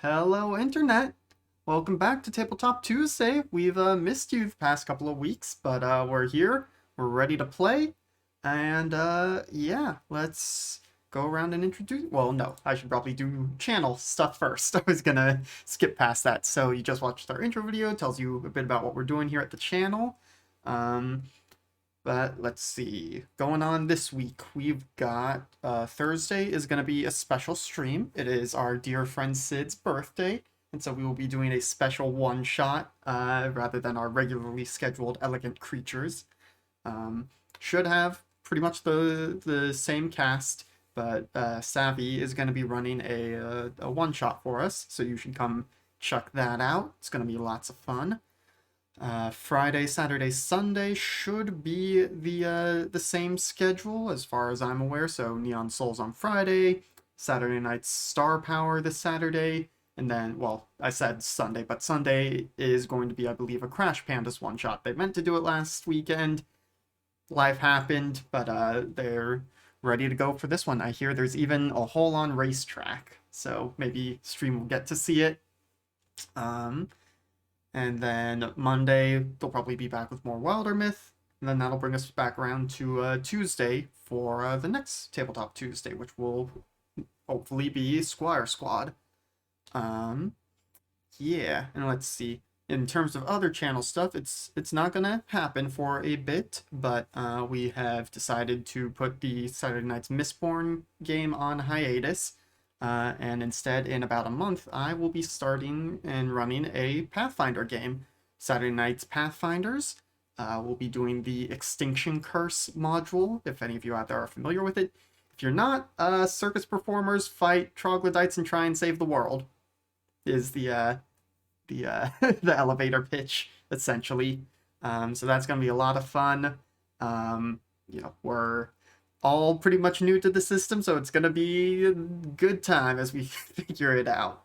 Hello, Internet. Welcome back to Tabletop Tuesday. We've missed you the past couple of weeks, but we're here. We're ready to play. And yeah, let's go around and introduce. Well, no, I should probably do channel stuff first. I was gonna skip past that. So you just watched our intro video, tells you a bit about what we're doing here at the channel. Um, but let's see. Going on this week, we've got Thursday is going to be a special stream. It is our dear friend Sid's birthday, and so we will be doing a special one shot rather than our regularly scheduled Elegant Creatures. Um, should have pretty much the same cast, but Savvy is going to be running a one shot for us, so you should come check that out. It's going to be lots of fun. Friday, Saturday, Sunday should be the same schedule as far as I'm aware. So Neon Souls on Friday, Saturday Night's Star Power this Saturday, and then well, I said Sunday, but Sunday is going to be, I believe, a Crash Pandas one shot. They meant to do it last weekend. Life happened, but they're ready to go for this one. I hear there's even a hole on racetrack, so maybe stream will get to see it. Um, and then Monday, they'll probably be back with more Wilder Myth. And then that'll bring us back around to Tuesday for the next Tabletop Tuesday, which will hopefully be Squire Squad. Um, yeah, and let's see. In terms of other channel stuff, it's not gonna happen for a bit, but we have decided to put the Saturday Night's Mistborn game on hiatus. And instead, in about a month, I will be starting and running a Pathfinder game. Saturday Night's Pathfinders. We'll be doing the Extinction Curse module, if any of you out there are familiar with it. If you're not, circus performers fight troglodytes and try and save the world, is the the elevator pitch essentially. So that's gonna be a lot of fun. We're all pretty much new to the system, so it's gonna be a good time as we figure it out.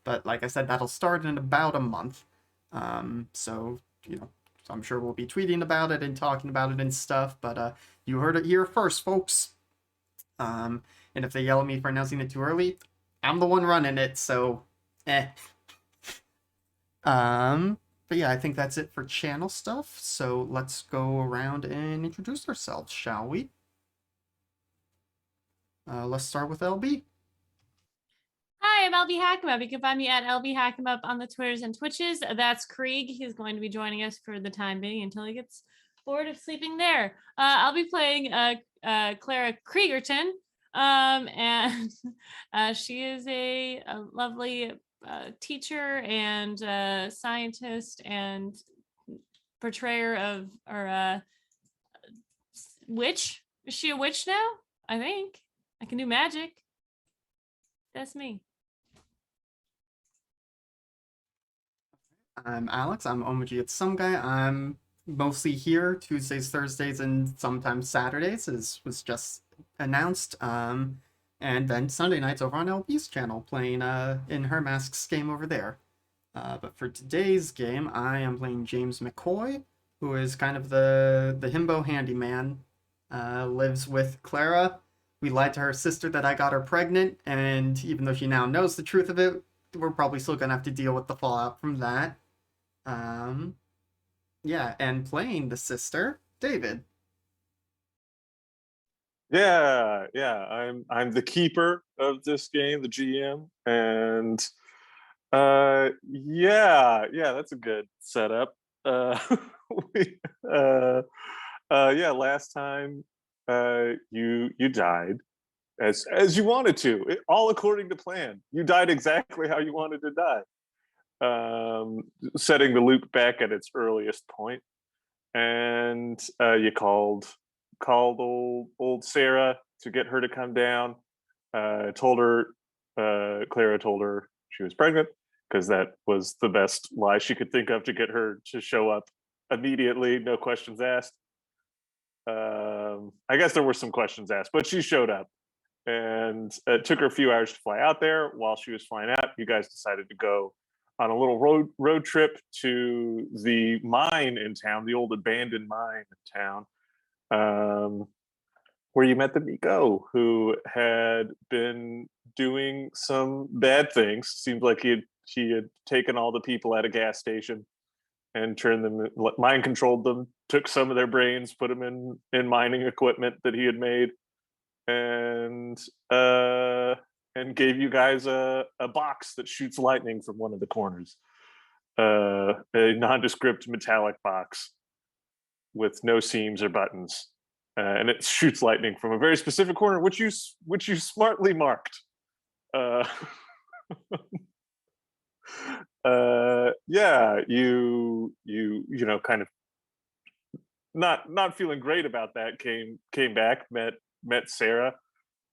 But like I said, that'll start in about a month. So I'm sure we'll be tweeting about it and talking about it and stuff. But you heard it here first, folks. And if they yell at me for announcing it too early, I'm the one running it, so eh. But yeah, I think that's it for channel stuff. So let's go around and introduce ourselves, shall we? Let's start with LB. Hi, I'm LB Hackemup. You can find me at LB Hackemup on the Twitters and Twitches. That's Krieg. He's going to be joining us for the time being until he gets bored of sleeping there. I'll be playing Clara Kriegerton, and she is a lovely teacher and scientist and portrayer of or witch. Is she a witch now? I think I can do magic. That's me. I'm Alex. I'm Omaji at Some Guy. I'm mostly here Tuesdays, Thursdays, and sometimes Saturdays, as was just announced. And then Sunday nights over on LB's channel, playing in her Masks game over there. But for today's game, I am playing James McCoy, who is kind of the himbo handyman. Lives with Clara. We lied to her sister that I got her pregnant, and even though she now knows the truth of it, we're probably still gonna have to deal with the fallout from that. Um, yeah, and playing the sister, David. I'm the keeper of this game, the GM, and that's a good setup. We, last time you died as you wanted to, all according to plan. You died exactly how you wanted to die, setting the loop back at its earliest point, and you called old Sarah to get her to come down. Told her Clara told her she was pregnant because that was the best lie she could think of to get her to show up immediately, no questions asked. I guess there were some questions asked, but she showed up, and it took her a few hours to fly out there. While she was flying out, you guys decided to go on a little road trip to the mine in town, the old abandoned mine in town. where you met the Miko, who had been doing some bad things. Seems like he had taken all the people at a gas station and turned them, mind controlled them, took some of their brains, put them in mining equipment that he had made, and uh, and gave you guys a box that shoots lightning from one of the corners, a nondescript metallic box with no seams or buttons, and it shoots lightning from a very specific corner, which you smartly marked. Uh, yeah, you know, kind of not feeling great about that, came back, met Sarah,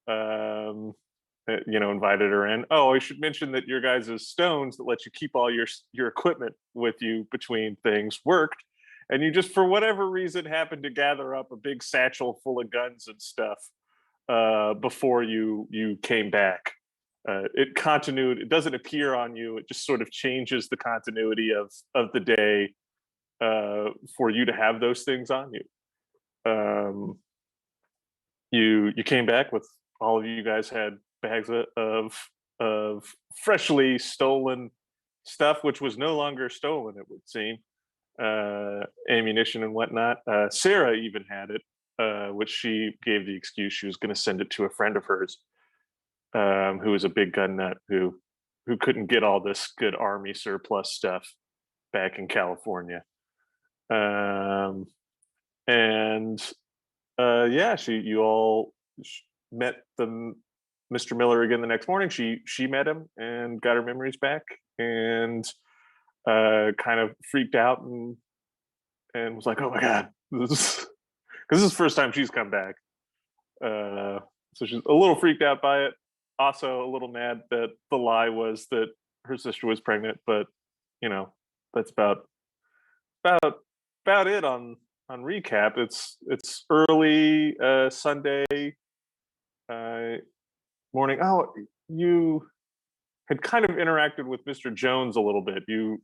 um, you know, invited her in. Oh, I should mention that your guys' stones that let you keep all your equipment with you between things worked, and you just for whatever reason happened to gather up a big satchel full of guns and stuff before you came back. It doesn't appear on you. It just sort of changes the continuity of the day for you to have those things on you. You came back with all of you guys had bags of freshly stolen stuff, which was no longer stolen, it would seem. Ammunition and whatnot. Sarah even had it, which she gave the excuse she was going to send it to a friend of hers, who was a big gun nut who couldn't get all this good army surplus stuff back in California. And yeah, you all met the Mr. Miller again the next morning. She met him and got her memories back, and kind of freaked out and was like, "Oh my god, this is the first time she's come back." So she's a little freaked out by it. Also, a little mad that the lie was that her sister was pregnant. But you know, that's about about it on recap. It's early Sunday uh, morning. Oh, you had kind of interacted with Mr. Jones a little bit. You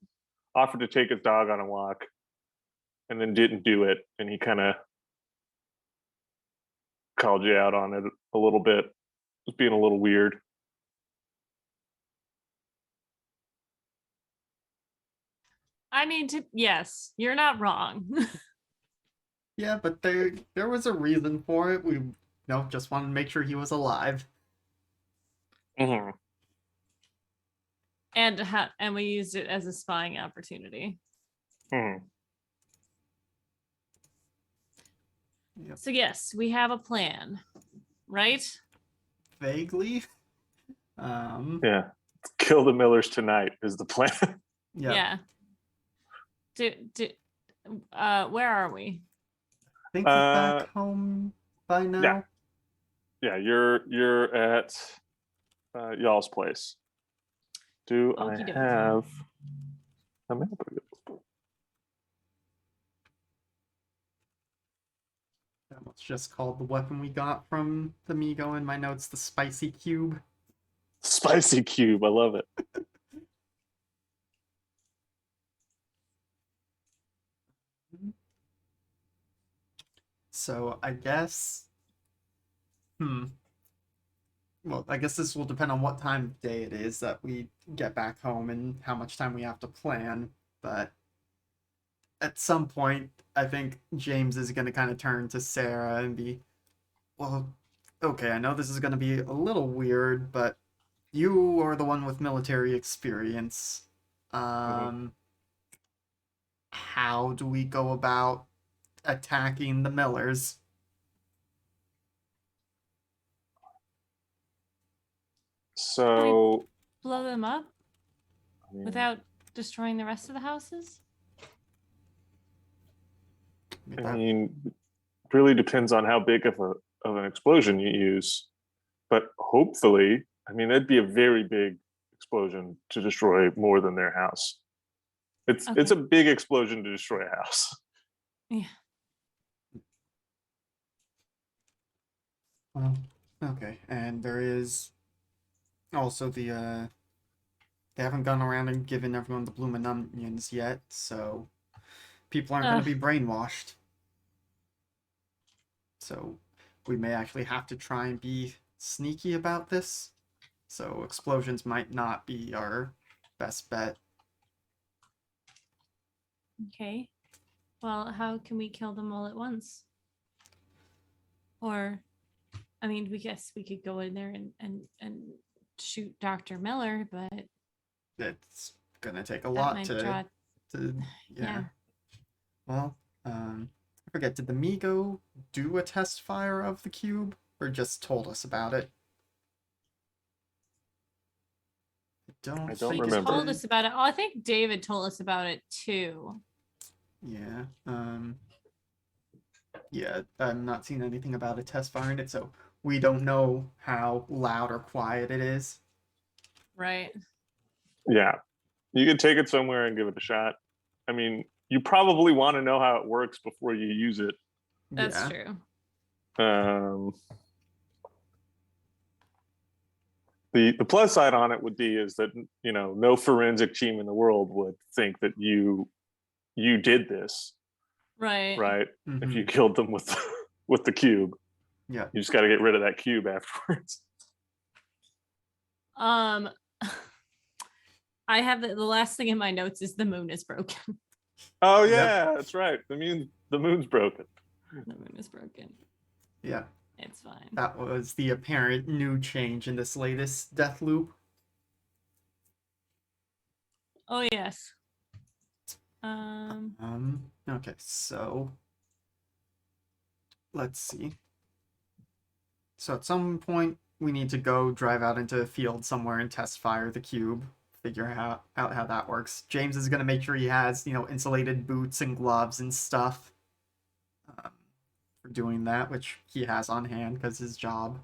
offered to take his dog on a walk and then didn't do it, and he kind of called you out on it a little bit. Just being a little weird. I mean, yes, you're not wrong. Yeah, but there was a reason for it. We just wanted to make sure he was alive. Mm-hmm. And we used it as a spying opportunity. Mm-hmm. Yep. So yes, we have a plan, right? Vaguely. Yeah, kill the Millers tonight is the plan. Yeah. Where are we? I think we're back home by now. Yeah, you're at y'all's place. Do Okey-dokey. I have a map? That was just called the weapon we got from the Migo in my notes, the spicy cube. Spicy cube, I love it. So I guess, well, I guess this will depend on what time of day it is that we get back home and how much time we have to plan. But at some point, I think James is going to kind of turn to Sarah and be, well, okay, I know this is going to be a little weird, but you are the one with military experience. How do we go about attacking the Millers? So Blow them up I mean, without destroying the rest of the houses? I mean, really depends on how big of an explosion you use. But hopefully, I mean, that'd be a very big explosion to destroy more than their house. It's a big explosion to destroy a house. Yeah. Well, okay, and there is also they haven't gone around and given everyone the bloomin' onions yet, so people aren't going to be brainwashed. So we may actually have to try and be sneaky about this. So explosions might not be our best bet. Okay. Well, how can we kill them all at once? Or, I mean, we guess we could go in there and shoot Dr. Miller, but It's gonna take a that lot might to draw. yeah. Well, I forget, did the Migo do a test fire of the cube or just told us about it? I don't I don't think it remember. Told did. us about it. Oh, I think David told us about it too. Yeah. Yeah, I'm not seeing anything about a test firing it, so we don't know how loud or quiet it is. Right. Yeah, you could take it somewhere and give it a shot. I mean, you probably want to know how it works before you use it. That's Yeah. true. The plus side on it would be is that no forensic team in the world would think that you did this, Right. right? If Mhm. you killed them with with the cube, Yeah. you just got to get rid of that cube afterwards. Um, I have the last thing in my notes is the moon is broken. Oh Yep. yeah, that's right. The moon's broken. The moon is broken. Yeah. It's fine. That was the apparent new change in this latest death loop. Oh yes. Okay, so let's see. So at some point we need to go drive out into a field somewhere and test fire the cube. Figure out how that works. James is gonna make sure he has, insulated boots and gloves and stuff for doing that, which he has on hand because his job.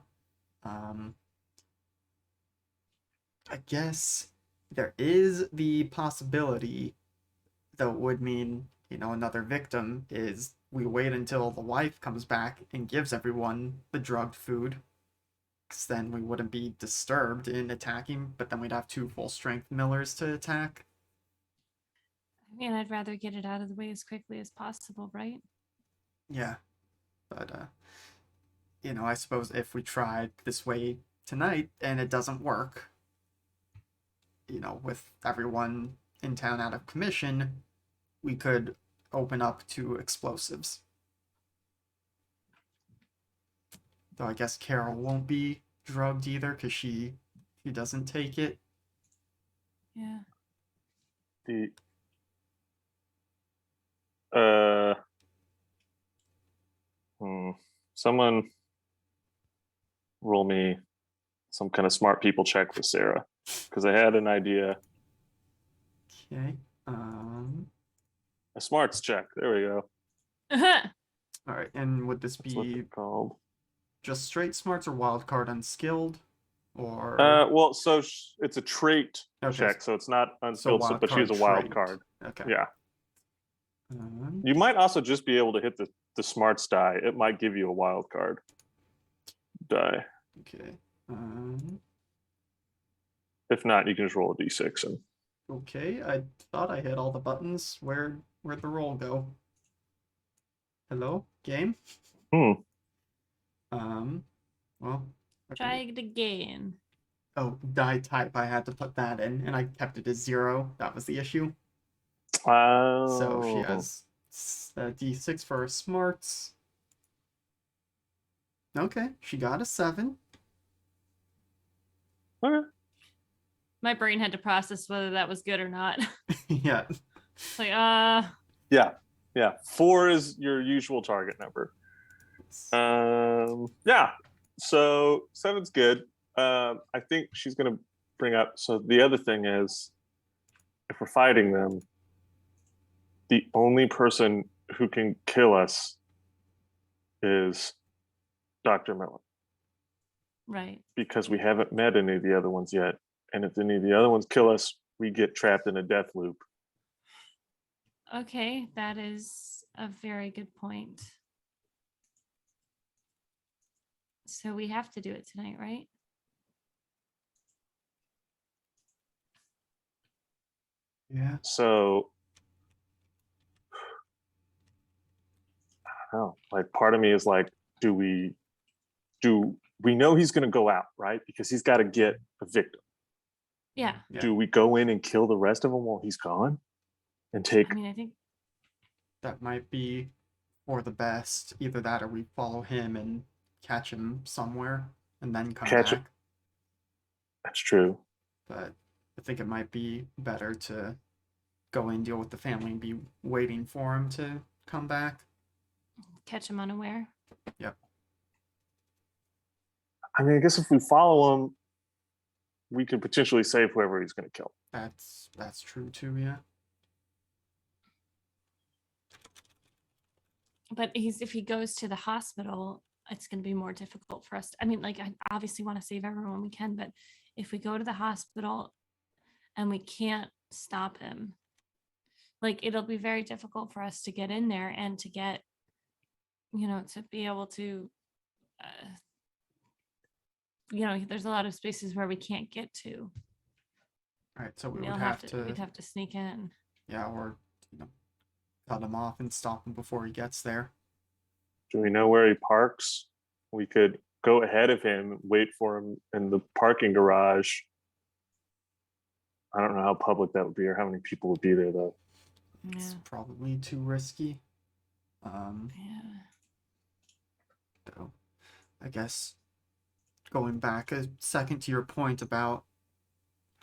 I guess there is the possibility, though it would mean, another victim, is we wait until the wife comes back and gives everyone the drugged food. Because then we wouldn't be disturbed in attacking, but then we'd have two full strength Millers to attack. I mean, I'd rather get it out of the way as quickly as possible, right? Yeah. But, I suppose if we tried this way tonight and it doesn't work, with everyone in town out of commission, we could open up to explosives. Though I guess Carol won't be drugged either because she doesn't take it. Yeah. The uh, someone roll me some kind of smart people check with Sarah because I had an idea. Okay. A smarts check. There we go. All right. And would this That's what be they're called. just straight smarts or wild card unskilled? Or Well, so it's a trait Okay. check, so it's not so unskilled, wild but she's card a wild trait. card. Okay. Yeah. Um, You might also just be able to hit the smarts die. It might give you a wild card die. okay. If not, you can just roll a d6 and Okay. I thought I hit all the buttons. Where'd the roll go? Hello, game. Well. Okay. Try it again. Oh, die type. I had to put that in, and I kept it as 0. That was the issue. So she has a d6 for her smarts. Okay, she got a 7. Okay. My brain had to process whether that was good or not. Yeah. It's like, Yeah. 4 is your usual target number. Yeah. So 7's good. I think she's gonna bring up. So the other thing is, if we're fighting them, the only person who can kill us is Dr. Miller, right. because we haven't met any of the other ones yet. And if any of the other ones kill us, we get trapped in a death loop. Okay, that is a very good point. So we have to do it tonight, right? Yeah. So I don't know. Like, part of me is like, do we do we know he's going to go out, right? Because he's got to get a victim. Yeah. Yeah. Do we go in and kill the rest of them while he's gone and take? I mean, I think That might be for the best. Either that or we follow him and catch him somewhere and then come Catch back. him. That's true. But I think it might be better to go in, deal with the family, and be waiting for him to come back. catch him unaware. Yep. I mean, I guess if we follow him, we could potentially save whoever he's going to kill. That's true too, yeah. But if he goes to the hospital, it's going to be more difficult for us. I mean, like, I obviously want to save everyone we can, but if we go to the hospital and we can't stop him, like, it'll be very difficult for us to get in there and to get, to be able to, there's a lot of spaces where we can't get to. All right, so we We'll would have have to, we'd have to sneak in. yeah, or cut him off and stop him before he gets there. Do we know where he parks? We could go ahead of him, wait for him in the parking garage. I don't know how public that would be or how many people would be there, though. It's Yeah. probably too risky. Yeah. So I guess going back a second to your point about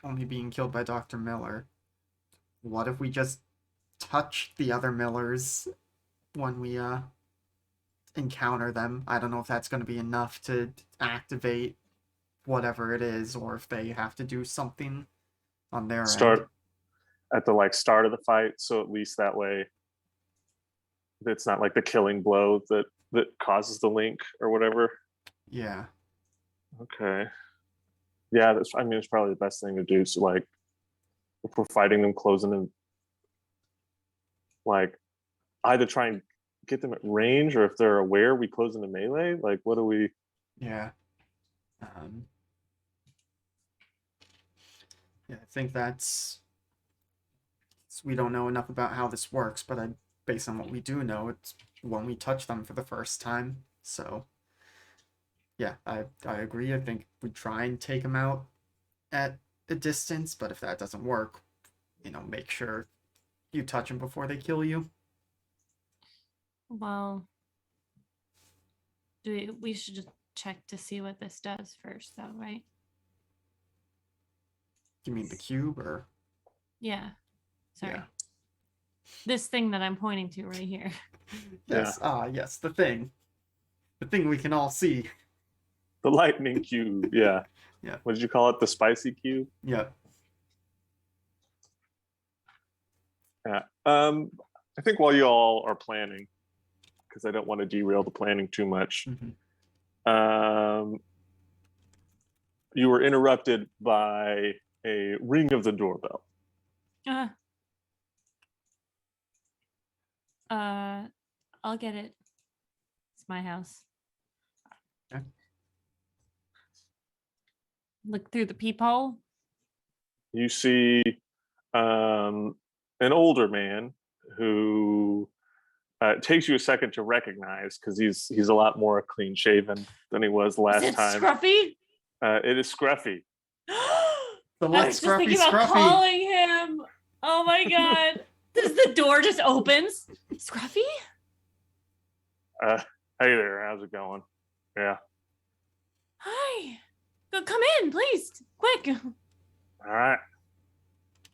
only being killed by Dr. Miller, what if we just touch the other Millers when we encounter them? I don't know if that's going to be enough to activate whatever it is, or if they have to do something on their end. Start at the start of the fight, so at least that way it's not like the killing blow that causes the link or whatever. Yeah. Okay. Yeah, it's probably the best thing to do. So if we're fighting them, closing them, either try and get them at range, or if they're aware, we close into melee. What do we? Yeah. Yeah, I think we don't know enough about how this works, but based on what we do know, it's when we touch them for the first time. So yeah, I agree. I think we try and take them out at a distance, but if that doesn't work, make sure you touch them before they kill you. Well, we should just check to see what this does first, though, right? You mean the cube, or? Yeah. Sorry. Yeah. This thing that I'm pointing to right here. Yes. Yes, the thing we can all see. The lightning cube. Yeah. Yeah. What did you call it? The spicy cube. Yeah. Yeah. I think while you all are planning, because I don't want to derail the planning too much, you were interrupted by a ring of the doorbell. I'll get it. It's my house. Okay. Look through the peephole. You see an older man who takes you a second to recognize, because he's a lot more clean shaven than he was last Is it time. Scruffy? It is Scruffy. So I what's was just thinking Scruffy about Scruffy? calling him. Oh my god. Does the door just opens? Scruffy? Hey there, how's it going? Yeah. Hi. Come in, please. Quick. All right.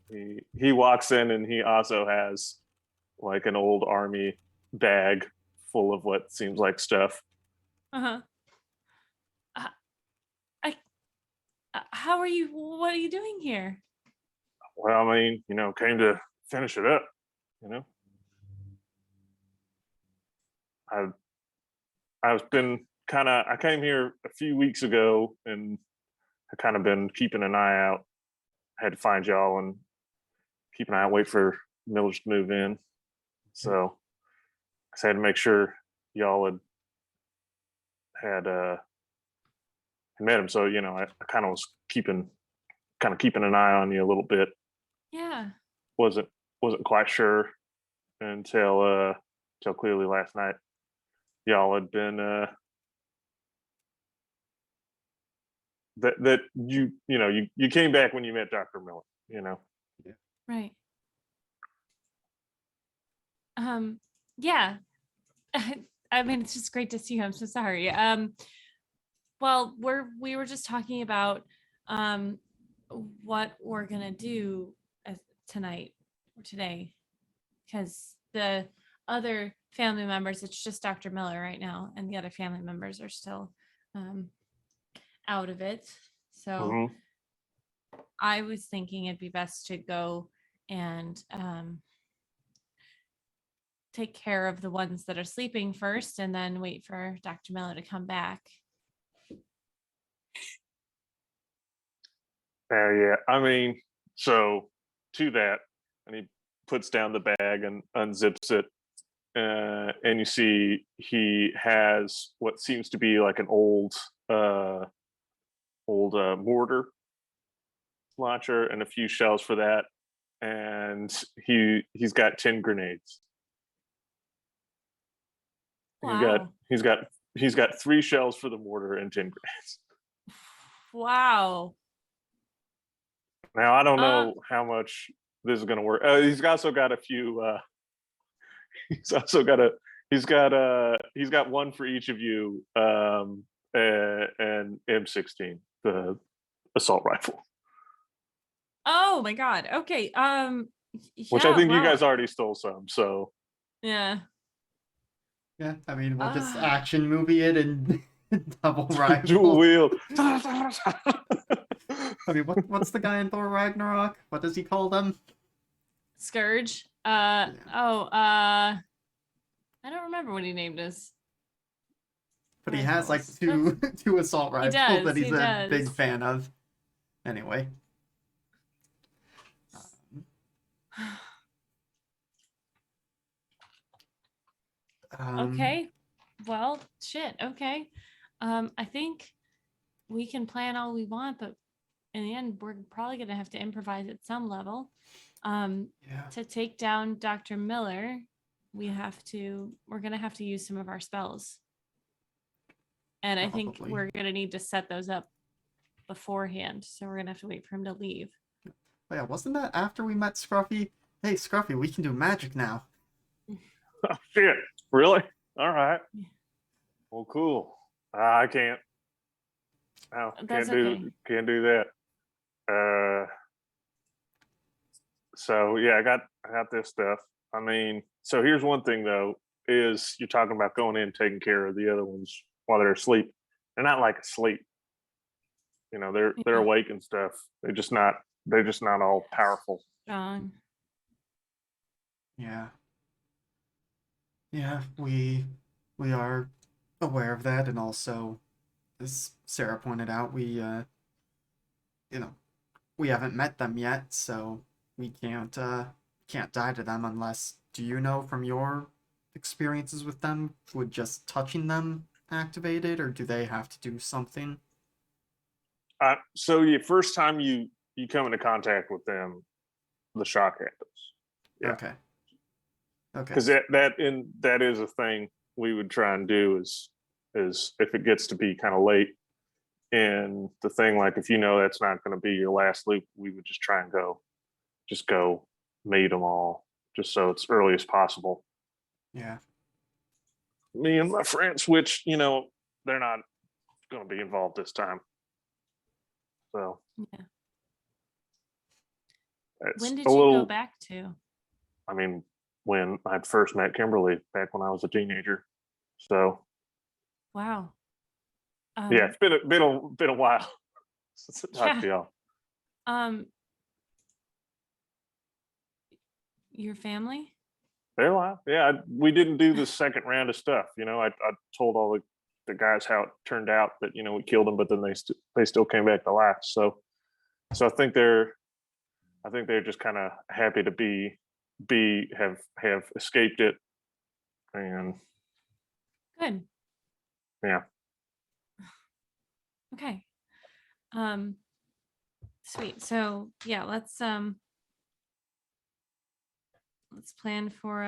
He walks in, and he also has an old army bag full of what seems like stuff. Uh-huh. How are you? What are you doing here? Well, came to finish it up. I've been I came here a few weeks ago, and I kind of been keeping an eye out. I had to find y'all and keep an eye out, wait for Millers to move in. So I had to make sure y'all had met him. So I kind of was keeping an eye on you a little bit. Yeah. Wasn't quite sure until clearly last night. Y'all had been that you came back when you met Dr. Miller. Right. Yeah. I mean, it's just great to see you. I'm so sorry. Well, we were just talking about what we're gonna do tonight or today, because the other family members, it's just Dr. Miller right now, and the other family members are still out of it. So Mhm. I was thinking it'd be best to go and take care of the ones that are sleeping first, and then wait for Dr. Miller to come back. Yeah. I mean, so to that, and he puts down the bag and unzips it, and you see he has what seems to be like an old mortar launcher and a few shells for that, and he's got 10 grenades. Wow. He's got 3 shells for the mortar and 10 grenades. Wow. Now I don't Uh, know how much this is going to work. He's also got a few. He's also got a. He's got one for each of you, and M16, the assault rifle, oh my God. Okay. which I Yeah. think you Wow. guys already stole some. So Yeah. Yeah, I mean, we'll just Ah. action movie it and double dual rifle. wheel. I mean, what's the guy in Thor Ragnarok? What does he call them? Scourge. Yeah. Oh. I don't remember what he named his But he has like rifles. two assault He rifles that does. he's He a big does. fan of. Anyway. Um, Okay. Well, shit. Okay. I think we can plan all we want, but in the end, we're probably going to have to improvise at some level. yeah, To take down Dr. Miller, we're going to have to use some of our spells. And I think probably. we're going to need to set those up beforehand. So we're going to have to wait for him to leave. Oh, yeah, wasn't that after we met Scruffy? Hey, Scruffy, we can do magic now. Oh, shit! Really? All right. Yeah. Well, cool. I can't. No, That's okay. can't do that. So yeah, I got this stuff. I mean, so here's one thing though, is you're talking about going in and taking care of the other ones while they're asleep. They're not like asleep. They're Yeah. awake and stuff. They're just not all powerful. Strong. Yeah. Yeah, we are aware of that, and also, as Sarah pointed out, you know, we haven't met them yet, so we can't die to them unless. Do you know from your experiences with them, would just touching them activate it, or do they have to do something? So the first time you come into contact with them, the shock happens. Yeah, Okay. Okay. because that is a thing we would try and do is if it gets to be kind of late in the thing, like if that's not going to be your last loop, we would just try and go meet them all, just so it's early as possible. Yeah. Me and my friends, which they're not going to be involved this time. So Yeah. it's When did a you go little. back to? I mean, when I first met Kimberly back when I was a teenager. So Wow. yeah, it's been a while since I talked Yeah. to y'all. Your family? They're alive. Yeah, we didn't do the second round of stuff. I told all the guys how it turned out that we killed them, but then they still came back to life. So I think they're just kind of happy to have escaped it, and Good. yeah. Okay. Sweet. So yeah, let's plan for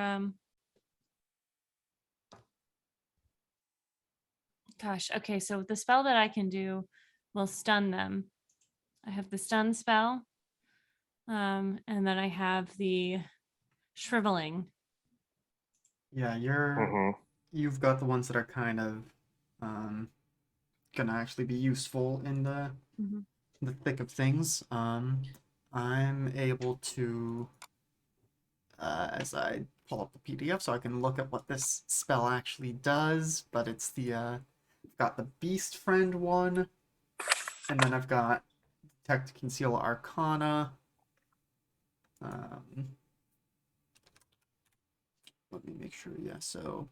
gosh, okay, so the spell that I can do will stun them. I have the stun spell. And then I have the shriveling. Yeah, you've got the ones that are kind of gonna actually be useful in Mhm. the thick of things. I'm able to as I pull up the PDF so I can look at what this spell actually does, but it's I've got the Beast Friend one, and then I've got Detect Conceal Arcana. Um, let me make sure, yeah, so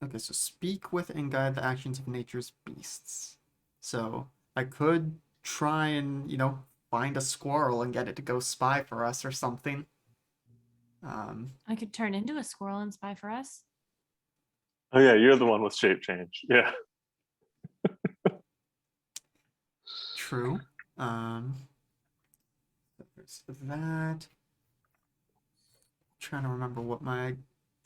okay, so speak with and guide the actions of nature's beasts. So I could try and, find a squirrel and get it to go spy for us or something. I could turn into a squirrel and spy for us. Oh yeah, you're the one with shape change. Yeah. True. There's that. Trying to remember what my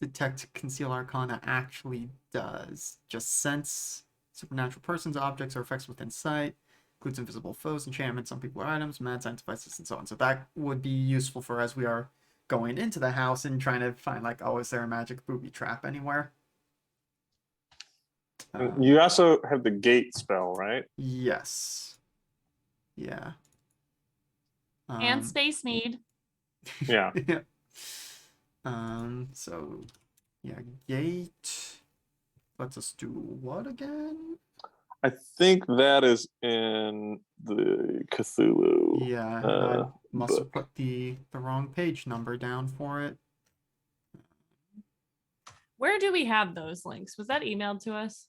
Detect Conceal Arcana actually does. Just sense supernatural persons, objects, or effects within sight. Includes invisible foes, enchantments, some people or items, mad science devices, and so on. So that would be useful for as we are going into the house and trying to find like, oh, is there a magic booby trap anywhere? You also have the gate spell, right? Yes. Yeah. And space need. Yeah. Yeah. So yeah, gate. Lets us do what again? I think that is in the Cthulhu Yeah, and I must have book. put the wrong page number down for it. Where do we have those links? Was that emailed to us?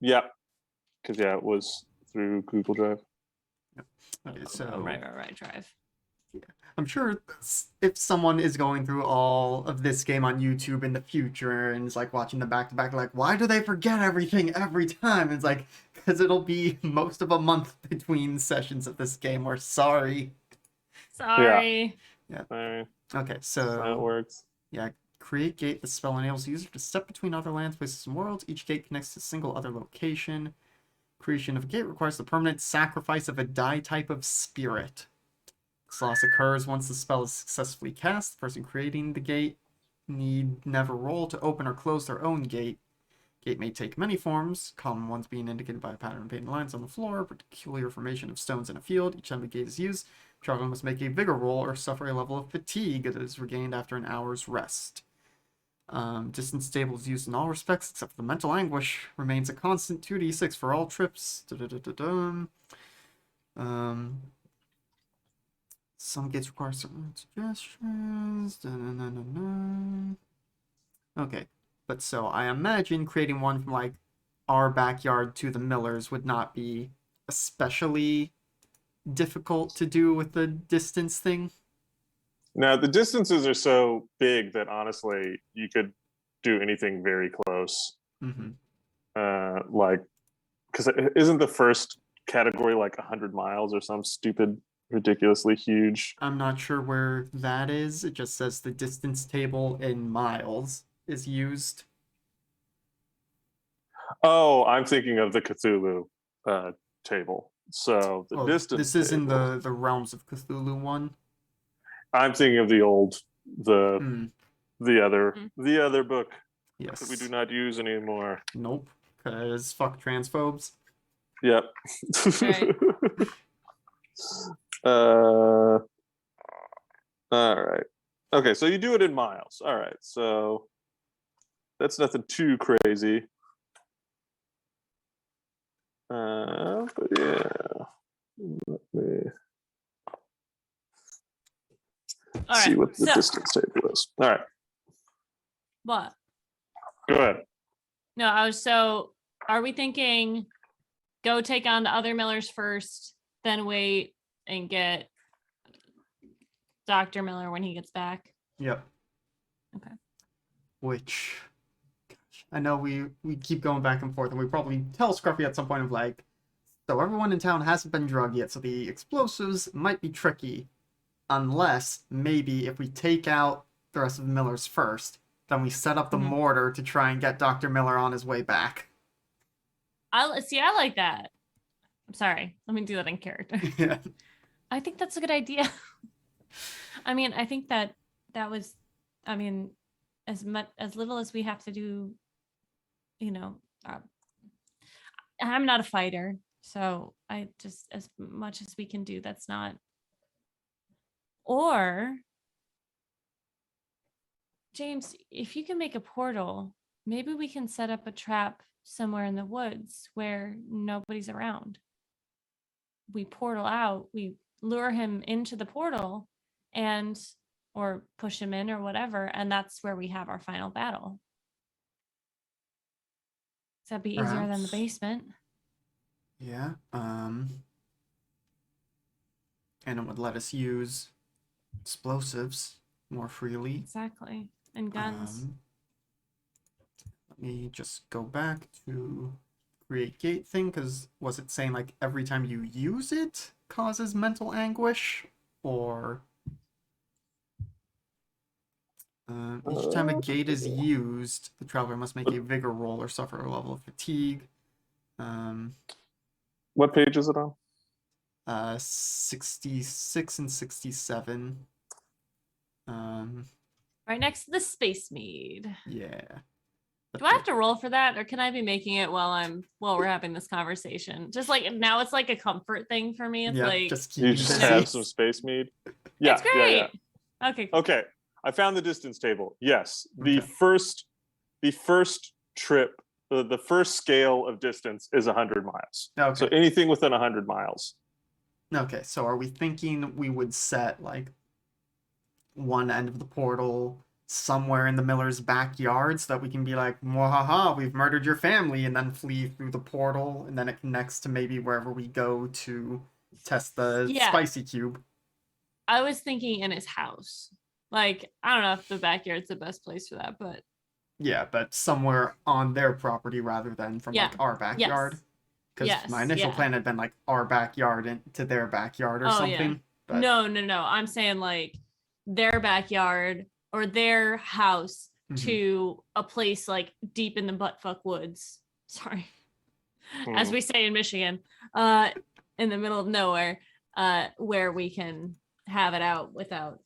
Yeah, because it was through Google Drive. Okay, Oh, so right, drive. I'm sure if someone is going through all of this game on YouTube in the future and is like watching the back to back, like, why do they forget everything every time? It's like, because it'll be most of a month between sessions of this game. We're sorry. Sorry. Yeah. That Okay, so works. yeah, create gate. The spell enables the user to step between other lands, places, and worlds. Each gate connects to a single other location. Creation of a gate requires the permanent sacrifice of a die type of spirit. This loss occurs once the spell is successfully cast. The person creating the gate need never roll to open or close their own gate. Gate may take many forms, common ones being indicated by a pattern of painted lines on the floor, peculiar formation of stones in a field. Each time the gate is used, the traveler must make a vigor roll or suffer a level of fatigue that is regained after an hour's rest. Distance table is used in all respects except for the mental anguish. Remains a constant 2d6 for all trips. Some gates require certain suggestions. Okay, but so I imagine creating one from like our backyard to the Millers would not be especially difficult to do with the distance thing. Now the distances are so big that honestly you could do anything very close. Mm-hmm. Like, because isn't the first category like 100 miles or some stupid, ridiculously huge? I'm not sure where that is. It just says the distance table in miles is used. Oh, I'm thinking of the Cthulhu table. So the Well, distance this is in table. the Realms of Cthulhu one. I'm thinking of the old the Hmm. the other book that we do Yes. not use anymore. Nope. Because fuck transphobes. Yep. Right. All right. Okay, so you do it in miles. All right, so that's nothing too crazy. But yeah, let me All see right. what the So distance table is. All right, what? go ahead. No, so are we thinking go take on the other Millers first, then wait and get Dr. Miller when he gets back? Yep. Okay. Which, gosh, I know we keep going back and forth, and we probably tell Scruffy at some point of like, so everyone in town hasn't been drugged yet, so the explosives might be tricky, unless maybe if we take out the rest of the Millers first, then we set up the Mhm. mortar to try and get Dr. Miller on his way back. I like that. I'm sorry. Let me do that in character. Yeah. I think that's a good idea. I mean, I think that was, I mean, as little as we have to do, you know, uh, I'm not a fighter, so I just, as much as we can do, that's not. Or James, if you can make a portal, maybe we can set up a trap somewhere in the woods where nobody's around. We portal out, we lure him into the portal and or push him in or whatever, and that's where we have our final battle. That'd be easier than the Perhaps. basement. Yeah. And it would let us use explosives more freely. Exactly. And guns. Let me just go back to create gate thing, because was it saying like every time you use it causes mental anguish, or each time a gate is used, the traveler must make a vigor roll or suffer a level of fatigue. What page is it on? 66 and 67. Right next to the space mead. Yeah. Do I have to roll for that, or can I be making it while we're having this conversation? Just like now, it's like a comfort thing for me. It's Yeah, like just You keep just busy. have some space mead. Yeah, it's great. yeah. Okay. Cool. Okay, I found the distance table. Yes, the Okay. first trip, the first scale of distance is 100 miles. Okay. So anything within 100 miles. Okay, so are we thinking we would set like one end of the portal somewhere in the Miller's backyard so that we can be like, "Mwahaha, we've murdered your family," and then flee through the portal, and then it connects to maybe wherever we go to test the Yeah. spicy cube. I was thinking in his house. Like, I don't know if the backyard's the best place for that, but Yeah, but somewhere on their property rather than from yeah. like our backyard. Yes. Because Yes. my initial Yeah. plan had been like our backyard into their backyard or Oh, something. yeah. But No. I'm saying like their backyard or their house to a place like deep in the buttfuck woods. Sorry. As we say in Michigan, in the middle of nowhere, where we can have it out without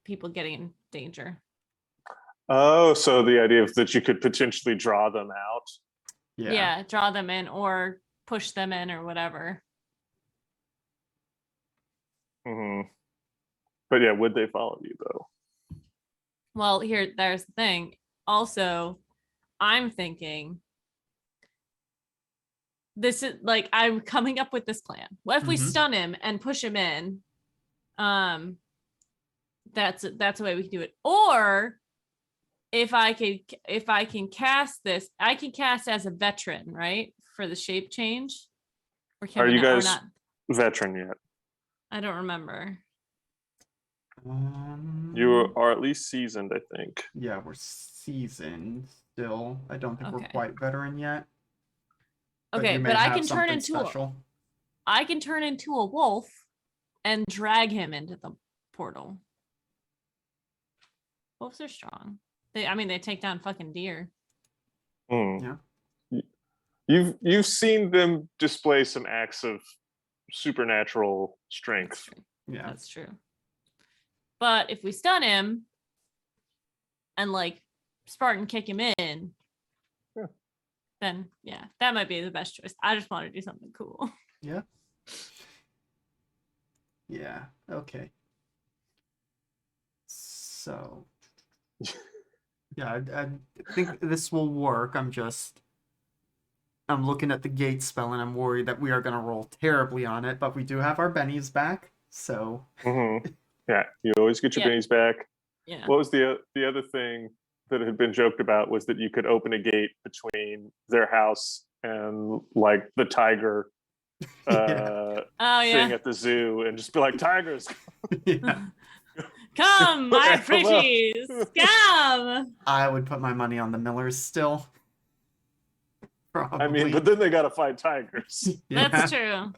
people getting in danger. Oh, so the idea of that you could potentially draw them out. Yeah, draw them in or push them in or whatever. But yeah, would they follow you though? Well, there's the thing. Also, I'm thinking this is like I'm coming up with this plan. What if we stun him and push him in? That's a way we can do it. Or if I can cast this, I can cast as a veteran, right? For the shape change. Or can Are we you not, guys not? veteran yet? I don't remember. You are at least seasoned, I think. Yeah, we're seasoned still. I don't think we're Okay. quite veteran yet. Okay, you may but I have can turn something into special. I can turn into a wolf and drag him into the portal. Wolves are strong. They take down fucking deer. Yeah. You've seen them display some acts of supernatural strength. Yeah. That's true. But if we stun him and like Spartan kick him in, then yeah, that might be the best choice. I just want to do something cool. Yeah. Yeah. Okay. So yeah, I think this will work. I'm looking at the gate spell and I'm worried that we are gonna roll terribly on it, but we do have our bennies back, so Yeah, you always get your bennies back. Yeah. What was the other thing that had been joked about was that you could open a gate between their house and like the tiger thing at the zoo and just be like, tigers. Yeah. Come, my pretties, come. I would put my money on the Millers still. Probably. I mean, but then they gotta fight tigers. Yeah. That's true.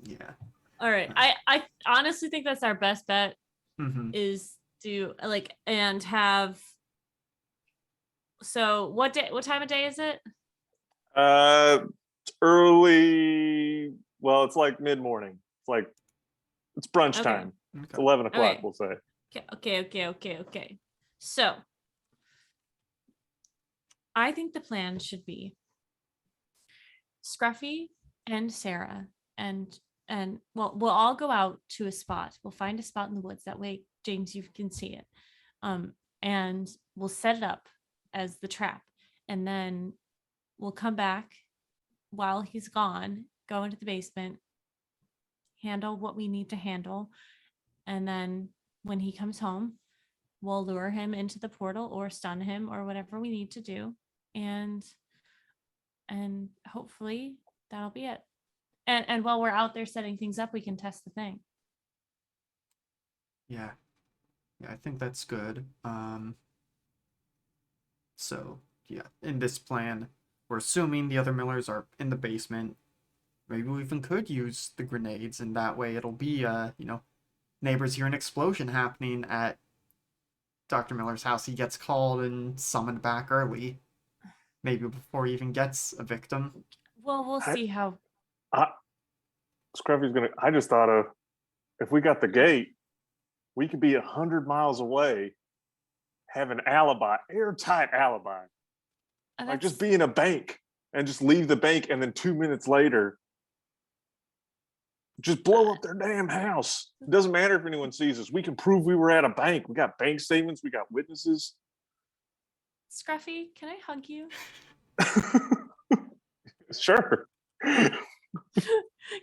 Yeah. All right. I honestly think that's our best bet Mm-hmm. is to like and have So what time of day is it? It's early. Well, it's like mid morning. It's brunch Okay. time. It's Okay. 11 o'clock. Okay. We'll say. Okay. So I think the plan should be Scruffy and Sarah and well, we'll all go out to a spot. We'll find a spot in the woods. That way, James, you can see it. And we'll set it up as the trap. And then we'll come back while he's gone, go into the basement, handle what we need to handle. And then when he comes home, we'll lure him into the portal or stun him or whatever we need to do. And hopefully that'll be it. And while we're out there setting things up, we can test the thing. Yeah. Yeah, I think that's good. So, yeah, in this plan, we're assuming the other Millers are in the basement. Maybe we even could use the grenades, and that way it'll be, neighbors hear an explosion happening at Dr. Miller's house. He gets called and summoned back early. Maybe before he even gets a victim. Well, we'll see how. Scruffy's gonna. I just thought of if we got the gate, we could be 100 miles away, have an alibi, airtight alibi, like just be in a bank and just leave the bank, and then 2 minutes later, just blow up their damn house. It doesn't matter if anyone sees us. We can prove we were at a bank. We got bank statements. We got witnesses. Scruffy, can I hug you? Sure.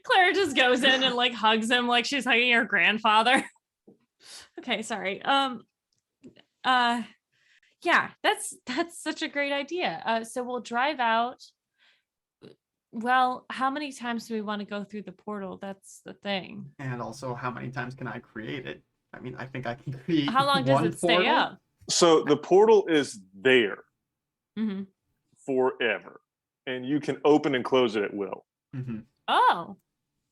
Claire just goes in and like hugs him like she's hugging her grandfather. Okay, sorry. Yeah, that's such a great idea. So we'll drive out. Well, how many times do we want to go through the portal? That's the thing. And also, how many times can I create it? I mean, I think I can create How long does one it stay portal. up? So the portal is there Mm-hmm. forever, and you can open and close it at will. Mm-hmm. Oh,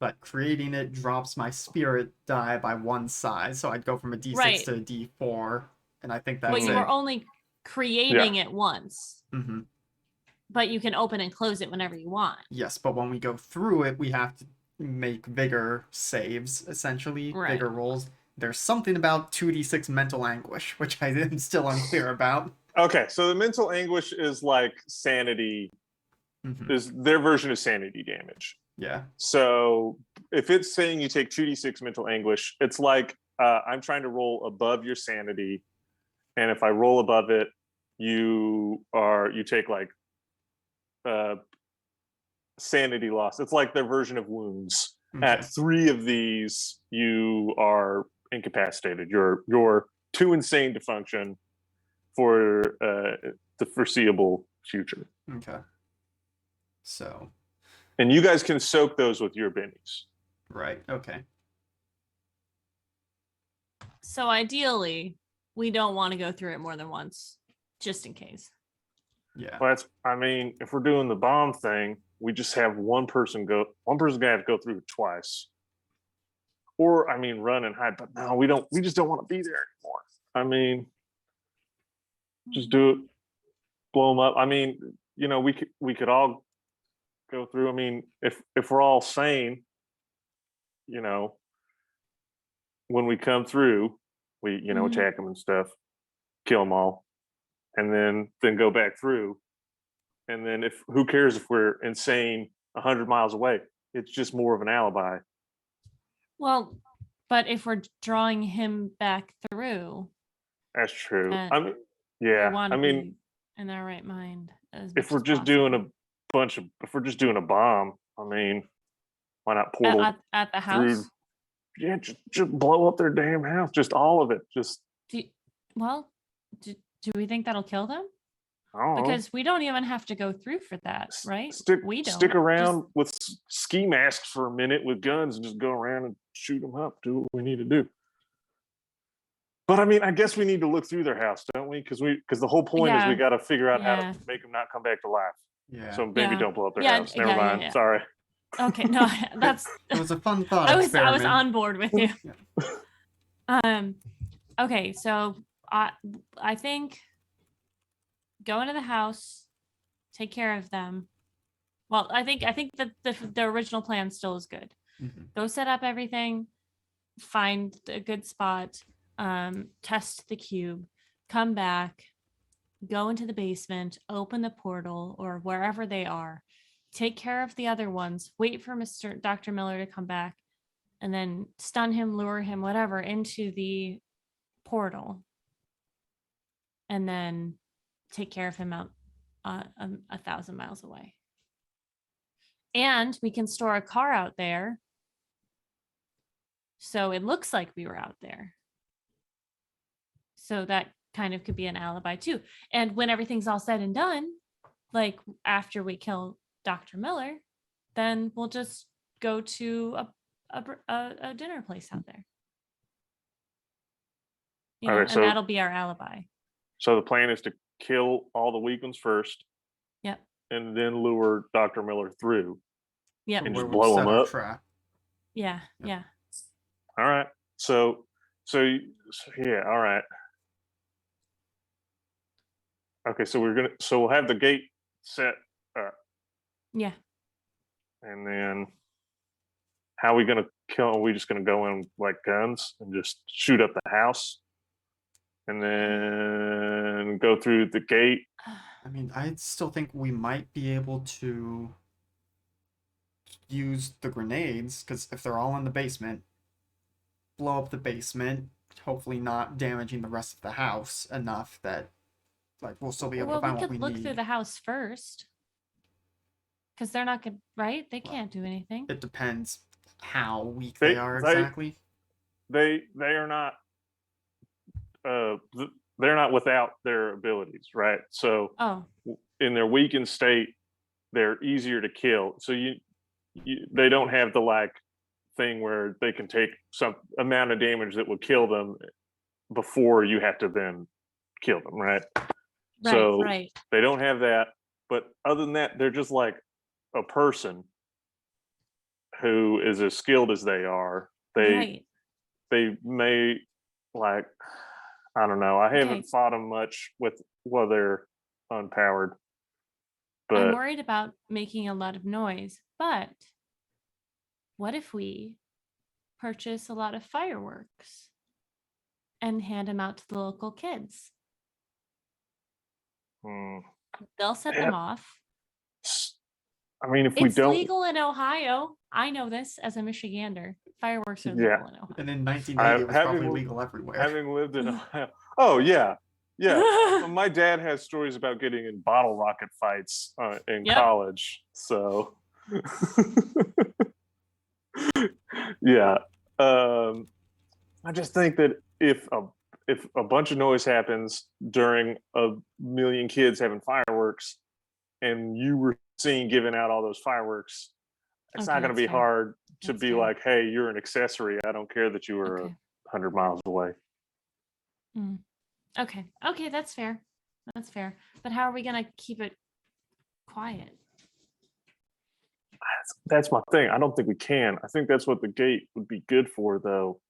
But creating it drops my spirit die by one size, so I'd go from a D6 Right. to a D4, and I think that's but you it. were only creating it once. Mm-hmm. But you can open and close it whenever you want. Yes, but when we go through it, we have to make bigger saves, essentially, Right. bigger rolls. There's something about 2d6 mental anguish, which I am still unclear about. Okay, so the mental anguish is like sanity. Mm-hmm. Is their version of sanity damage. Yeah. So if it's saying you take 2d6 mental anguish, it's like I'm trying to roll above your sanity, and if I roll above it, you take like sanity loss. It's like their version of wounds. Okay. At 3 of these, you are incapacitated. You're too insane to function for the foreseeable future. Okay. So. And you guys can soak those with your bennies. Right. Okay. So ideally, we don't want to go through it more than once, just in case. Yeah. Well, if we're doing the bomb thing, we just have one person gonna have to go through it twice. Or run and hide, but no, we just don't want to be there anymore. Just do it, blow them up. We could all go through. If we're all sane, when we come through, we attack them and stuff, kill them all, and then go back through. And then who cares if we're insane 100 miles away? It's just more of an alibi. Well, but if we're drawing him back through, that's true. we want to be in our right mind. If we're just doing a bomb, why not portal at the house? Through, yeah, just blow up their damn house, just all of it. Do we think that'll kill them? I don't know. Because we don't even have to go through for that, right? We don't stick around with ski masks for a minute with guns and just go around and shoot them up. Do what we need to do. But I guess we need to look through their house, don't we? Because the whole point is we got to figure out how to make them not come back to life. Yeah. So maybe don't blow up their house. Never mind. Yeah. Sorry. Okay, no, that's. It was a fun thought. I was on board with you. Yeah. Okay, so I think go into the house, take care of them. Well, I think that the original plan still is good. Mhm. Go set up everything, find a good spot, test the cube, come back, go into the basement, open the portal or wherever they are, take care of the other ones, wait for Dr. Miller to come back, and then stun him, lure him, whatever, into the portal, and then take care of him out 1,000 miles away. And we can store a car out there, so it looks like we were out there. So that kind of could be an alibi too. And when everything's all said and done, like after we kill Dr. Miller, then we'll just go to a dinner place out there. You know, Okay, and so that'll be our alibi. so the plan is to kill all the weak ones first, Yep. and then lure Dr. Miller through Yep. and Where just we blow set him our up. trap. Yeah. Yep. Yeah. All right. So yeah. All right. Okay. So we'll have the gate set up, Yeah. and then how are we gonna kill? Are we just gonna go in like guns and just shoot up the house, and then go through the gate? I mean, I still think we might be able to use the grenades, because if they're all in the basement, blow up the basement, hopefully not damaging the rest of the house enough that like we'll still be able Well, to we find what could we look through need. the house first. Because they're not good, right? They Well, can't do anything. It depends how weak They they are they exactly. they are not they're not without their abilities, right? So Oh, in their weakened state, they're easier to kill. So they don't have the like thing where they can take some amount of damage that would kill them before you have to then kill them, right? right, So right. they don't have that. But other than that, they're just like a person who is as skilled as they are. Right. They may like, I don't know. I Okay. haven't fought them much with while they're unpowered. I'm But worried about making a lot of noise, but what if we purchase a lot of fireworks and hand them out to the local kids? hmm, They'll set yeah, them off. I mean, if we It's don't, legal in Ohio. I know this as a Michigander. Fireworks are yeah, legal in Ohio. And in 1980, it was probably legal everywhere. having lived in Ohio. Oh yeah, yeah. My dad has stories about getting in bottle rocket fights in Yep. college. So yeah, I just think that if a bunch of noise happens during a million kids having fireworks, and you were seen giving out all those fireworks, it's Okay, not going to that's be fair. hard to That's be fair. like, "Hey, you're an accessory. I don't care that you were Okay. 100 miles away." Okay. Okay, that's fair. That's fair. But how are we gonna keep it quiet? That's my thing. I don't think we can. I think that's what the gate would be good for, though,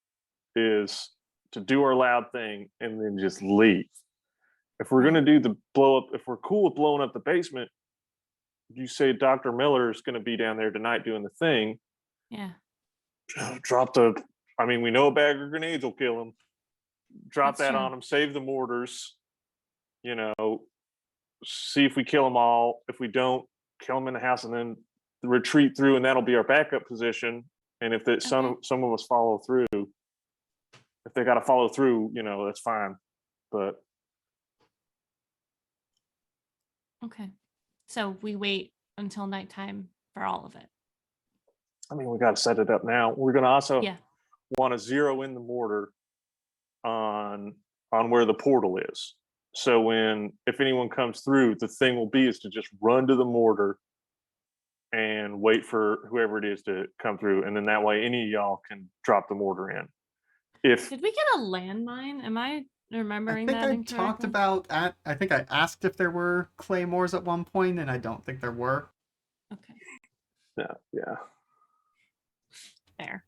is to do our loud thing and then just leave. If we're going to do the blow up, if we're cool with blowing up the basement, you say Dr. Miller is going to be down there tonight doing the thing. Yeah. Drop the, I mean, we know a bag of grenades will kill him. Drop That's that true. on him, save the mortars, see if we kill them all. If we don't, kill them in the house and then retreat through, and that'll be our backup position. And if some of us follow through, if they got to follow through, that's fine. But Okay. So we wait until nighttime for all of it. I mean, we got to set it up now. We're going to also Yeah. want to zero in the mortar on where the portal is. So if anyone comes through, the thing will be is to just run to the mortar and wait for whoever it is to come through, and then that way any of y'all can drop the mortar in. Did we get a landmine? Am I I remembering think that I incorrectly? talked about I think I asked if there were claymores at one point, and I don't think there were. Okay. Yeah. Fair.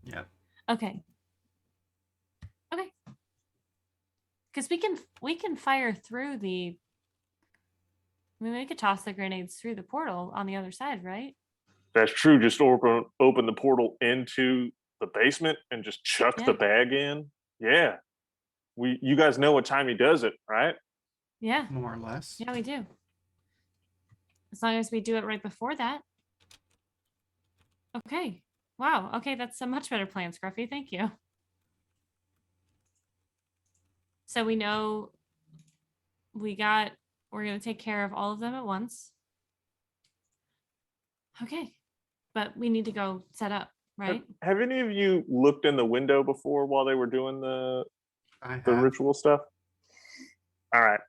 Yeah. Okay. Because we can fire through the I mean, we could toss the grenades through the portal on the other side, right? That's true. Just open the portal into the basement and just chuck the Yeah. bag in. Yeah. You guys know what time he does it, right? Yeah. More or less. Yeah, we do. As long as we do it right before that. Okay. Wow. Okay, that's a much better plan, Scruffy. Thank you. So we know we're going to take care of all of them at once. Okay. But we need to go set up, right? Have any of you looked in the window before while they were doing the ritual stuff? All right.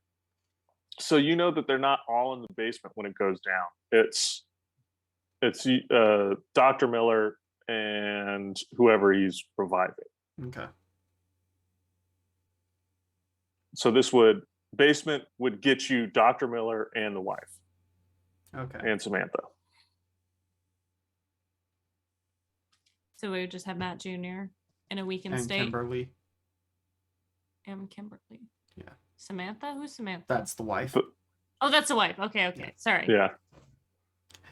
So you know that they're not all in the basement when it goes down. It's Dr. Miller and whoever he's reviving. Okay. So basement would get you Dr. Miller and the wife. Okay. And Samantha. So we would just have Matt Jr. in a weakened And state. Kimberly. And Kimberly. Yeah. Samantha? Who's Samantha? That's the wife. Oh, that's the wife. Okay. Yeah. Sorry. Yeah.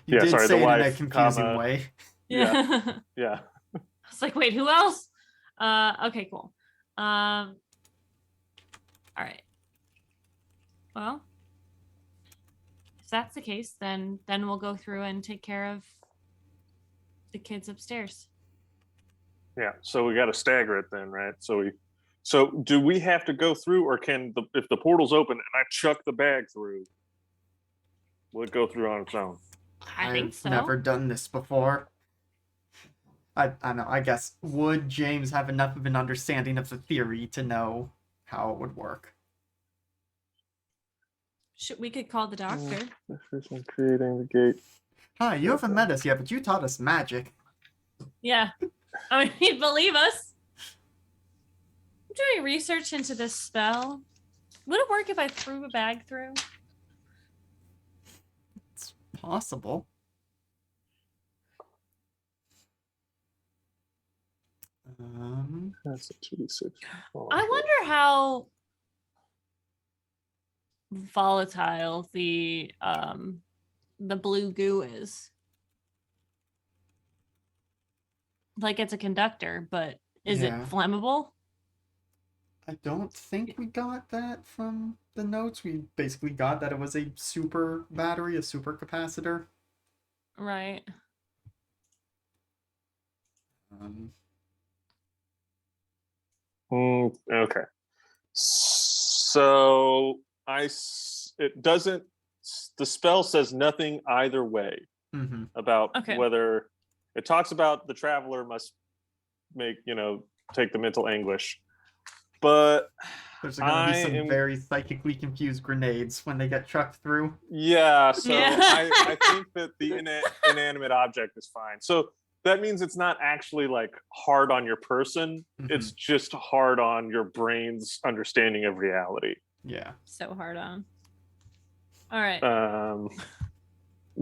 You did sorry, say the it wife, in a confusing way. Yeah. Yeah. I was like, wait, who else? Okay, cool. All right. Well, if that's the case, then we'll go through and take care of the kids upstairs. Yeah. So we got to stagger it then, right? So do we have to go through, or if the portal's open and I chuck the bag through, will it go through on its own? I think so. I've never done this before. I know. I guess would James have enough of an understanding of the theory to know how it would work? We could call the doctor. I'm creating the gate. Hi, you haven't met us yet, but you taught us magic. Yeah. I mean, he'd believe us. I'm doing research into this spell. Would it work if I threw a bag through? It's possible. That's a 2d6. I wonder how volatile the blue goo is. Like, it's a conductor, but is it flammable? I don't think we got that from the notes. We basically got that it was a super battery, a super capacitor. Right. Okay. So it doesn't. The spell says nothing either way about whether it talks about the traveler must take the mental anguish, but there's going to be some very psychically confused grenades when they get chucked through. Yeah, so I think that the inanimate object is fine. So that means it's not actually like hard on your person. It's just hard on your brain's understanding of reality. Yeah. So hard on. All right.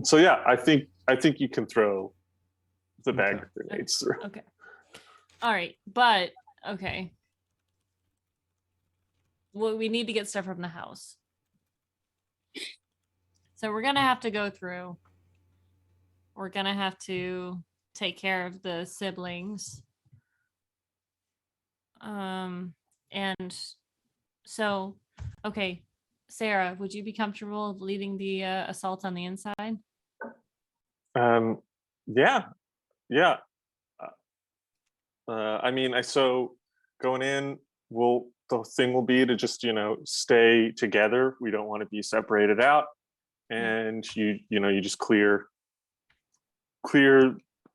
So yeah, I think you can throw the bag of grenades through. Okay. All right, but okay. Well, we need to get stuff from the house. So we're gonna have to go through. We're gonna have to take care of the siblings. And so, okay, Sarah, would you be comfortable leading the assault on the inside? Yeah. I mean, so going in, the thing will be to just stay together. We don't want to be separated out, and you just clear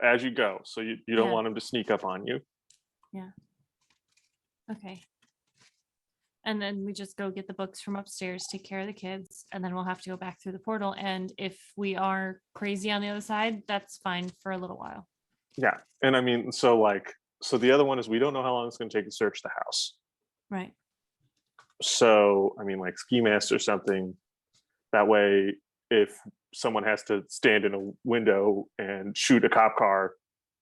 as you go. So you don't want them to sneak up on you. Yeah. Okay. And then we just go get the books from upstairs, take care of the kids, and then we'll have to go back through the portal. And if we are crazy on the other side, that's fine for a little while. Yeah. And I mean, so the other one is we don't know how long it's going to take to search the house. Right. So, I mean, like ski mask or something. That way, if someone has to stand in a window and shoot a cop car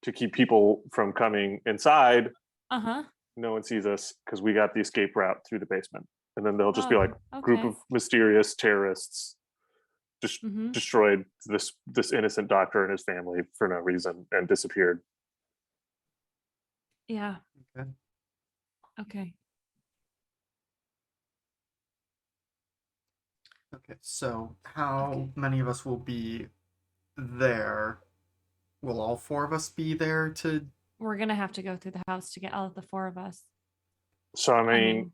to keep people from coming inside, no one sees us because we got the escape route through the basement. And then they'll just be like, group of mysterious terrorists just Mhm. destroyed this innocent doctor and his family for no reason and disappeared. Yeah. Okay. Okay. Okay, so how many of us will be there? Will all four of us be there to? We're gonna have to go through the house to get all of the four of us. So I I mean, mean,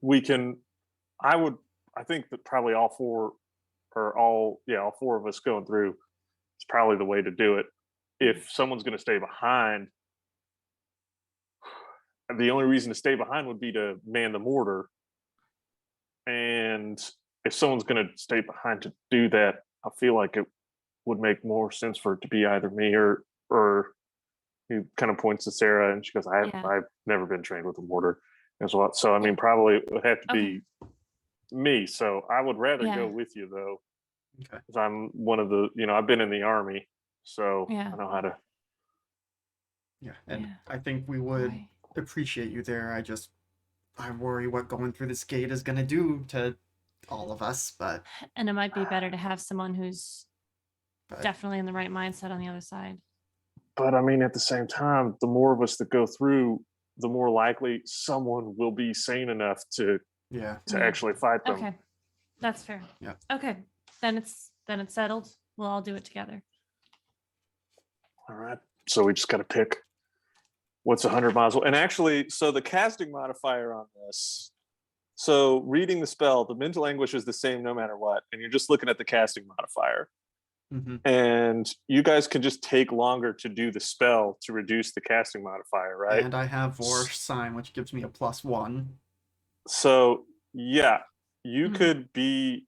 we can. I think that probably all four, or all four of us going through is probably the way to do it. If someone's going to stay behind, the only reason to stay behind would be to man the mortar. And if someone's going to stay behind to do that, I feel like it would make more sense for it to be either me or he kind of points to Sarah and she goes, Yeah. I've never been trained with a mortar as well. So I mean, probably it would have to Okay. be me. So I would rather Yeah. go with you though, Okay. because I'm one of the I've been in the army, so Yeah. I know how to. Yeah, and Yeah. I think we would Boy. appreciate you there. I worry what going through this gate is gonna do to all of us, but And it might be better to have someone who's but definitely in the right mindset on the other side. But I mean, at the same time, the more of us that go through, the more likely someone will be sane enough to yeah. Yeah. actually fight them. Okay. That's fair. Yeah. Okay. Then it's settled. We'll all do it together. All right. So we just got to pick what's 100 miles away. And actually, so the casting modifier on this, so reading the spell, the mental anguish is the same no matter what. And you're just looking at the casting modifier. Mm-hmm. And you guys can just take longer to do the spell to reduce the casting modifier, right? And I have Vor sign, which gives me a +1. So yeah, you Mhm. could be.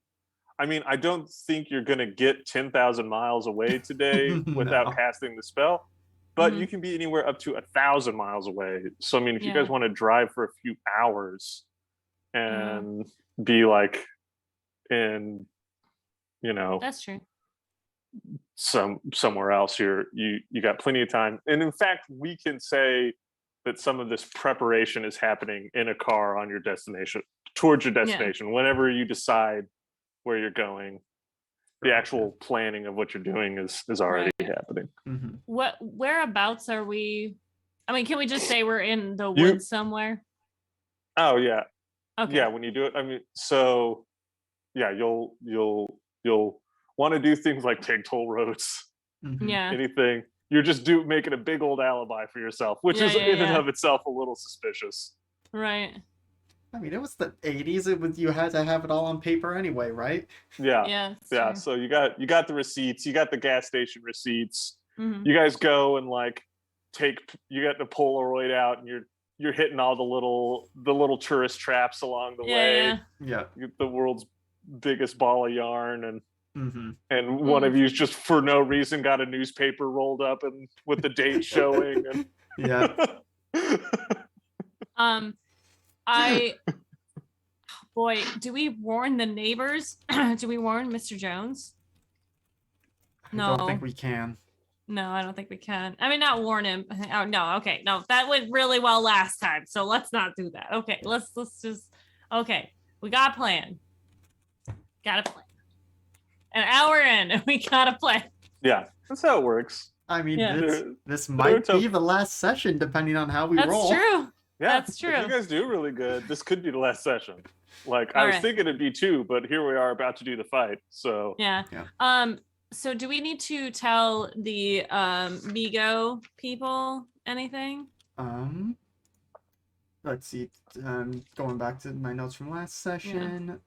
I mean, I don't think you're going to get 10,000 miles away today without No. casting the spell, but Mhm. you can be anywhere up to 1,000 miles away. So I mean, if you Yeah. guys want to drive for a few hours and be like in, That's true. somewhere else, you got plenty of time. And in fact, we can say that some of this preparation is happening in a car on your destination, towards your destination, whenever you decide where you're going. The actual planning of what you're doing is already happening. Mm-hmm. Whereabouts are we? I mean, can we just say we're in the You- woods somewhere? Oh yeah, Okay. yeah. When you do it, I mean, so yeah, you'll want to do things like take toll roads, Mm-hmm. Yeah. anything. You're just making a big old alibi for yourself, which Yeah, is yeah, in and yeah. of itself a little suspicious. Right. I mean, it was the 80s. You had to have it all on paper anyway, right? Yeah, Yeah. it's yeah. true. So you got the receipts, you got the gas station receipts. Mhm. You guys go and like you got the Polaroid out, and you're hitting all the little tourist traps along the way. Yeah. Yeah. You get the world's biggest ball of yarn, and Mm-hmm. one of you's just for no reason got a newspaper rolled up and with the date showing. And Yeah. I. Boy, do we warn the neighbors? Do we warn Mr. Jones? I don't think we can. No, I don't think we can. I mean, not warn him. Oh no, okay, no, that went really well last time, so let's not do that. Okay, let's just. Okay, we got a plan. Got a plan. An hour in, and we got a plan. Yeah, that's how it works. I mean, Yeah. this might tough. be the last session, depending on how we That's roll. true. Yeah, That's true. If you guys do really good, this could be the last session. Like I All was right. thinking it'd be 2, but here we are about to do the fight. So Yeah. So do we need to tell the Migo people anything? Let's see. Going back to my notes from last session.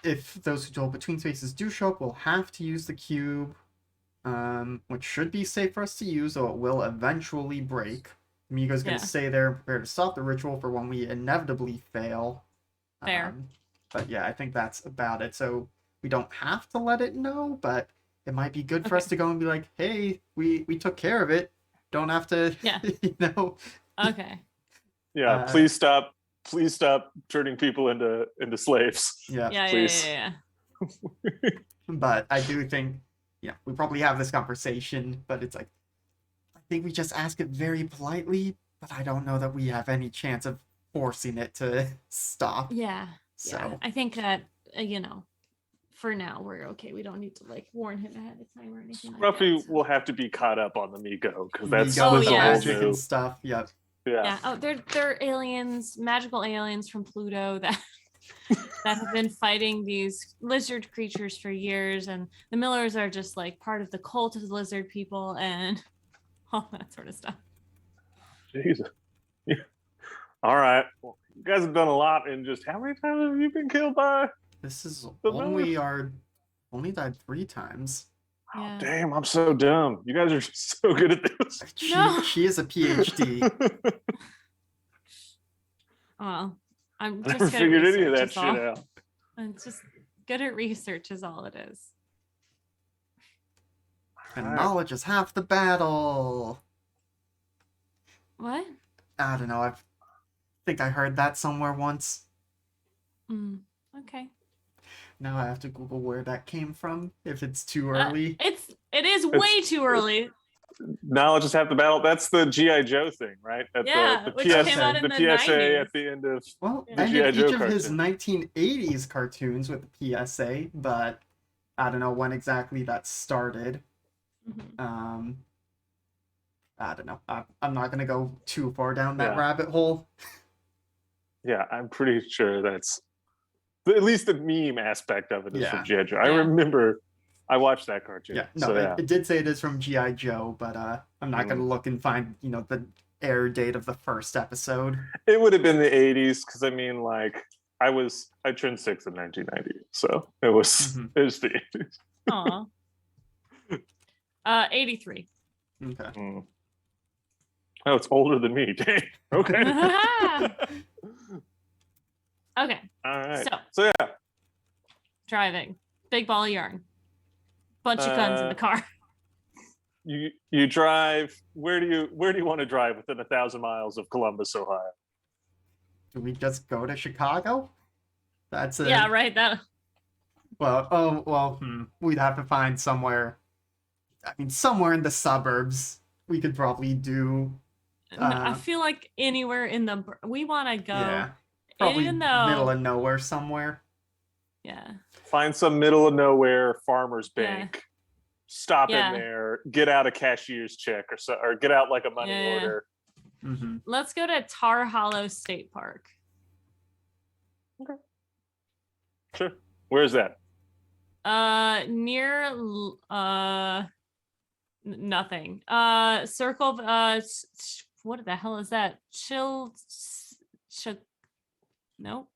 If those who told between spaces do show up, we'll have to use the cube, which should be safe for us to use, though it will eventually break. Migo's gonna stay there and prepare to stop the ritual for when we inevitably fail. Fair. But yeah, I think that's about it. So we don't have to let it know, but it might be good for us to go and be like, hey, we took care of it. Don't have to, Yeah. Okay. yeah, please stop turning people into slaves. Yeah. Yeah. Please. Yeah. But I do think, we probably have this conversation, but it's like, I think we just ask it very politely, but I don't know that we have any chance of forcing it to stop. Yeah. So Yeah, I think that for now we're okay. We don't need to like warn him ahead of time or anything like Scruffy that. So. will have to be caught up on the Miko because that's Mego Oh, with a whole magic new. and stuff. Yep. Yeah. Yeah. Oh, they're aliens, magical aliens from Pluto that that have been fighting these lizard creatures for years, and the Millers are just like part of the cult of the lizard people and all that sort of stuff. Jesus. Yeah. All right. Well, you guys have done a lot in just how many times have you been killed by? This is The only died 3 times. Yeah. Damn, I'm so dumb. You guys are just so good at this. She is a PhD. Well, I'm I just never good at figured any of research, that is shit all. out. I'm just good at research is all it is. And Alright. knowledge is half the battle. What? I don't know. I think I heard that somewhere once. Okay. Now I have to Google where that came from. If it's too early. It is way too early. Knowledge is half the battle. That's the GI Joe thing, right? At Yeah, the which PS, came out in the the PSA 90s. at the end of. Well, Yeah. I G.I. did Joe each of his cartoon. 1980s cartoons with the PSA, but I don't know when exactly that started. Mhm. I don't know. I'm not gonna go too far down that Yeah. rabbit hole. Yeah, I'm pretty sure that's at least the meme aspect of it is Yeah. from GI Joe. I Yeah. remember I watched that cartoon. Yeah, no, so yeah. it did say it is from G.I. Joe, but I'm not gonna look and find the air date of the first episode. It would have been the 80s because I mean, like, I turned 6 in 1990, so it was Mhm. it was the 80s. Aw. 83. Okay. Mm. Oh, it's older than me. Dang. Okay. Okay. All right. So So yeah, driving. Big ball of yarn. Bunch of guns in the car. you drive. Where do you want to drive within 1,000 miles of Columbus, Ohio? Do we just go to Chicago? That's it. Yeah, right. That Well, we'd have to find somewhere. I mean, somewhere in the suburbs. We could probably do. I feel like anywhere in the we want to go. Yeah, probably even though middle of nowhere somewhere. yeah. Find some middle of nowhere farmer's Yeah. bank. Stop Yeah. in there. Get out a cashier's check or get out like a money Yeah. order. Mm-hmm. Let's go to Tar Hollow State Park. Sure. Where's that? Near nothing. Circle what the hell is that? Nope.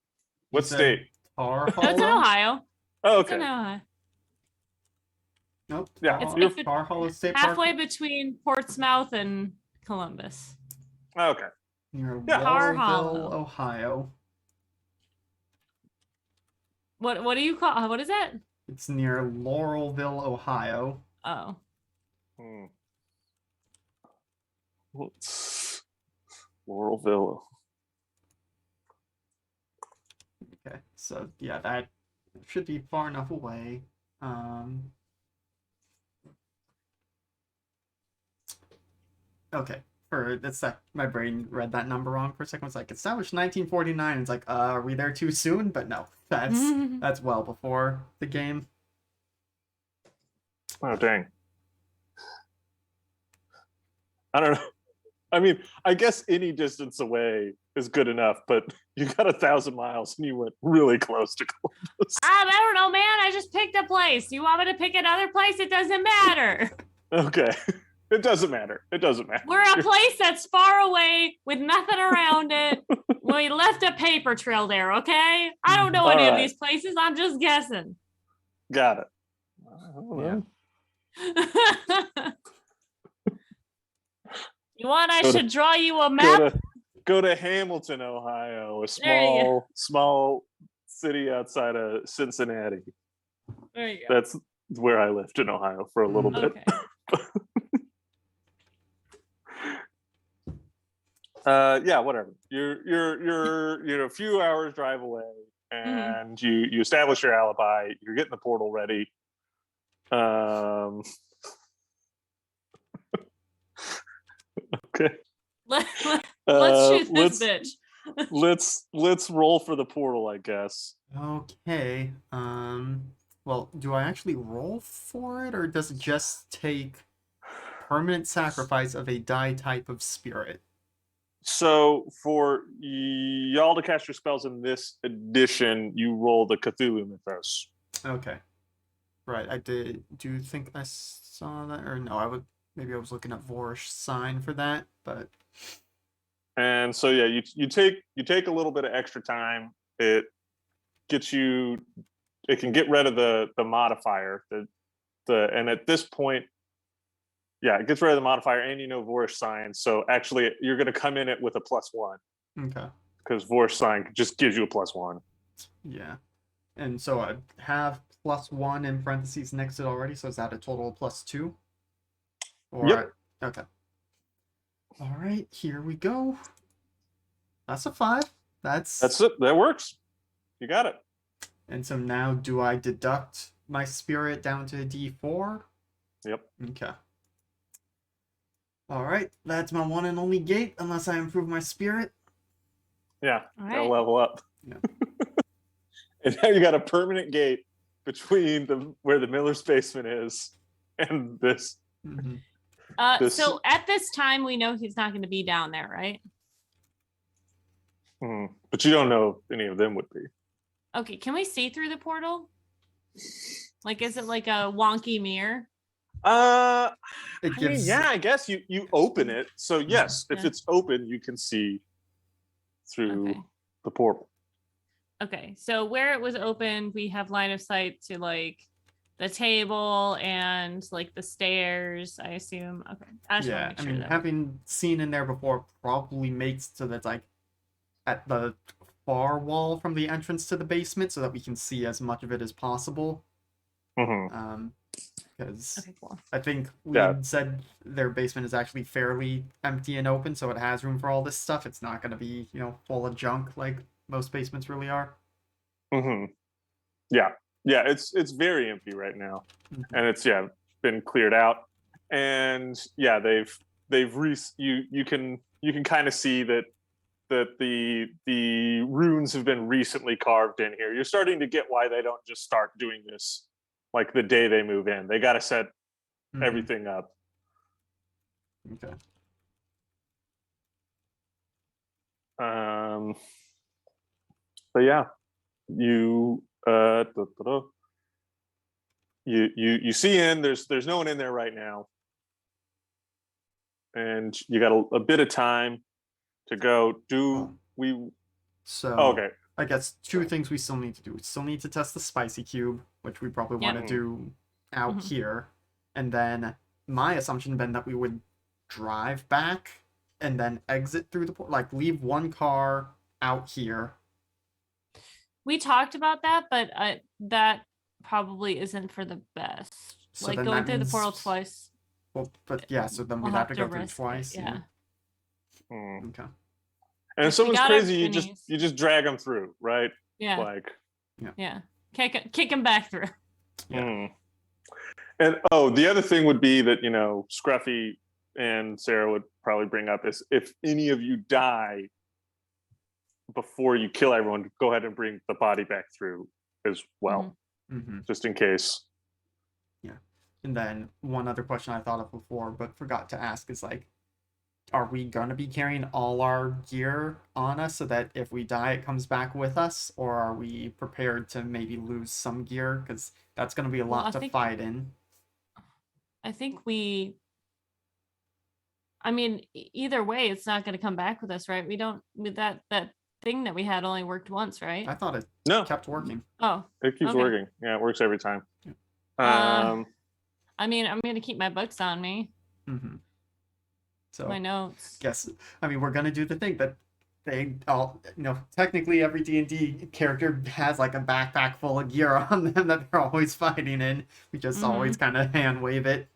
What You said state? Tar No, it's in Hollow? Ohio. Oh, It's in okay. Ohio. Nope. Yeah, It's Tar Hollow State halfway Park. between Portsmouth and Columbus. Okay. Near Yeah. Tar Laurelville, Hollow. Ohio. What do you call? What is that? It's near Laurelville, Ohio. Oh. What's Laurelville? Okay, so yeah, that should be far enough away. Okay, that's that. My brain read that number wrong for a second. It's like established 1949. It's like, are we there too soon? But no, that's well before the game. Oh, dang. I don't know. I mean, I guess any distance away is good enough, but you got 1,000 miles and you went really close to Columbus. I don't know, man. I just picked a place. You want me to pick another place? It doesn't matter. Okay. It doesn't matter. It doesn't matter. We're a place that's far away with nothing around it. We left a paper trail there, okay? I don't know any of these places. I'm just guessing. Got it. Yeah. You want I should draw you a map? Go to Hamilton, Ohio, a There you go. small city outside of Cincinnati. There you go. That's where I lived in Ohio for a little bit. Okay. Yeah, whatever. You're a few hours drive away, and you establish your alibi. You're getting the portal ready. Okay. Let's shoot this bitch. let's roll for the portal, I guess. Okay. Well, do I actually roll for it, or does it just take permanent sacrifice of a die type of spirit? So for y'all to cast your spells in this edition, you roll the Cthulhu Mythos. Okay. Right. I did. Do you think I saw that, or no? I would. Maybe I was looking at Vorish sign for that, but And so yeah, you take a little bit of extra time. It gets you. It can get rid of the modifier. The and at this point, yeah, it gets rid of the modifier, and you know Vorish sign. So actually, you're going to come in it with a +1 okay. because Vorish sign just gives you a +1. Yeah. And so I have +1 in parentheses next to it already. So is that a total of +2? Yep, Or okay. All right. Here we go. That's a 5. that's it. That works. You got it. And so now do I deduct my spirit down to D4? Yep. Okay. All right. That's my one and only gate unless I improve my spirit. Yeah, All gotta right. level up. Yeah. And now you got a permanent gate between where the Miller's basement is and this. Mm-hmm. So at this time, we know he's not going to be down there, right? But you don't know if any of them would be. Okay, can we see through the portal? Like, is it like a wonky mirror? It I mean, gives yeah, I guess you open it. So yes, if Yeah. it's open, you can see through Okay. the portal. Okay, so where it was open, we have line of sight to like the table and like the stairs, I assume. Okay, I just want to yeah. make I sure mean, that. having seen in there before probably makes so that's like at the far wall from the entrance to the basement, so that we can see as much of it as possible. Mm-hmm. Because Okay, cool. I think we Yeah. had said their basement is actually fairly empty and open, so it has room for all this stuff. It's not going to be, full of junk like most basements really are. Mm-hmm. Yeah. Yeah. It's very empty right now, Mhm. and it's been cleared out, and yeah you can kind of see that the runes have been recently carved in here. You're starting to get why they don't just start doing this like the day they move in. They got to set Mhm. everything up. Okay. Um, but yeah, you you see in there's no one in there right now, and you got a bit of time to go. Do Oh, we? Oh, so okay. I guess two things we still need to do. We still need to test the spicy cube, which we probably want Yep. to do out Mhm. here. And then my assumption been that we would drive back and then exit through the port, like leave one car out here. We talked about that, but that probably isn't for the best. So Like then going that through the means, portal twice, well, but yeah, so then we'll we'd have have to to go through risk it. twice. Yeah. Okay. And if Like, we someone's got our crazy, you pennies. just drag them through, right? Yeah. Like, Yeah. Kick him back through. Yeah. And the other thing would be that Scruffy and Sarah would probably bring up is if any of you die before you kill everyone, go ahead and bring the body back through as well, Mm-hmm. just in case. Yeah. And then one other question I thought of before but forgot to ask is like, are we gonna be carrying all our gear on us so that if we die it comes back with us, or are we prepared to maybe lose some gear because that's gonna be a Well, lot to fight in? I think we. I mean, either way, it's not going to come back with us, right? We don't. With that thing that we had only worked once, right? I thought it No, kept working. Oh, it keeps okay. working. Yeah, it works every time. I mean, I'm going to keep my books on me, Mm-hmm. So my notes. guess I mean we're gonna do the thing that they all technically every D&D character has like a backpack full of gear on them that they're always fighting in. We just always kind of hand wave it.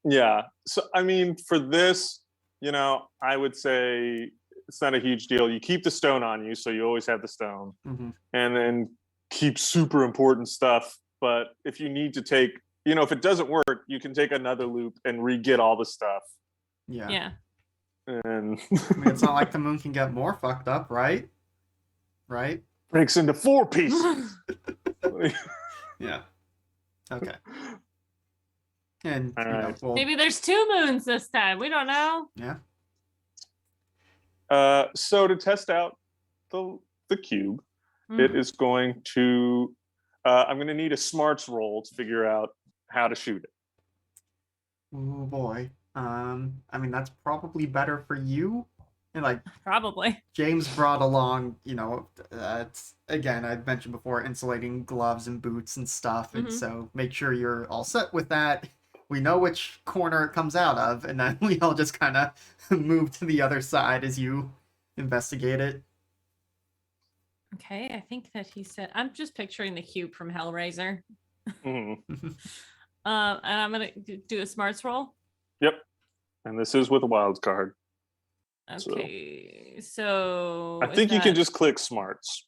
Yeah. So I mean, for this, I would say it's not a huge deal. You keep the stone on you, so you always have the stone, Mm-hmm. and then keep super important stuff. But if you need to take, if it doesn't work, you can take another loop and re-get all the stuff. Yeah. Yeah. And I mean, it's not like the moon can get more fucked up, right? Right? breaks into 4 pieces. Yeah. Okay. And All right. well, Maybe there's 2 moons this time. We don't know. yeah. So to test out the cube, Mm. it is going to. I'm going to need a smarts roll to figure out how to shoot it. Oh boy. I mean that's probably better for you. And like Probably. James brought along, it's again I mentioned before, insulating gloves and boots and stuff, and Mhm. so make sure you're all set with that. We know which corner it comes out of, and then we all just kind of move to the other side as you investigate it. Okay, I think that he said. I'm just picturing the cube from Hellraiser. Mhm. And I'm gonna do a smarts roll. Yep. And this is with a wild card. Okay, so I think you can just click smarts,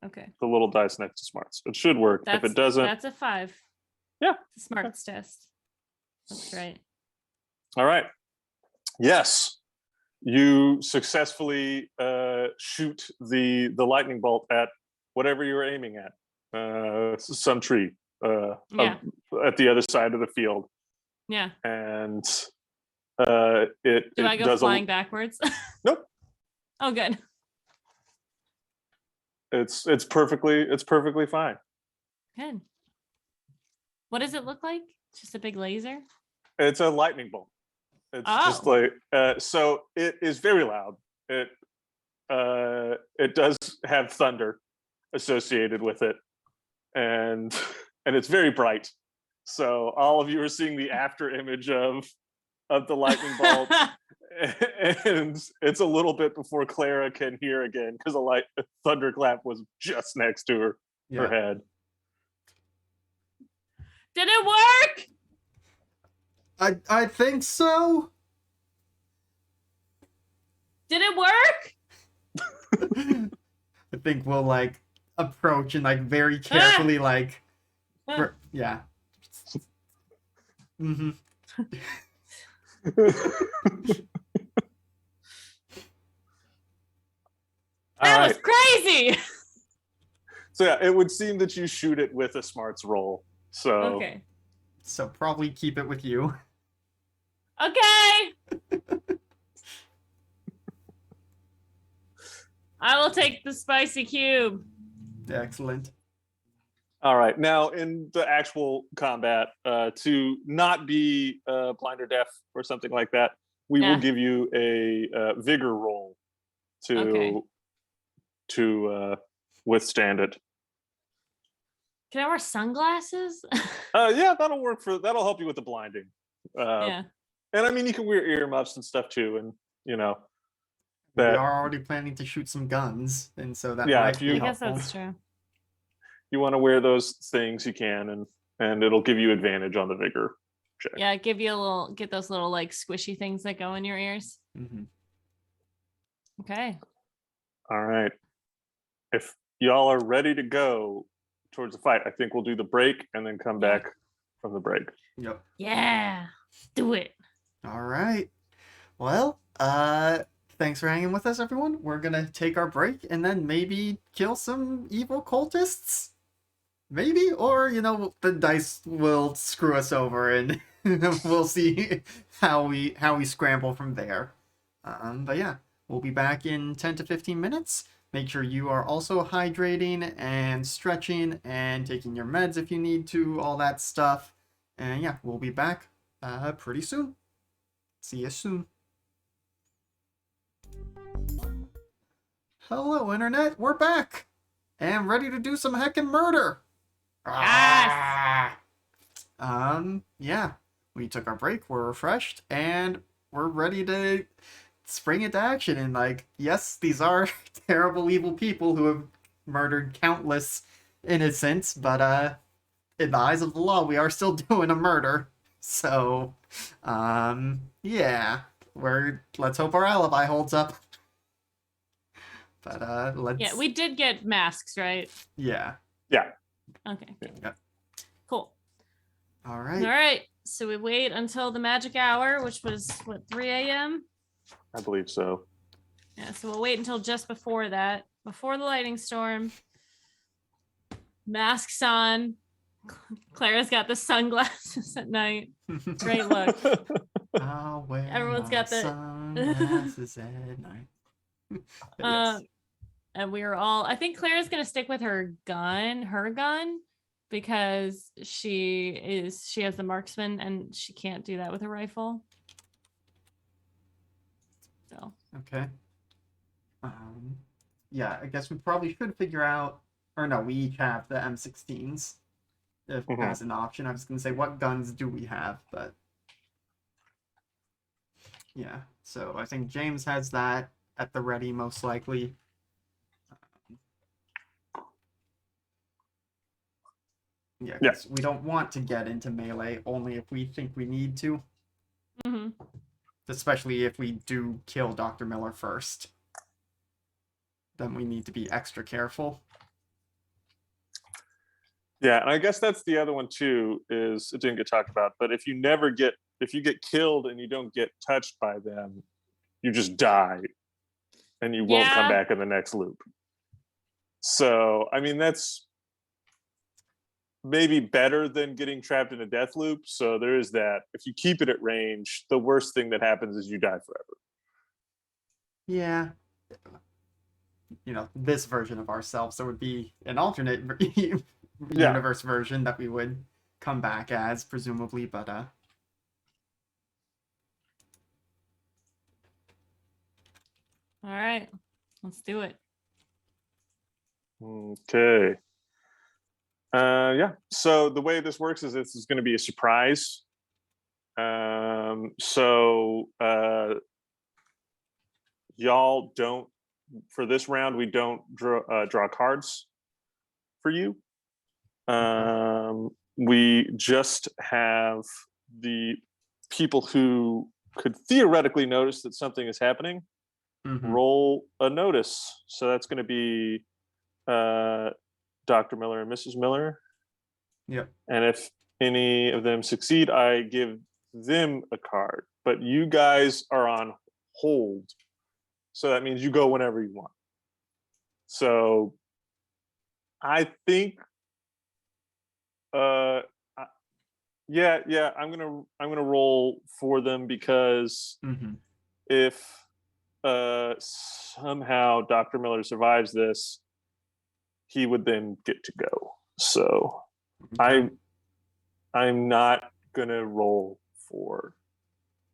Okay, the little dice next to smarts. It should work. If it doesn't, that's a 5. Yeah. It's a smarts test. That's right. all right. Yes, you successfully shoot the lightning bolt at whatever you were aiming at. Some tree Yeah. at the other side of the field, Yeah. and Do it I go does flying backwards? Nope. Oh, good. It's perfectly fine. Good. What does it look like? Just a big laser? It's a lightning bolt. It's just Oh. like so. It is very loud. It does have thunder associated with it, and it's very bright. So all of you are seeing the after image of the lightning bolt, and it's a little bit before Clara can hear again because a thunderclap was just next to her Yeah. head. Did it work? I think so. Did it work? I think we'll like approach and like very carefully like yeah. Mm-hmm. That was crazy. So yeah, it would seem that you shoot it with a smarts roll. So Okay. So probably keep it with you. Okay. I will take the spicy cube. Excellent. all right, now in the actual combat, to not be blind or deaf or something like that, we will give you a vigor roll to withstand it. Can I wear sunglasses? Yeah, that'll help you with the blinding. Yeah. And I mean, you can wear earmuffs and stuff too, and we are already planning to shoot some guns, and so that might be I guess helpful. that's true. you want to wear those things, you can, and it'll give you advantage on the vigor check. Yeah, get those little like squishy things that go in your ears. Mm-hmm. Okay. All right. If y'all are ready to go towards the fight, I think we'll do the break and then come back from the break. Yep. Yeah. Do it. All right. Well, thanks for hanging with us, everyone. We're gonna take our break and then maybe kill some evil cultists. Maybe, or the dice will screw us over, and we'll see how we scramble from there. But yeah, we'll be back in 10 to 15 minutes. Make sure you are also hydrating and stretching and taking your meds if you need to, all that stuff. And yeah, we'll be back pretty soon. See you soon. Hello, Internet. We're back and ready to do some heckin' murder. Yes. Yeah, we took our break. We're refreshed and we're ready to spring into action. And yes, these are terrible, evil people who have murdered countless innocents, but in the eyes of the law, we are still doing a murder. So, yeah, let's hope our alibi holds up. But let's. Yeah, we did get masks, right? Yeah. Yeah. Okay. Yeah. Cool. All right. All right. So we wait until the magic hour, which was 3 a.m. I believe so. Yeah. So we'll wait until just before that, before the lightning storm, Masks on. Clara's got the sunglasses at night. Great look. I'll wear Everyone's my got the sunglasses at night. But yes. And we were all, I think Clara's gonna stick with her gun, because she has the marksman and she can't do that with a rifle. So Okay. Yeah, I guess we probably should figure out, or no, we each have the M16s as an option. I was gonna say, what guns do we have? But yeah, so I think James has that at the ready, most likely. Yeah, because we don't want to get into melee only if we think we need to. mm-hmm. Especially if we do kill Dr. Miller first. Then we need to be extra careful. Yeah, and I guess that's the other one too, is it didn't get talked about, but if you get killed and you don't get touched by them, you just die and you won't come back in the next loop. So, I mean, that's maybe better than getting trapped in a death loop. So there is that. If you keep it at range, the worst thing that happens is you die forever. Yeah. You know, this version of ourselves, there would be an alternate universe version that we would come back as, presumably, but all right, let's do it. Okay. Yeah, so the way this works is this is going to be a surprise. So y'all don't, for this round, we don't draw cards for you. We just have the people who could theoretically notice that something is happening roll a notice. So that's going to be Dr. Miller and Mrs. Miller. Yep. And if any of them succeed, I give them a card. But you guys are on hold. So that means you go whenever you want. So I think yeah, I'm gonna roll for them because if somehow Dr. Miller survives this, he would then get to go. So I'm not gonna roll for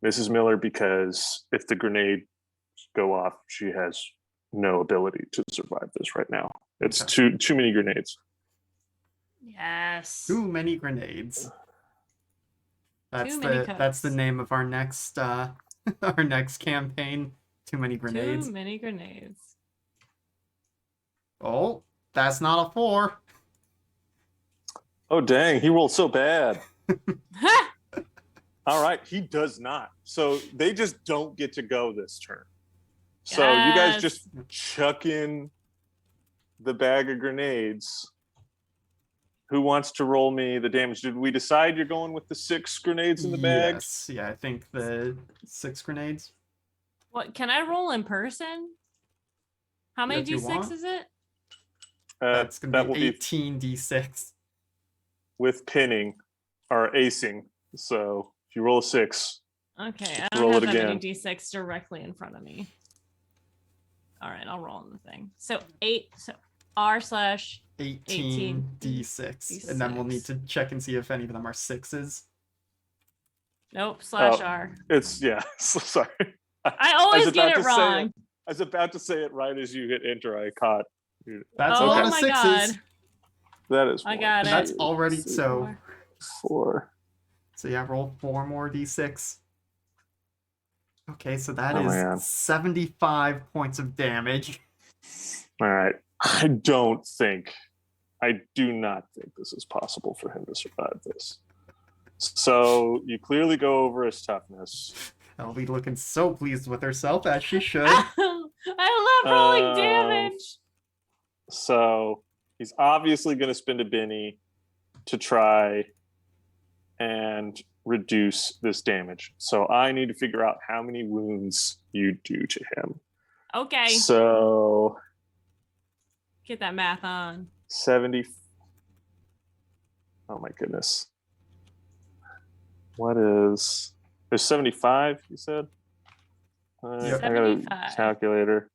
Mrs. Miller because if the grenade go off, she has no ability to survive this right now. It's too many grenades. Yes. Too many grenades. That's the name of our next our next campaign. Too many grenades. Too many grenades. Oh, that's not a 4. Oh dang, he rolled so bad. All right, he does not. So they just don't get to go this turn. So you guys just chuck in the bag of grenades. Who wants to roll me the damage? Did we decide you're going with the 6 grenades in the bag? Yes, yeah, I think the 6 grenades. What, can I roll in person? How many d6 is it? That's gonna be 18 d6 with pinning or acing. So if you roll a 6, okay, I don't have that many d6 directly in front of me. All right, I'll roll on the thing. So 8. So r/18 d6, and then we'll need to check and see if any of them are 6s. Nope, /r. It's sorry. I always get it wrong. I was about to say it right as you hit enter. I caught. That's a lot of 6s. God. That is. I got it. That's already 4. So yeah, roll 4 more d6. Okay, so that is 75 points of damage. All right. I do not think this is possible for him to survive this. So you clearly go over his toughness. I'll be looking so pleased with herself, as she should. I love rolling damage. So he's obviously going to spend a Benny to try and reduce this damage. So I need to figure out how many wounds you do to him. Okay. So get that math on. 70. Oh my goodness. What is? There's 75. You said. Yep. I got a 75. calculator.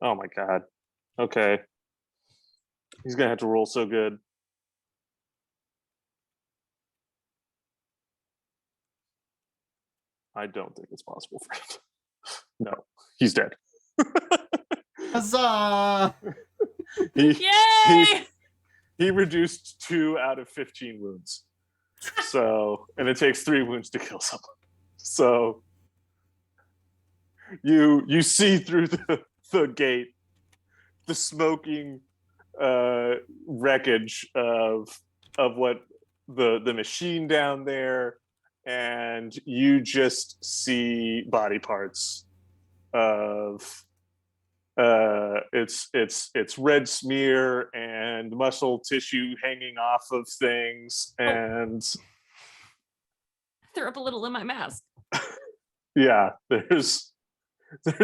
Oh my god. Okay. He's gonna have to roll so good. I don't think it's possible for him. No, he's dead. Huzzah! he, Yay! he reduced 2 out of 15 wounds. So, and it takes 3 wounds to kill someone. So you see through the gate the smoking wreckage of what the machine down there, and you just see body parts of it's red smear and muscle tissue hanging off of things, and Threw up a little in my mask. yeah, there's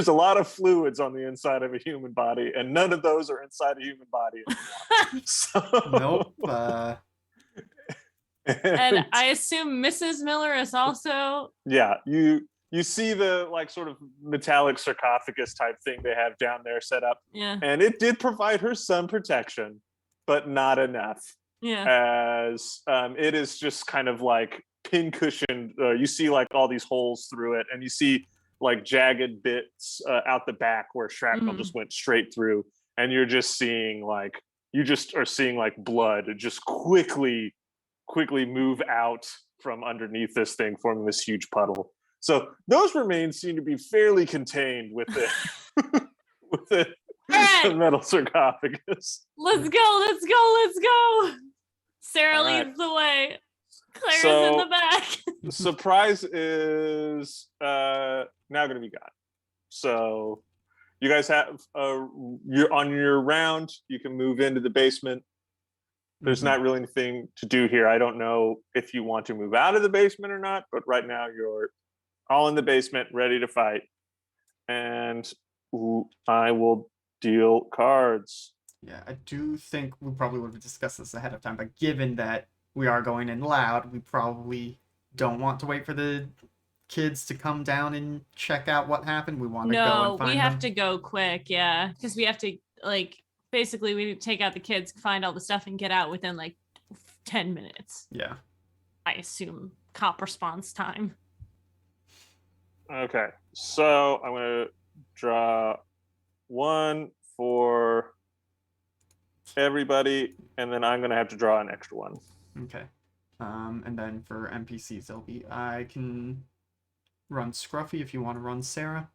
a lot of fluids on the inside of a human body, and none of those are inside a human body anymore. So, Nope. And I assume Mrs. Miller is also. Yeah, you see the like sort of metallic sarcophagus type thing they have down there set up, Yeah. and it did provide her some protection, but not enough. Yeah. As it is just kind of like pincushioned. You see like all these holes through it, and you see like jagged bits out the back where shrapnel just went straight through, and you're just seeing like blood just quickly move out from underneath this thing, forming this huge puddle. So those remains seem to be fairly contained with the with the Right. metal sarcophagus. Let's go. Sarah All right. leads the way. Claire's So, in the back. Surprise is now going to be gone. So you guys have you're on your round. You can move into the basement. There's not really anything to do here. I don't know if you want to move out of the basement or not, but right now you're all in the basement, ready to fight. And I will deal cards. Yeah, I do think we probably would have discussed this ahead of time, but given that we are going in loud, we probably don't want to wait for the kids to come down and check out what happened. We want to go and find we have them. to go quick, yeah, because we have to basically we take out the kids, find all the stuff, and get out within like 10 minutes. Yeah. I assume cop response time. Okay, so I'm going to draw one for everybody, and then I'm going to have to draw an extra one. Okay. And then for NPCs, I can run Scruffy if you want to run Sarah.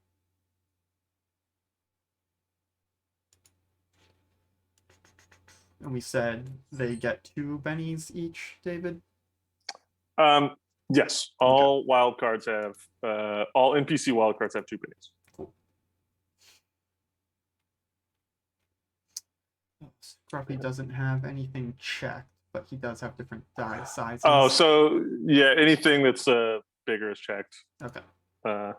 And we said they get 2 bennies each, David? Yes, all wildcards have all NPC wildcards have 2 bennies. Cool. Scruffy doesn't have anything checked, but he does have different die sizes. Oh, so yeah, anything that's bigger is checked. Okay. Uh,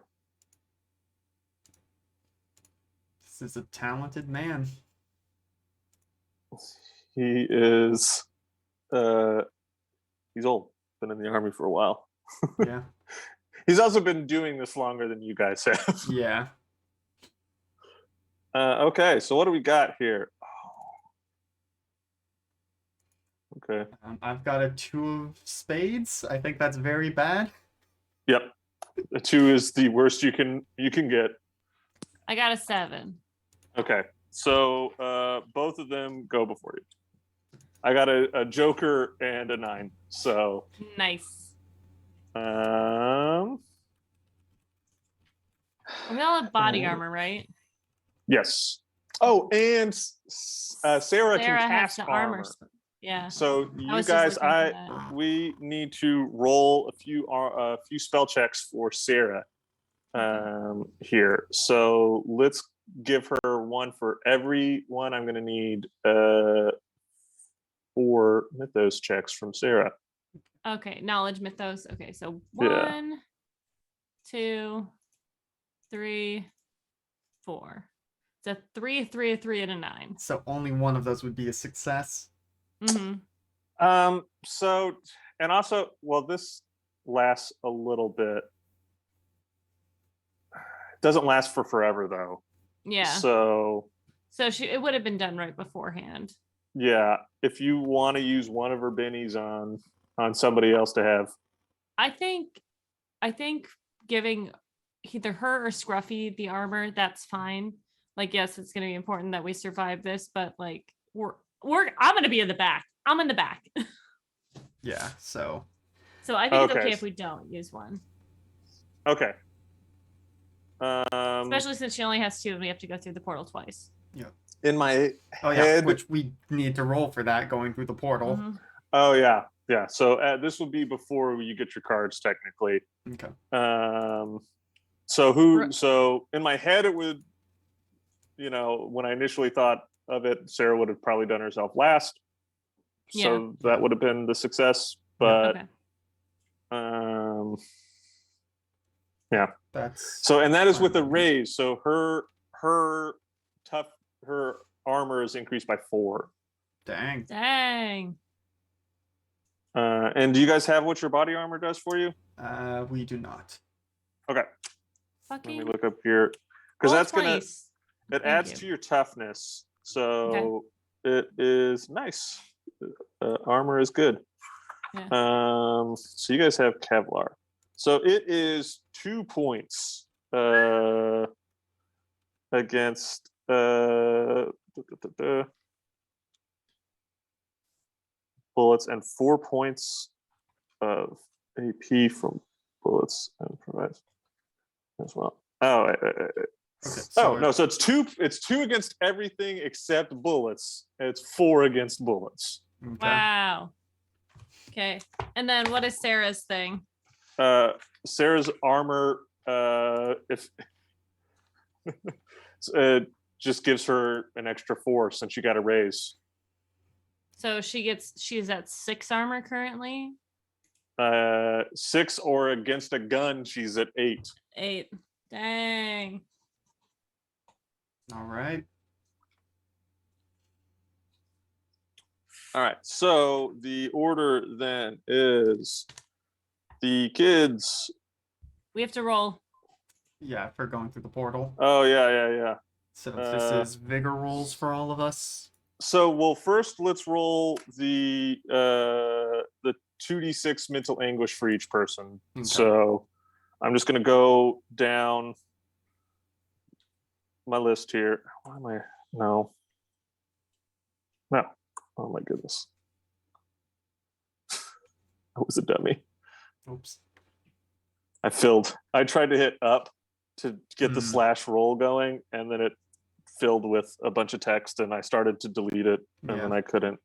This is a talented man. he is he's old. Been in the army for a while. Yeah. He's also been doing this longer than you guys have. Yeah. Okay, so what do we got here? Okay. I've got a 2 of spades. I think that's very bad. Yep. A 2 is the worst you can get. I got a 7. Okay. So both of them go before you. I got a joker and a 9. So Nice. We all have body armor, right? yes. Oh, and Sarah can has cast the armor. Yeah. So I you was just guys, looking for that. we need to roll a few spell checks for Sarah here. So let's give her 1 for every one. I'm going to need 4 mythos checks from Sarah. Okay, knowledge mythos. Okay, so Yeah. 1, 2, 3, 4. It's a 3, 3, a 3, and a 9. So only one of those would be a success. Mm-hmm. So, and also, well, this lasts a little bit. It doesn't last for forever though. Yeah. So It would have been done right beforehand. yeah, if you want to use one of her bennies on somebody else to have, I think giving either her or Scruffy the armor, that's fine. Like, yes, it's gonna be important that we survive this, but like I'm gonna be in the back. I'm in the back. Yeah, so So I think it's Okay. okay if we don't use one. Okay. Especially since she only has 2 and we have to go through the portal twice. In my oh yeah, head, which we need to roll for that going through the portal. Mhm. oh yeah, yeah. So this will be before you get your cards, technically. Okay. So in my head, it would, when I initially thought of it, Sarah would have probably done herself last. So Yeah. that would have been the success. Yeah. But Okay. yeah. That's So, and that is with a fine. raise. So her armor is increased by 4. Dang. Dang. And do you guys have what your body armor does for you? We do not. Okay. Fucking Let me look up here, because roll that's twice. it Thank adds you. to your toughness. So it is nice. Armor is good. Yeah. So you guys have Kevlar. So it is 2 points against bullets, and 4 points of AP from bullets and provides as well. Oh, Okay. So no. So it's 2. It's 2 against everything except bullets. And it's 4 against bullets. okay. Wow. Okay. And then what is Sarah's thing? Sarah's armor, if just gives her an extra 4 since you got a raise. So she's at 6 armor currently. 6, or against a gun, she's at 8. 8. Dang. All right. All right. So the order then is the kids. We have to roll. Yeah, for going through the portal. Oh yeah. So this is vigor rolls for all of us. So well, first let's roll the 2d6 mental anguish for each person. Okay. So I'm just gonna go down my list here. Why am I? No. Oh my goodness. I was a dummy. Oops. I tried to hit up to get the slash roll going, and then it filled with a bunch of text, and I started to delete it, and then I couldn't.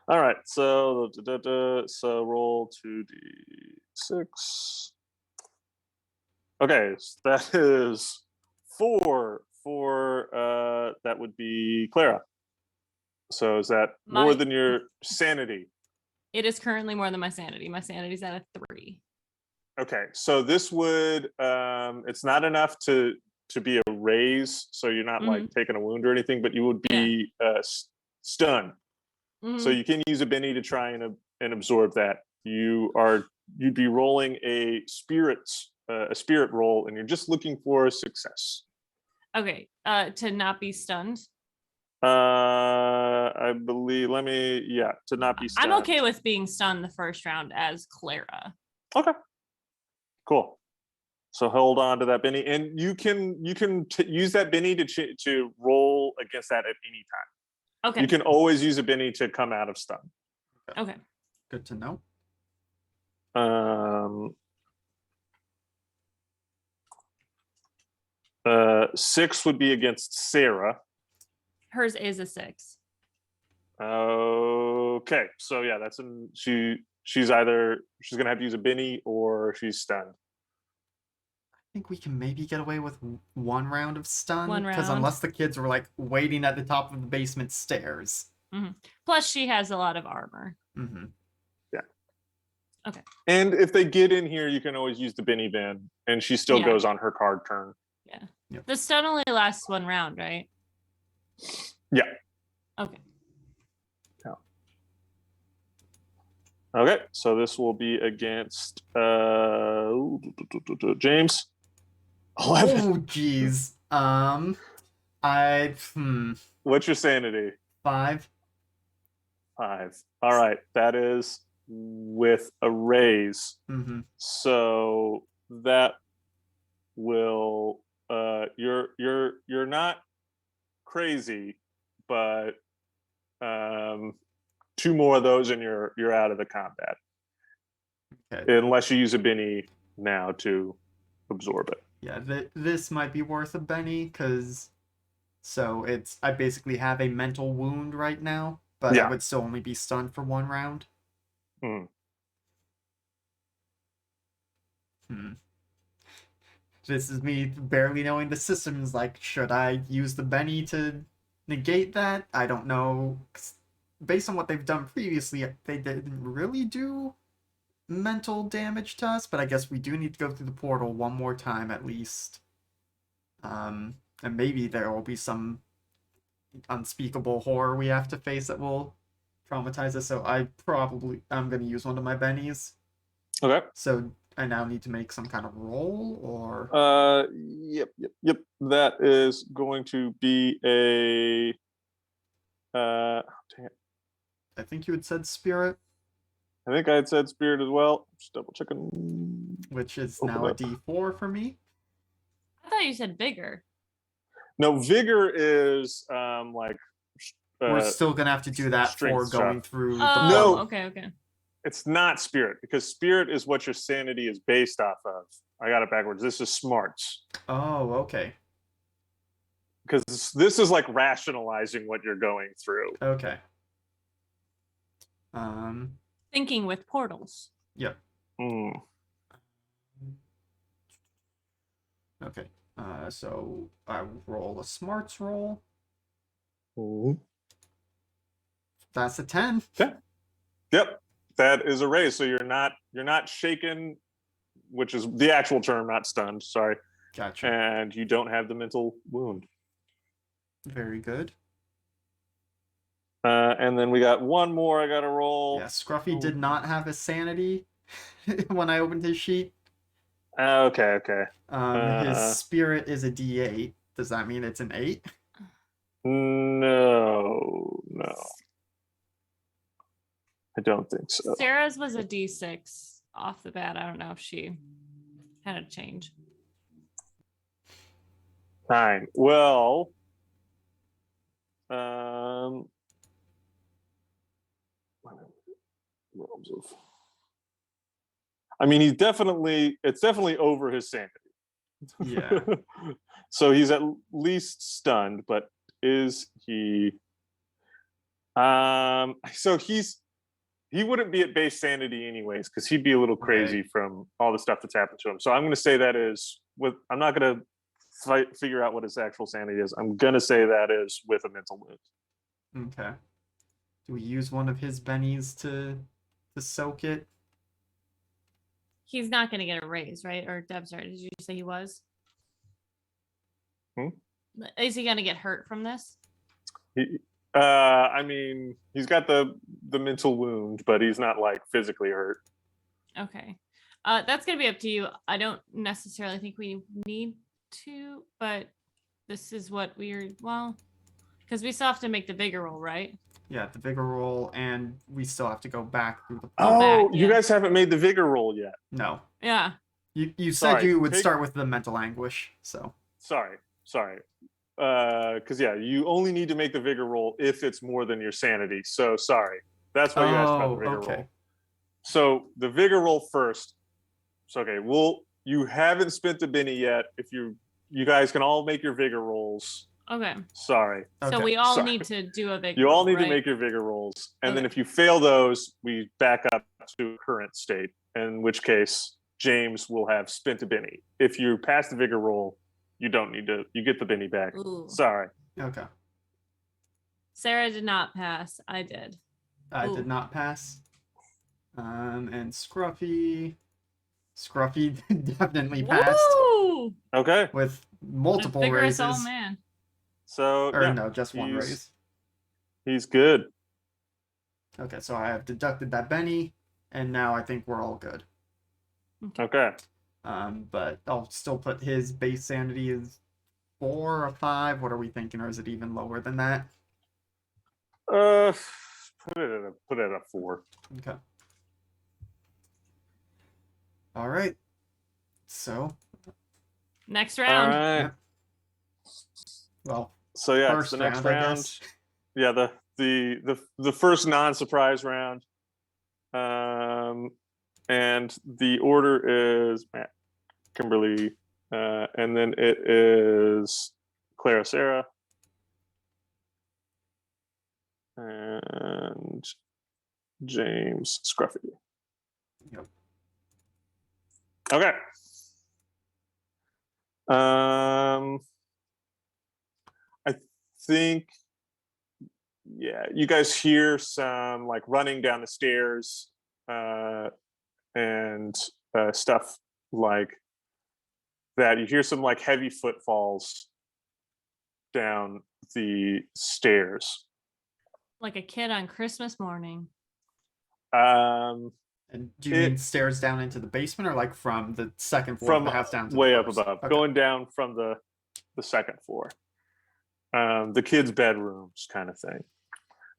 All right, so roll 2d6. Okay, so that is 4 for that would be Clara. So is that more than your sanity? It is currently more than my sanity. My sanity's at a 3. Okay, so this would it's not enough to be a raise, so you're not like taking a wound or anything, but you would be stunned. So you can use a Benny to try and absorb that. You'd be rolling a spirit roll, and you're just looking for a success. Okay, to not be stunned. I believe. To not be stunned. I'm okay with being stunned the first round as Clara. Okay. Cool. So hold on to that Benny, and you can use that Benny to roll against that at any time. Okay. You can always use a Benny to come out of stun. Okay. Good to know. 6 would be against Sarah. Hers is a 6. Okay, so yeah, she's gonna have to use a Benny or she's stunned. I think we can maybe get away with 1 round of stun. 1 round. Because unless the kids were like waiting at the top of the basement stairs. Plus, she has a lot of armor. Mm-hmm. Yeah. Okay. And if they get in here, you can always use the Benny Van, and she still Yeah. goes on her card turn. Yeah. Yep. The stun only lasts 1 round, right? Yeah. Okay. Okay, so this will be against James. 11. Oh, jeez. What's your sanity? 5. 5. All right, that is with a raise. Mm-hmm. So that will you're not crazy, but 2 more of those and you're out of the combat. Okay. Unless you use a Benny now to absorb it. Yeah, this might be worth a Benny, because I basically have a mental wound right now, but I Yeah. would still only be stunned for 1 round. Hmm. This is me barely knowing the systems. Like, should I use the Benny to negate that? I don't know. 'Cause based on what they've done previously, they didn't really do mental damage to us, but I guess we do need to go through the portal 1 more time at least. And maybe there will be some unspeakable horror we have to face that will traumatize us. So I'm gonna use one of my bennies. Okay. So I now need to make some kind of roll, or Yep. That is going to be a dang it. I think you had said spirit, I think I had said spirit as well. Just double checking. which is Open now a up. D4 for me. I thought you said vigor. No, vigor is like We're still gonna have to do that strength for going stuff. through the Oh, No. portal. okay. It's not spirit, because spirit is what your sanity is based off of. I got it backwards. This is smarts. Oh, okay. Because this is like rationalizing what you're going through. Okay. Thinking with portals. Yep. Mm. Okay. So I will roll a smarts roll. Mhm. That's a 10. Yep, that is a raise. So you're not shaken, which is the actual term, not stunned. Sorry, Gotcha. and you don't have the mental wound. Very good. And then we got 1 more. I got to roll. Yeah, Scruffy did not have a sanity when I opened his sheet. Okay. His spirit is a D8. Does that mean it's an 8? No. I don't think so. Sarah's was a D6 off the bat. I don't know if she had a change. 9. Well, I mean, it's definitely over his sanity. Yeah. So he's at least stunned, but is he? So he wouldn't be at base sanity anyways, because he'd be a little crazy from all the stuff that's happened to him. So I'm going to say that is with. I'm not going to figure out what his actual sanity is. I'm going to say that is with a mental wound. Okay. Do we use one of his bennies to soak it? He's not going to get a raise, right? Or Deb's right. Did you say he was? Is he going to get hurt from this? I mean, he's got the mental wound, but he's not like physically hurt. Okay. That's going to be up to you. I don't necessarily think we need to, but this is what because we still have to make the bigger roll, right? Yeah, the vigor roll, and we still have to go back through the Oh, back, you yeah. guys haven't made the vigor roll yet. No. Yeah. You said Sorry, you would start with the mental anguish, so. Sorry. Because you only need to make the vigor roll if it's more than your sanity. So sorry. That's why you asked about the vigor roll. So the vigor roll first. So okay, you haven't spent the Benny yet. If you guys can all make your vigor rolls. Okay. Sorry. So we all need to do a vigor roll. You all need right? to make your vigor rolls. And then if you fail those, we back up to current state, in which case James will have spent a Benny. If you pass the vigor roll, you don't need to, you get the Benny back. Ooh. Sorry. Okay. Sarah did not pass. I did. I did not pass. And Scruffy definitely passed Woo! Okay. with The multiple vigorous old raises. man. So Or yeah, no, just one he's raise. he's good. Okay, so I have deducted that Benny, and now I think we're all good. Okay. But I'll still put his base sanity as 4 or 5. What are we thinking, or is it even lower than that? Put it at a 4. Okay. All right. So, Next All round. right. yeah. Well, So yeah, it's first the next round, I round. guess. Yeah, the first non-surprise round. And the order is Matt, Kimberly, and then it is Clara, Sarah, and James, Scruffy. Yep. Okay. I think, yeah, you guys hear some like running down the stairs, and stuff like that. You hear some like heavy footfalls down the stairs. Like a kid on Christmas morning. Um, And do you it mean stairs down into the basement, or like from the second floor of from the house down to way the up first? above, Okay. going down from the second floor, the kids' bedrooms, kind of thing.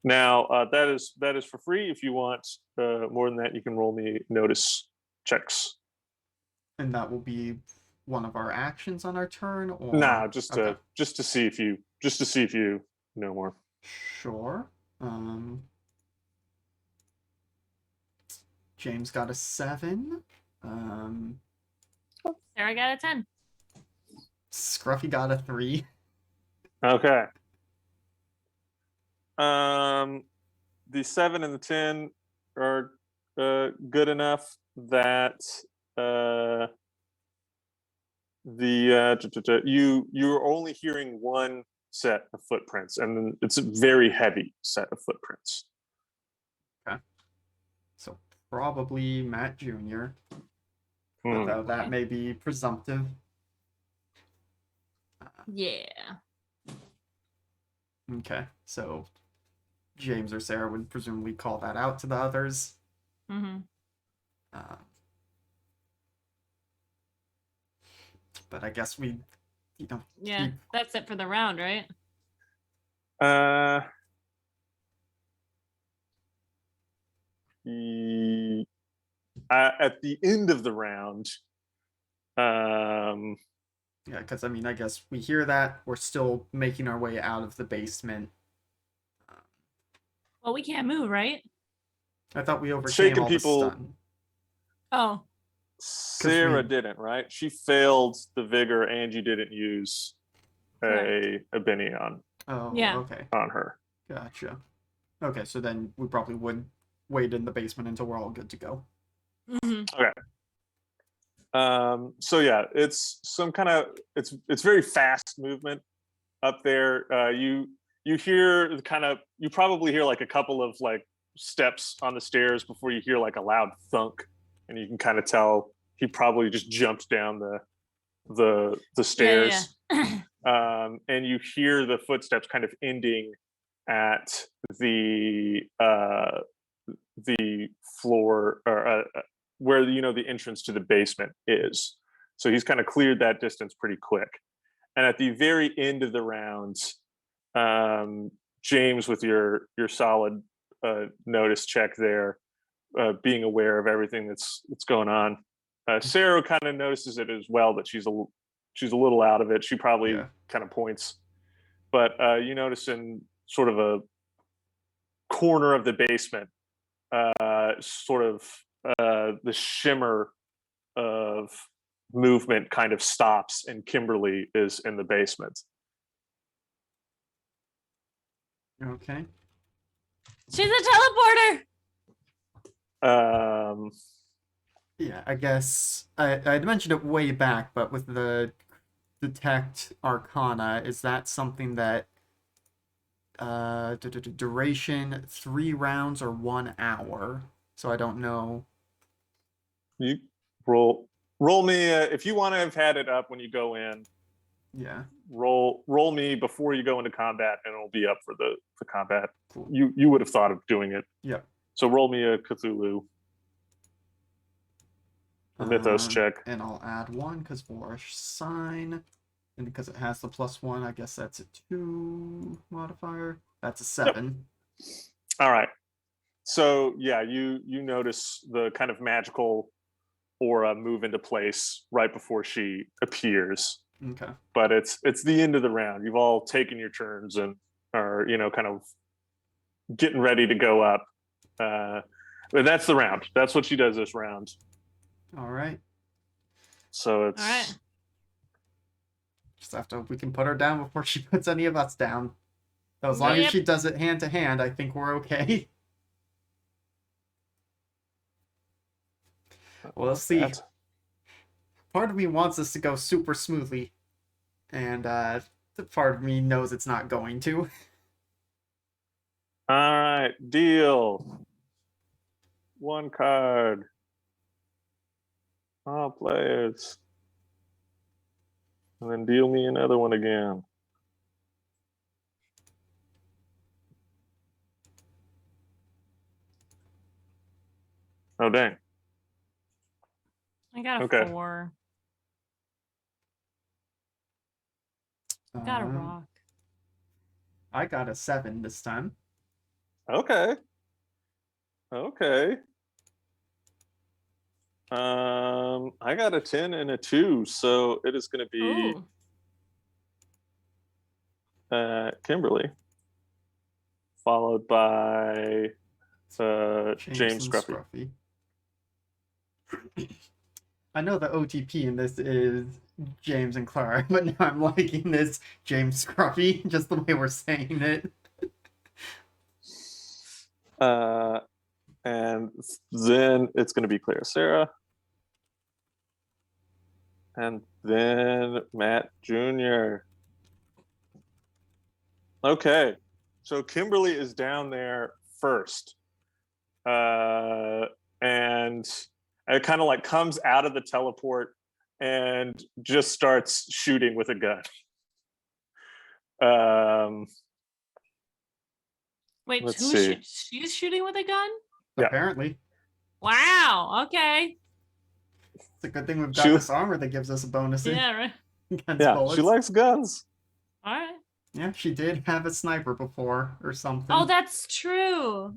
Now that is for free. If you want more than that, you can roll me notice checks. And that will be one of our actions on our turn, or Nah, okay. just to see if you know more. Sure. James got a 7. Sarah got a 10. Scruffy got a 3. Okay. The 7 and the 10 are good enough that you're only hearing one set of footprints, and it's a very heavy set of footprints. Okay. So probably Matt Jr. Hmm. Although that may be presumptive. Yeah. Okay. So James or Sarah would presumably call that out to the others. Mm-hmm. But I guess we, Yeah, that's it for the round, right? At the end of the round, yeah, because I mean, I guess we hear that we're still making our way out of the basement. Well, we can't move, right? I thought we overcame shaking all people. the stun. Oh. Sarah didn't, right? She failed the vigor, and you didn't use a Benny on. Oh, yeah. Okay. On her. Gotcha. Okay, so then we probably would wait in the basement until we're all good to go. Mm-hmm. Okay. So yeah, it's some kind of it's very fast movement up there. You hear you probably hear like a couple of like steps on the stairs before you hear like a loud thunk, and you can kind of tell he probably just jumped down the stairs. Yeah. And you hear the footsteps kind of ending at the floor, or where the entrance to the basement is. So he's kind of cleared that distance pretty quick. And at the very end of the round, James, with your solid notice check there, being aware of everything that's going on, Sarah kind of notices it as well, that she's a little out of it. She probably kind of points, but you notice in sort of a corner of the basement, sort of the shimmer of movement kind of stops, and Kimberly is in the basement. Okay. She's a teleporter. Yeah, I guess I'd mentioned it way back, but with the detect arcana, is that something that duration 3 rounds or 1 hour? so I don't know. You roll me if you want to have had it up when you go in. Yeah. Roll me before you go into combat, and it'll be up for the combat. Cool. You would have thought of doing it. Yeah. So roll me a Cthulhu. A mythos check. And I'll add 1 because for a sign, and because it has the +1, I guess that's a 2 modifier. That's a 7. Yep. All right. So yeah, you notice the kind of magical aura move into place right before she appears. Okay. But it's the end of the round. You've all taken your turns and are kind of getting ready to go up. But that's the round. That's what she does this round. All right. So it's All right. Just have to. We can put her down before she puts any of us down. So as long as Yep. she does it hand to hand, I think we're okay. We'll see. Part of me wants this to go super smoothly, and part of me knows it's not going to. All right, deal. 1 card. All players. And then deal me another one again. Oh, dang. I got a Okay. 4. Got a rock. I got a 7 this time. Okay. I got a 10 and a 2, so it is going to be Kimberly, followed by James Scruffy. I know the OTP in this is James and Clara, but now I'm liking this James Scruffy, just the way we're saying it. And then it's going to be Clara Sarah. And then Matt Jr. Okay. So Kimberly is down there first. And it kind of like comes out of the teleport and just starts shooting with a gun. Wait, let's see. She's shooting with a gun? Yeah. Apparently. Wow, okay. It's a good thing we've got this armor that gives us a bonus. Yeah, right. Yeah, bullets. She likes guns. All right. Yeah, she did have a sniper before or something. Oh, that's true.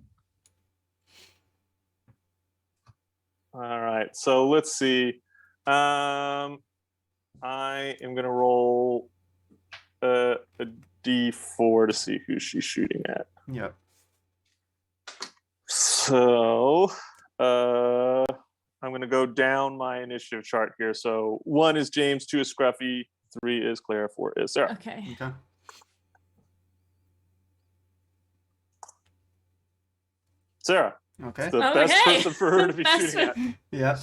All right, so let's see. I am gonna roll a D4 to see who she's shooting at. Yep. So I'm gonna go down my initiative chart here. So 1 is James, 2 is Scruffy, 3 is Clara, 4 is Sarah. Okay. Okay. Sarah. Okay. It's the best person for her to be shooting at. Yeah.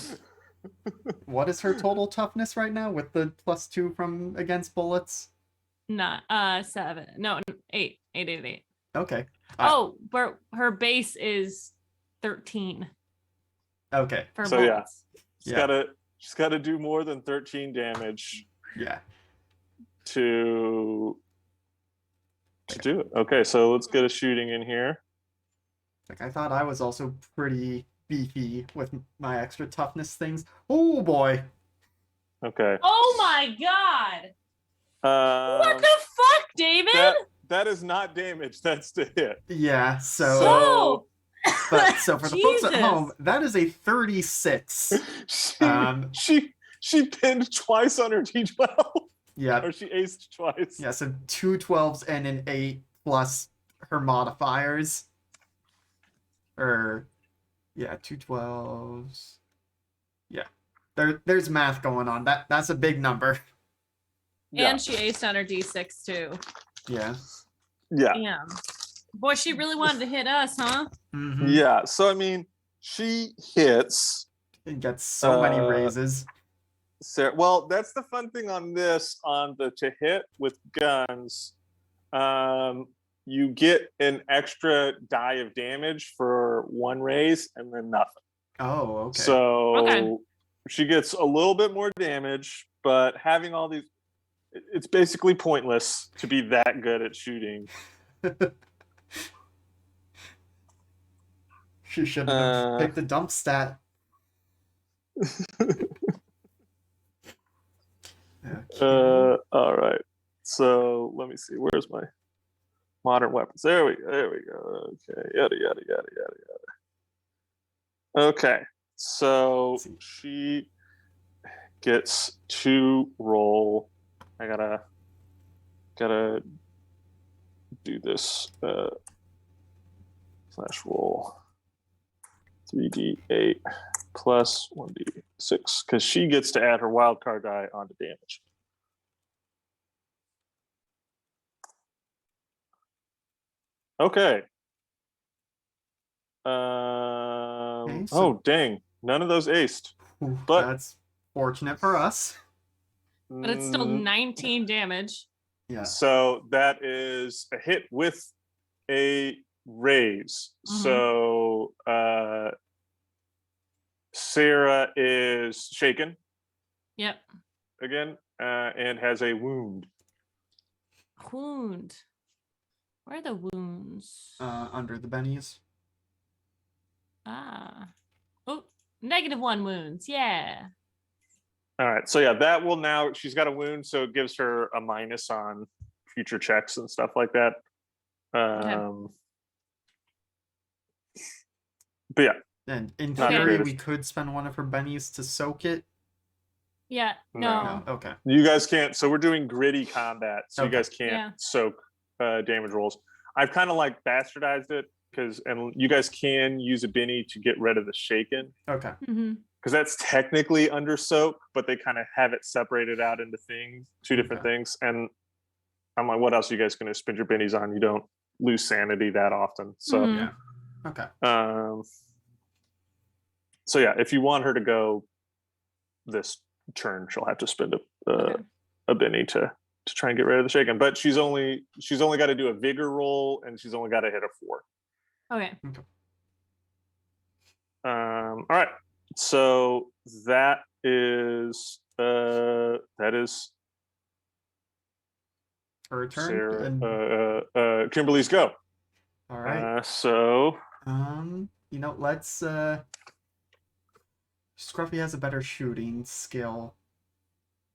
What is her total toughness right now with the +2 from against bullets? Not 7. No, 8. 8. Okay. Oh, but her base is 13. Okay. For so bullets. she's gotta do more than 13 damage. Yeah. To do it. Okay, so let's get a shooting in here. Like, I thought I was also pretty beefy with my extra toughness things. Oh boy. Okay. Oh my god. What the fuck, David? That is not damage. That's the hit. Yeah. So for the folks at home, that is a 36. She pinned twice on her D12. Yeah. Or she aced twice. Yeah. So 2 12s and an 8 plus her modifiers. Or, yeah, 2 12s. Yeah. There's math going on. That's a big number. And she aced on her D6 too. Yeah. Yeah. Damn. Boy, she really wanted to hit us, huh? Mm-hmm. Yeah. So I mean, she hits. And gets so many raises. Sarah, well, that's the fun thing on this, on the to hit with guns. you get an extra die of damage for 1 raise and then nothing. Oh, okay. So Okay. she gets a little bit more damage, but having all these, it's basically pointless to be that good at shooting. She shouldn't have picked the dump stat. Okay. All right. So let me see. Where's my modern weapons? There we go. Okay. Yada yada yada yada yada. Okay. So she gets to roll. I gotta do this. Slash roll 3d8 plus 1d6 because she gets to add her wild card die onto damage. Okay. Oh dang! None of those aced. Ooh, But that's fortunate for us. But it's still 19 damage. Yeah. So that is a hit with a raise. Mhm. So Sarah is shaken Yep. again and has a wound. Wound. Where are the wounds? Under the bennies. Ah. Oh, -1 wounds. Yeah. All right. So yeah, that will now, she's got a wound, so it gives her a minus on future checks and stuff like that. But yeah. And in Not the theory, greatest. we could spend one of her bennies to soak it. Yeah. No. No. Okay. You guys can't, so we're doing gritty combat, so you Okay. guys can't Yeah. soak damage rolls. I've kind of like bastardized it and you guys can use a Benny to get rid of the shaken Okay. Mm-hmm. because that's technically under soak, but they kind of have it separated out into two different Okay. things. And I'm like, what else are you guys going to spend your bennies on? You don't lose sanity that often. So, Mhm. Yeah. Okay. So yeah, if you want her to go this turn, she'll have to spend a Benny to try and get rid of the shaken. But she's only got to do a vigor roll, and she's only got to hit a 4. Okay. All right. So that is Her turn. Sarah, And Kimberly's go. all right. So let's Scruffy has a better shooting skill.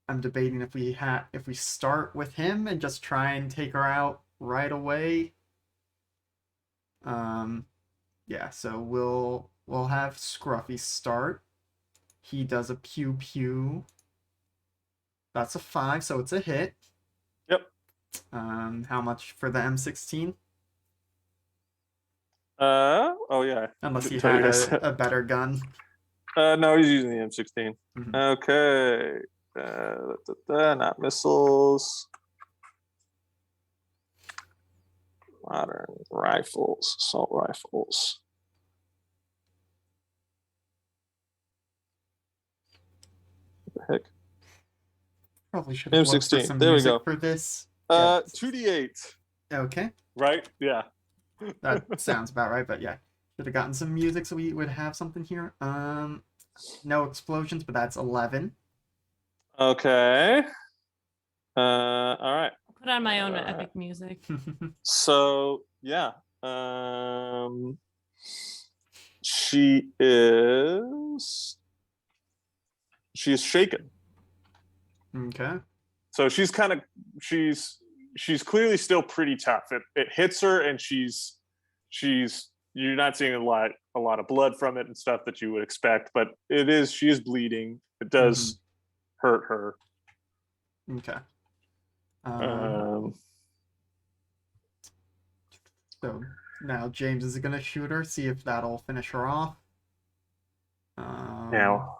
I'm debating if we start with him and just try and take her out right away. Yeah, so we'll have Scruffy start. He does a pew pew. That's a 5, so it's a hit. Yep. How much for the M16? Oh yeah. Unless he Tell you had guys that. a better gun. No, he's using the M16. Mhm. Okay. Not missiles. Modern rifles, assault rifles. What the heck? Probably should have looked for M16. some There we music go. for this. Yeah. 2d8. Okay, Right? Yeah. that sounds about right. But yeah, should have gotten some music so we would have something here. No explosions, but that's 11. Okay. All right. Put on my own epic music. So yeah. She is shaken. Okay. So she's clearly still pretty tough. It hits her, and she's you're not seeing a lot of blood from it and stuff that you would expect, but she is bleeding. It does hurt her. Okay. So now James is gonna shoot her, see if that'll finish her off. Now,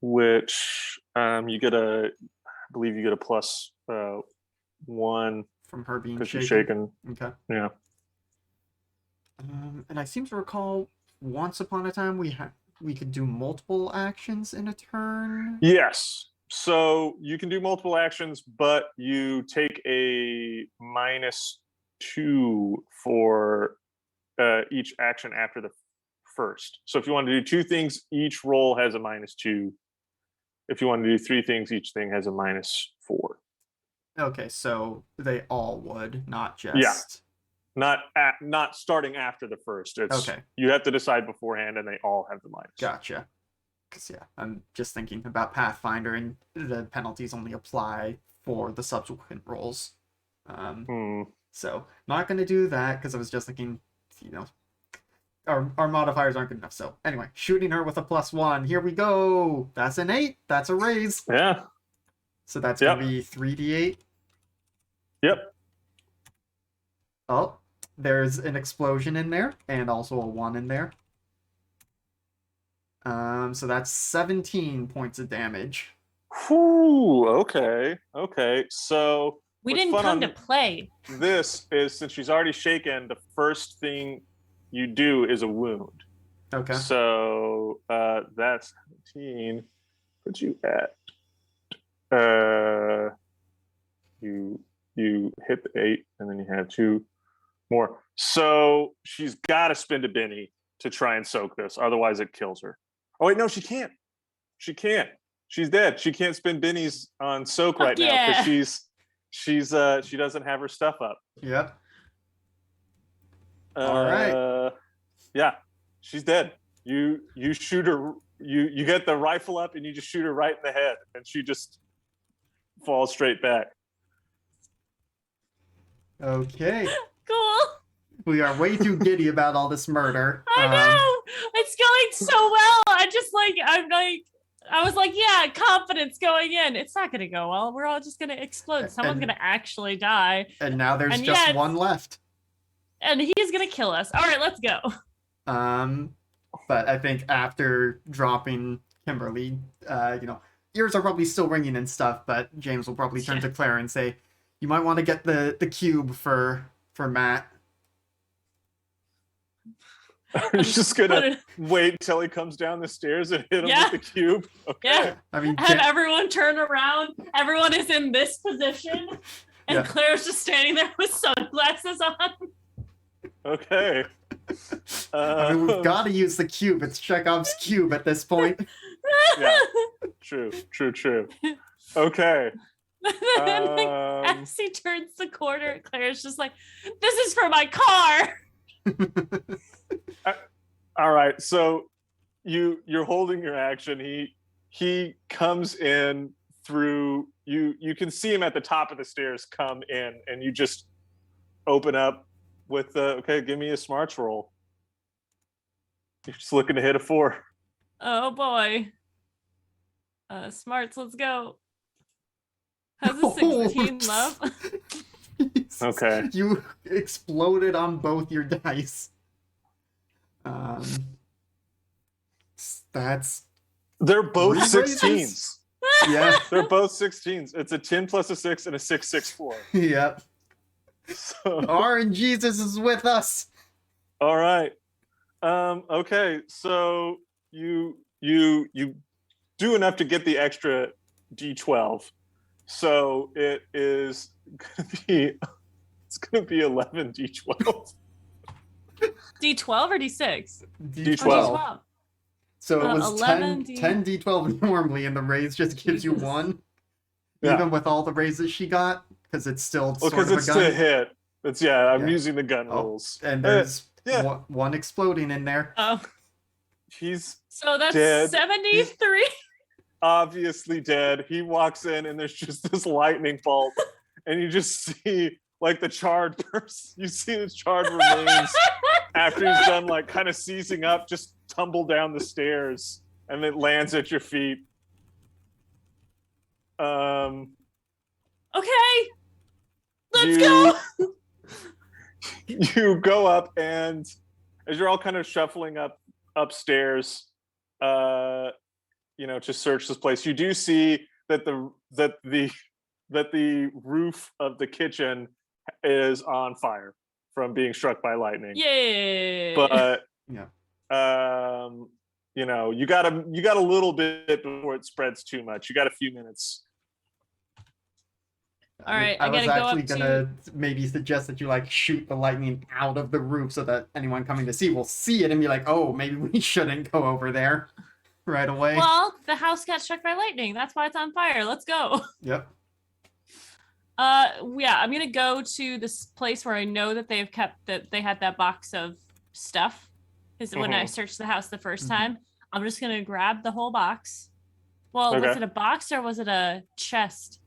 which I believe you get a plus 1 from her being because you're shaken. shaken. Okay. Yeah. And I seem to recall once upon a time we could do multiple actions in a turn. Yes. So you can do multiple actions, but you take a 2 for each action after the first. So if you want to do 2 things, each roll has a -2. If you want to do 3 things, each thing has a -4. Okay, so they all would, not Yeah. just. Not starting after the first. It's Okay. You have to decide beforehand, and they all have the minus. Gotcha. Because, yeah, I'm just thinking about Pathfinder, and the penalties only apply for the subsequent rolls. So, not going to do that, because I was just thinking, our modifiers aren't good enough. So, anyway, shooting her with a +1. Here we go. That's an 8. That's a raise. Yeah. So, that's going to be 3d8. Yep. Oh, there's an explosion in there, and also a 1 in there. So that's 17 points of damage. Whew, okay. So We what's didn't fun come on to play. This is, since she's already shaken, the first thing you do is a wound. Okay. So that's 17. Put you at you hit the 8, and then you have 2 more. So she's got to spend a Benny to try and soak this, otherwise it kills her. Oh wait, no, she can't. She's dead. She can't spend Bennies on soak right now because she doesn't have her stuff up. Yep. All right. Yeah, she's dead. You shoot her. You get the rifle up and you just shoot her right in the head, and she just falls straight back. Okay. Cool. We are way too giddy about all this murder. I know. It's going so well. I was like, yeah, confidence going in. It's not going to go well. We're all just going to explode. Someone's going to actually die. And now there's just one left. And he's going to kill us. All right, let's go. But I think after dropping Kimberly, ears are probably still ringing and stuff, but James will probably turn to Claire and say, you might want to get the cube for Matt. You're just gonna wait till he comes down the stairs and hit him with the cube. Okay. Yeah. I mean, have everyone turn around. Everyone is in this position, and Claire's just standing there with sunglasses on. Okay. I mean, we've got to use the cube. It's Chekhov's cube at this point. Yeah. True. Okay. As he turns the corner, Claire's just like, "This is for my car." All right, so you're holding your action. He comes in through you can see him at the top of the stairs come in, and you just open up with okay, give me a smarts roll. You're just looking to hit a 4. Oh boy. Smarts, let's go. How's a 16, love? Okay. You exploded on both your dice. They're both 16s. Yeah. They're both 16s. It's a 10 plus a 6 and a 6, 6, 4. Yep. So, RNGesus is with us. All right. Okay, so you do enough to get the extra D12. So it is gonna be 11 D12. D12 or D6? D12. D12. So it was 11 10 D12 normally, and the raise just gives you 1. Yeah. Even with all the raises she got, because it's still sort because of it's a gun. to hit. I'm using the gun rules. And there's one exploding in there. Oh. So that's dead. 73. He's obviously dead. He walks in and there's just this lightning bolt, and you just see like the charred person. You see the charred remains after he's done like kind of seizing up, just tumble down the stairs, and it lands at your feet. Okay. Let's go. You go up, and as you're all kind of shuffling upstairs, to search this place, you do see that the roof of the kitchen is on fire from being struck by lightning. Yeah. But you got a little bit before it spreads too much. You got a few minutes. All right, I I was gotta go actually up to. gonna maybe suggest that you like shoot the lightning out of the roof so that anyone coming to see will see it and be like, oh, maybe we shouldn't go over there right away. Well, the house got struck by lightning. That's why it's on fire. Let's go. Yep. Yeah, I'm gonna go to this place where I know that they've kept that they had that box of stuff. Because when I searched the house the 1st time, I'm just gonna grab the whole box. Well, was Okay. it a box or was it a chest?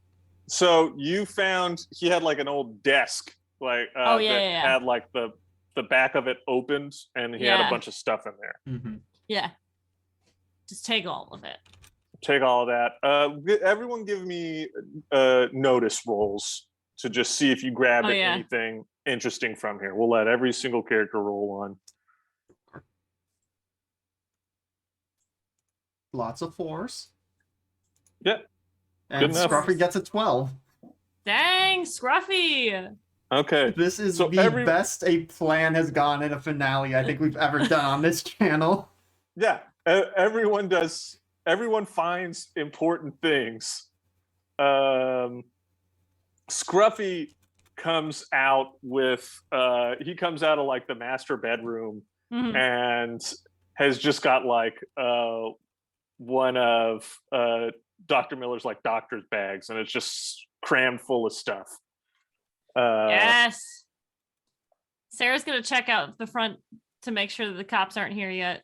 So you found he had like an old desk, like Oh, yeah, that yeah, yeah. had like the back of it opened, and he had a Yeah. bunch of stuff in there. Mm-hmm. Yeah. Just take all of it. Take all of that. Everyone, give me notice rolls to just see if you grab Oh, yeah. anything interesting from here. We'll let every single character roll one. Lots of 4s. Yeah. And Good enough. Scruffy gets a 12. Dang, Scruffy. Okay. This is So the best a plan has gone in a finale I think we've ever done on this channel. Yeah. Everyone does. Everyone finds important things. Scruffy comes out with. He comes out of like the master bedroom and has just got like one of Dr. Miller's like doctor's bags, and it's just crammed full of stuff. Yes. Sarah's gonna check out the front to make sure that the cops aren't here yet.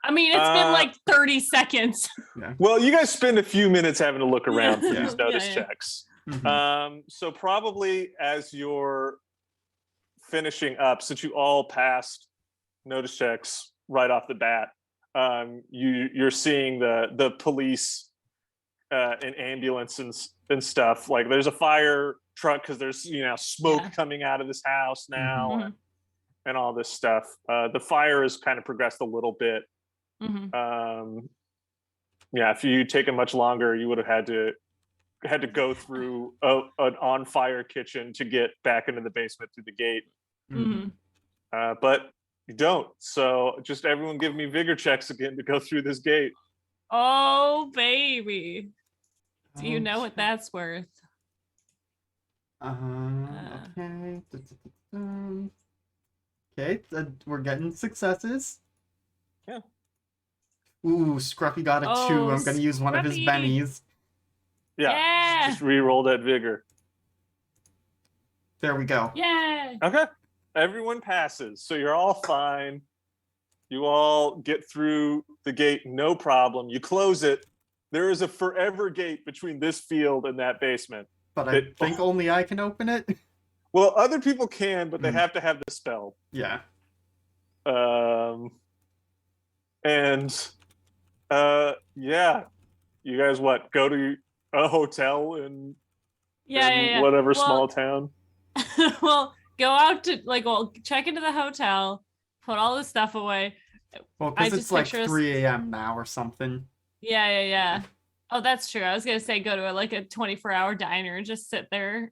I mean, it's been like 30 seconds. Yeah. Well, you guys spend a few minutes having to look around for Yeah. these notice Yeah. checks. Mhm. So probably as you're finishing up, since you all passed notice checks right off the bat, you're seeing the police and ambulance and stuff. Like there's a fire truck because there's smoke coming out of this house now and all this stuff. The fire has kind of progressed a little bit. Yeah, if you taken much longer, you would have had to go through an on fire kitchen to get back into the basement through the gate. But you don't. So just everyone give me vigor checks again to go through this gate. Oh, baby. Do you know what that's worth? Okay. Okay, we're getting successes. Yeah. Ooh, Scruffy got a 2. I'm gonna use one of his Scruffy. bennies. Yeah. Just re-roll that vigor. There we go. Yeah. Okay. Everyone passes. So you're all fine. You all get through the gate, no problem. You close it. There is a forever gate between this field and that basement. But I think only I can open it. Well, other people can, but they have to have the spell. Yeah. Yeah. You guys go to a hotel in Yeah. whatever small town? Well, go out to check into the hotel, put all the stuff away. Well, because it's like 3 a.m. now or something. Yeah. Oh, that's true. I was gonna say go to a 24-hour diner and just sit there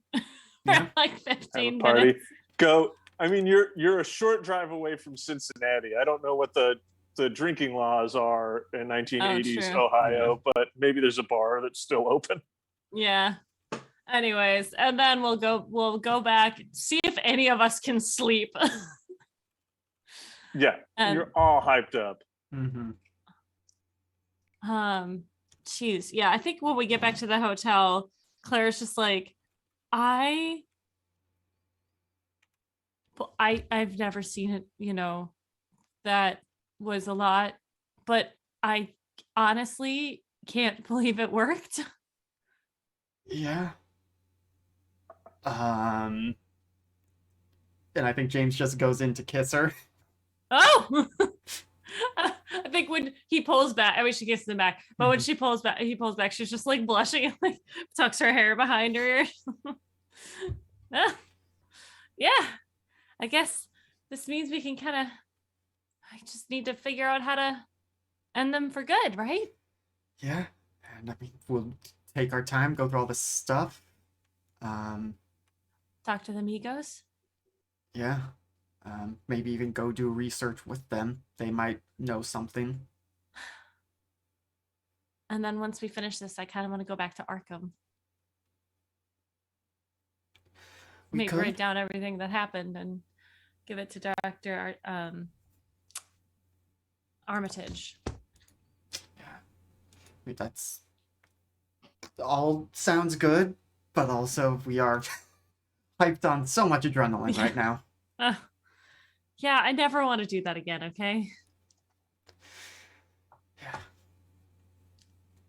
for like 15 party. minutes. Go. I mean, you're a short drive away from Cincinnati. I don't know what the drinking laws are in 1980s Ohio, but maybe there's a bar that's still open. Yeah. Anyways, and then we'll go back, see if any of us can sleep. Yeah, you're all hyped up. Geez, yeah. I think when we get back to the hotel, Claire's just like, I've never seen it. That was a lot, but I honestly can't believe it worked. Yeah. And I think James just goes in to kiss her. Oh. I think when he pulls back, I mean, she kisses him back, but when he pulls back, she's just like blushing and like tucks her hair behind her ears. Yeah, I guess this means we can I just need to figure out how to end them for good, right? Yeah, and I mean, we'll take our time, go through all this stuff. Talk to the Migos. Yeah. Maybe even go do research with them. They might know something. And then once we finish this, I kind of want to go back to Arkham. We Maybe could. write down everything that happened and give it to Dr. Armitage. That's all sounds good, but also we are hyped on so much adrenaline right now. Yeah, I never want to do that again, okay? Yeah.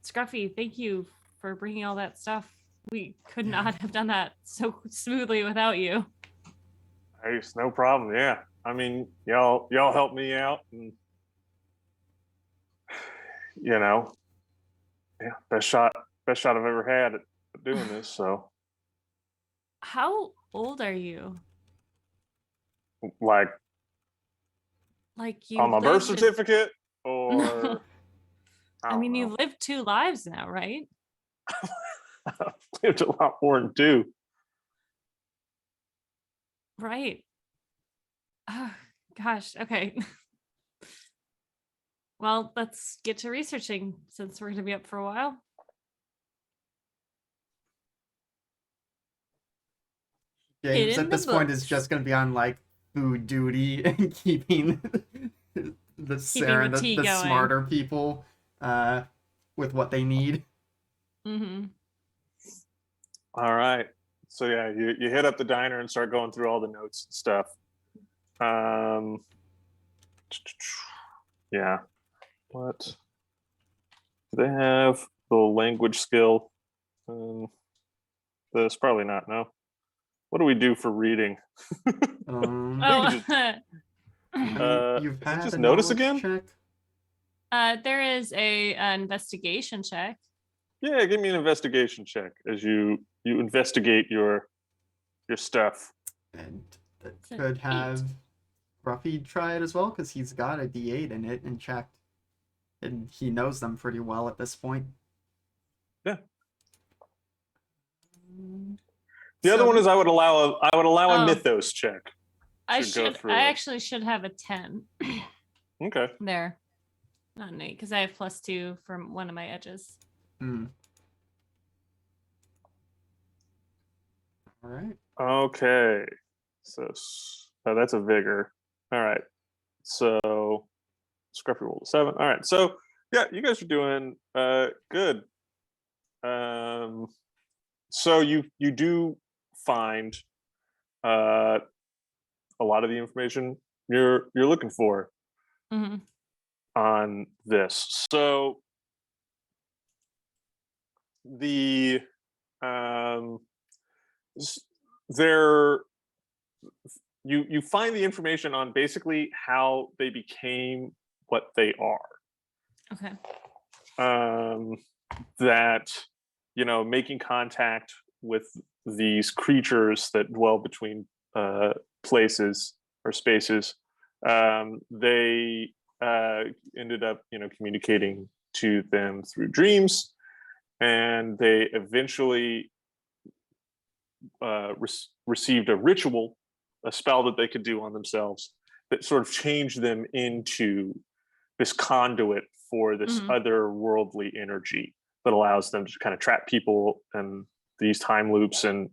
Scruffy, thank you for bringing all that stuff. We could not have done that so smoothly without you. Hey, it's no problem. Yeah, I mean, y'all helped me out, and yeah, best shot I've ever had at doing this. So, How old are you? like, Like you on my birth lived certificate, No. or I I don't mean, know. you lived 2 lives now, right? I've lived a lot more than two. Right. Gosh, okay. Well, let's get to researching since we're going to be up for a while. James Hidden at the this point is books. just gonna be on like food duty and keeping the Sarah Keeping the tea the going. smarter people with what they need. Mm-hmm. All right. So yeah, you hit up the diner and start going through all the notes and stuff. Yeah. What? Do they have the language skill? That's probably not. No. What do we do for reading? Um, I think I mean, you've is it had just a notice knowledge again? check. There is an investigation check. Yeah, give me an investigation check as you investigate your stuff. And that It's an could 8. have Ruffy try it as well, because he's got a D8 in it and checked. And he knows them pretty well at this point. Yeah. The other one is I would allow a mythos check. I go through it. actually should have a 10 Okay. there. Not an 8, because I have +2 from one of my edges. Hmm. All right. Okay. So that's a vigor. All right. So Scruffy rolled a 7. All right. So yeah, you guys are doing good. So you do find a lot of the information you're looking for Mm-hmm. on this. So the there you find the information on basically how they became what they are. Okay. That making contact with these creatures that dwell between places or spaces, they ended up communicating to them through dreams, and they eventually received a ritual, a spell that they could do on themselves that sort of changed them into this conduit for this otherworldly energy that allows them to kind of trap people in these time loops and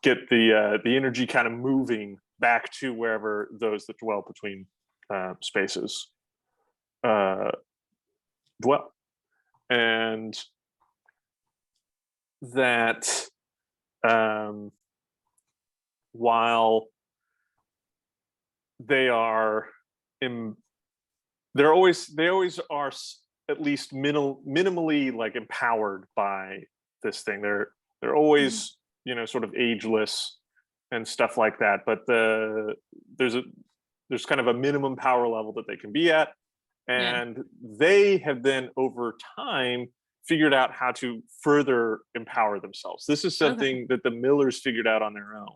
get the energy kind of moving back to wherever those that dwell between spaces dwell. And that while they are they always are at least minimally like empowered by this thing. They're always sort of ageless and stuff like that, but there's kind of a minimum power level that they can be at, and they have then over time figured out how to further empower themselves. This is something that the Millers figured out on their own,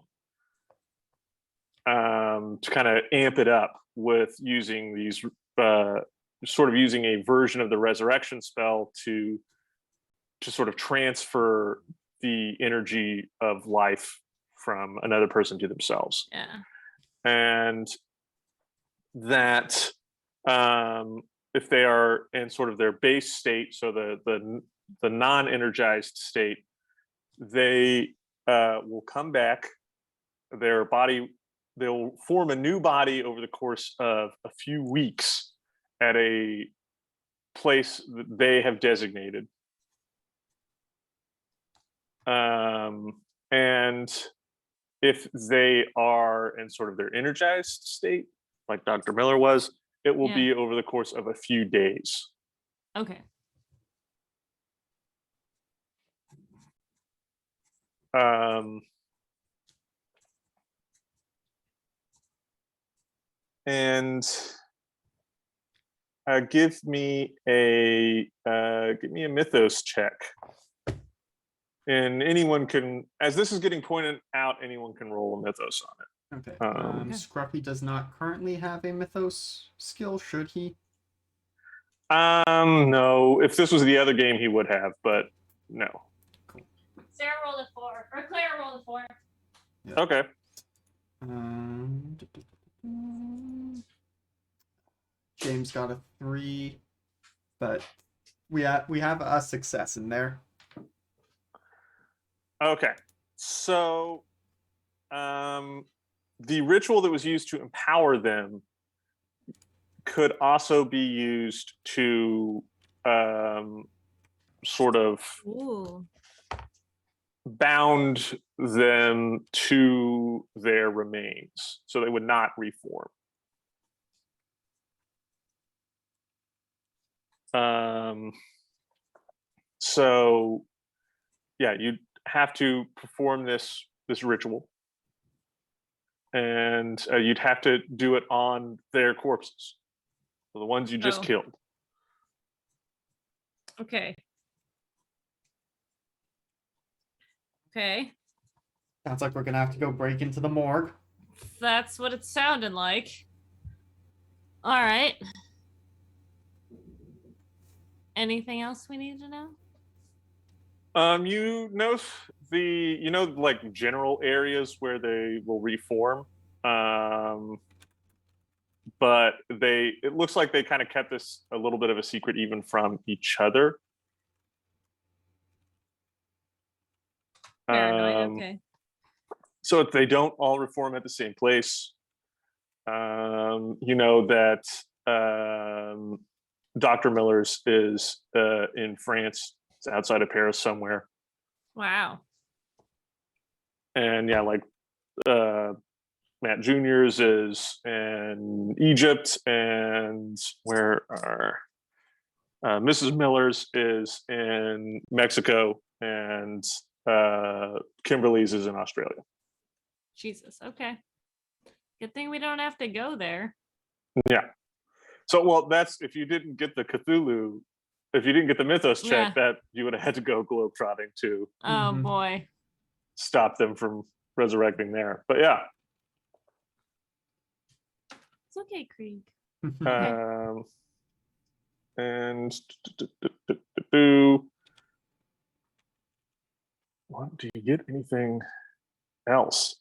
to kind of amp it up with using these sort of using a version of the resurrection spell to sort of transfer the energy of life from another person to themselves. Yeah. And that if they are in sort of their base state, so the non-energized state, they will come back. Their body, they'll form a new body over the course of a few weeks at a place that they have designated. And if they are in sort of their energized state, like Dr. Miller was, it will be over the course of a few days. Okay. And give me a mythos check. And anyone can, as this is getting pointed out, anyone can roll a mythos on it. Okay. Okay. Scruffy does not currently have a mythos skill, should he? No. If this was the other game, he would have, but no. Cool. Sarah rolled a 4, or Claire rolled a 4. Yeah. Okay. James got a 3, but we have a success in there. Okay. So, the ritual that was used to empower them could also be used to sort of bound them to their remains, so they would not reform. So, yeah, you'd have to perform this ritual, and you'd have to do it on their corpses, so the ones you just killed. Okay. Okay. Sounds like we're gonna have to go break into the morgue. That's what it sounded like. All right. Anything else we need to know? You know like general areas where they will reform. But it looks like they kind of kept this a little bit of a secret even from each other. Paranoid, okay. So if they don't all reform at the same place, you know that Dr. Miller's is in France. It's outside of Paris somewhere. Wow. And yeah, like Matt Jr.'s is in Egypt, and where are Mrs. Miller's is in Mexico, and Kimberly's is in Australia. Jesus. Okay. Good thing we don't have to go there. Yeah. So, well, that's if you didn't get the Cthulhu, if you didn't get the mythos check, that you would have had to go globetrotting to. Oh boy. Stop them from resurrecting there. But yeah. It's okay, Krieg. And what do you get? Anything else?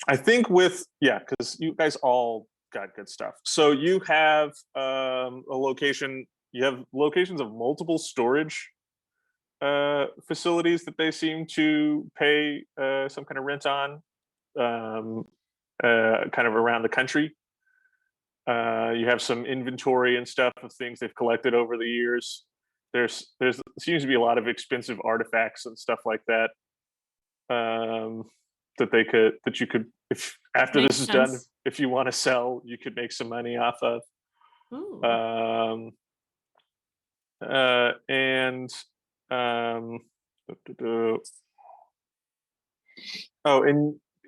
I think because you guys all got good stuff. So you have a location. You have locations of multiple storage facilities that they seem to pay some kind of rent on, kind of around the country. You have some inventory and stuff of things they've collected over the years. There's seems to be a lot of expensive artifacts and stuff like that. That you could, if after this is done, if you want to sell, you could make some money off of. Ooh.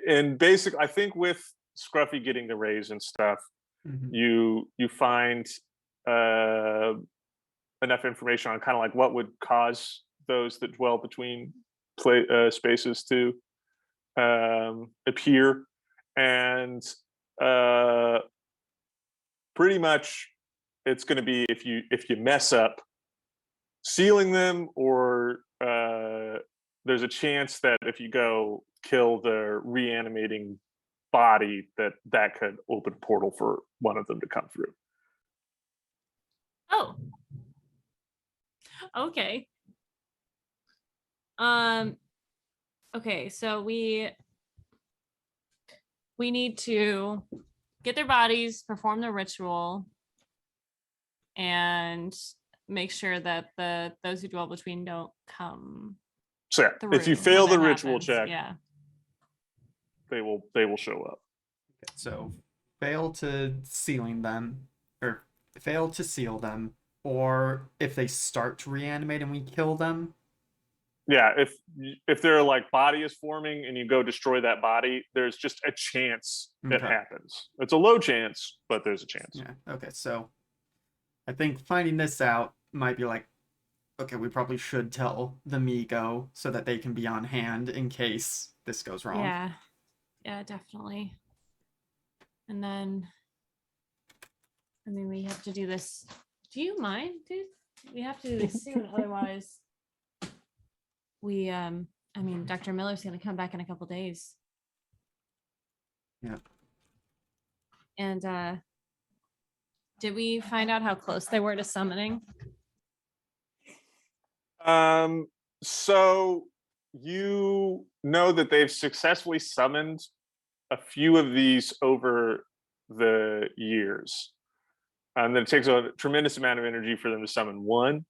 And basically, I think with Scruffy getting the raise and stuff, you find enough information on kind of like what would cause those that dwell between spaces to appear, and pretty much it's going to be if you mess up sealing them, or there's a chance that if you go kill the reanimating body, that could open a portal for one of them to come through. Oh. Okay. Okay, so we need to get their bodies, perform the ritual, and make sure that those who dwell between don't come So yeah, through. if you when fail the that ritual happens. check, Yeah. they will show up. So fail to sealing them, or fail to seal them, or if they start to reanimate and we kill them. Yeah, if their like body is forming and you go destroy that body, there's just a chance it Okay. happens. It's a low chance, but there's a chance. Yeah. Okay. So I think finding this out might be like, okay, we probably should tell the Migo so that they can be on hand in case this goes wrong. Yeah. Yeah, definitely. And then we have to do this. Do you mind, dude? We have to do this soon, otherwise we Dr. Miller's gonna come back in a couple days. Yeah. And did we find out how close they were to summoning? So you know that they've successfully summoned a few of these over the years. And then it takes a tremendous amount of energy for them to summon one.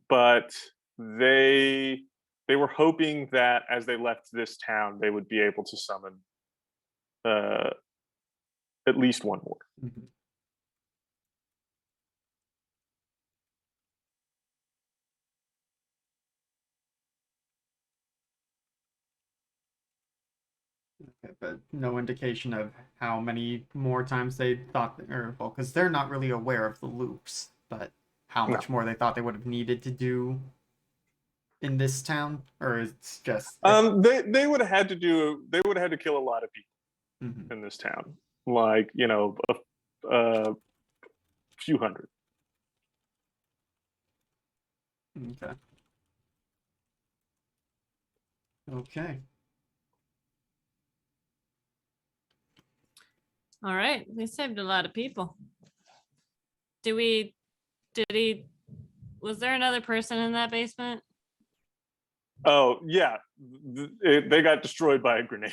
But they were hoping that as they left this town, they would be able to summon at least one more. Mm-hmm. Okay, but no indication of how many more times they thought, or well, because they're not really aware of the loops, but how No. much more they thought they would have needed to do in this town, or it's just They would have had to kill a lot of people Mhm. in this town, like a few hundred. Okay. Okay. All right, we saved a lot of people. Was there another person in that basement? Oh yeah, they got destroyed by a grenade.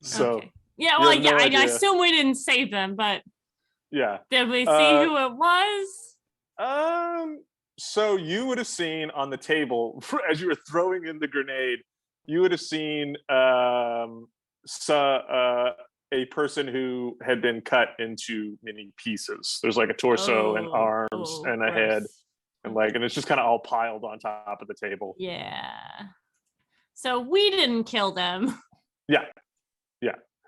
So okay. Yeah, well, no I idea. assume we didn't save them, but yeah, did we see who it was? So you would have seen on the table as you were throwing in the grenade, you would have seen a person who had been cut into many pieces. There's like a torso and arms and a head, and it's just kind of all piled on top of the table. Yeah. So we didn't kill them. Yeah.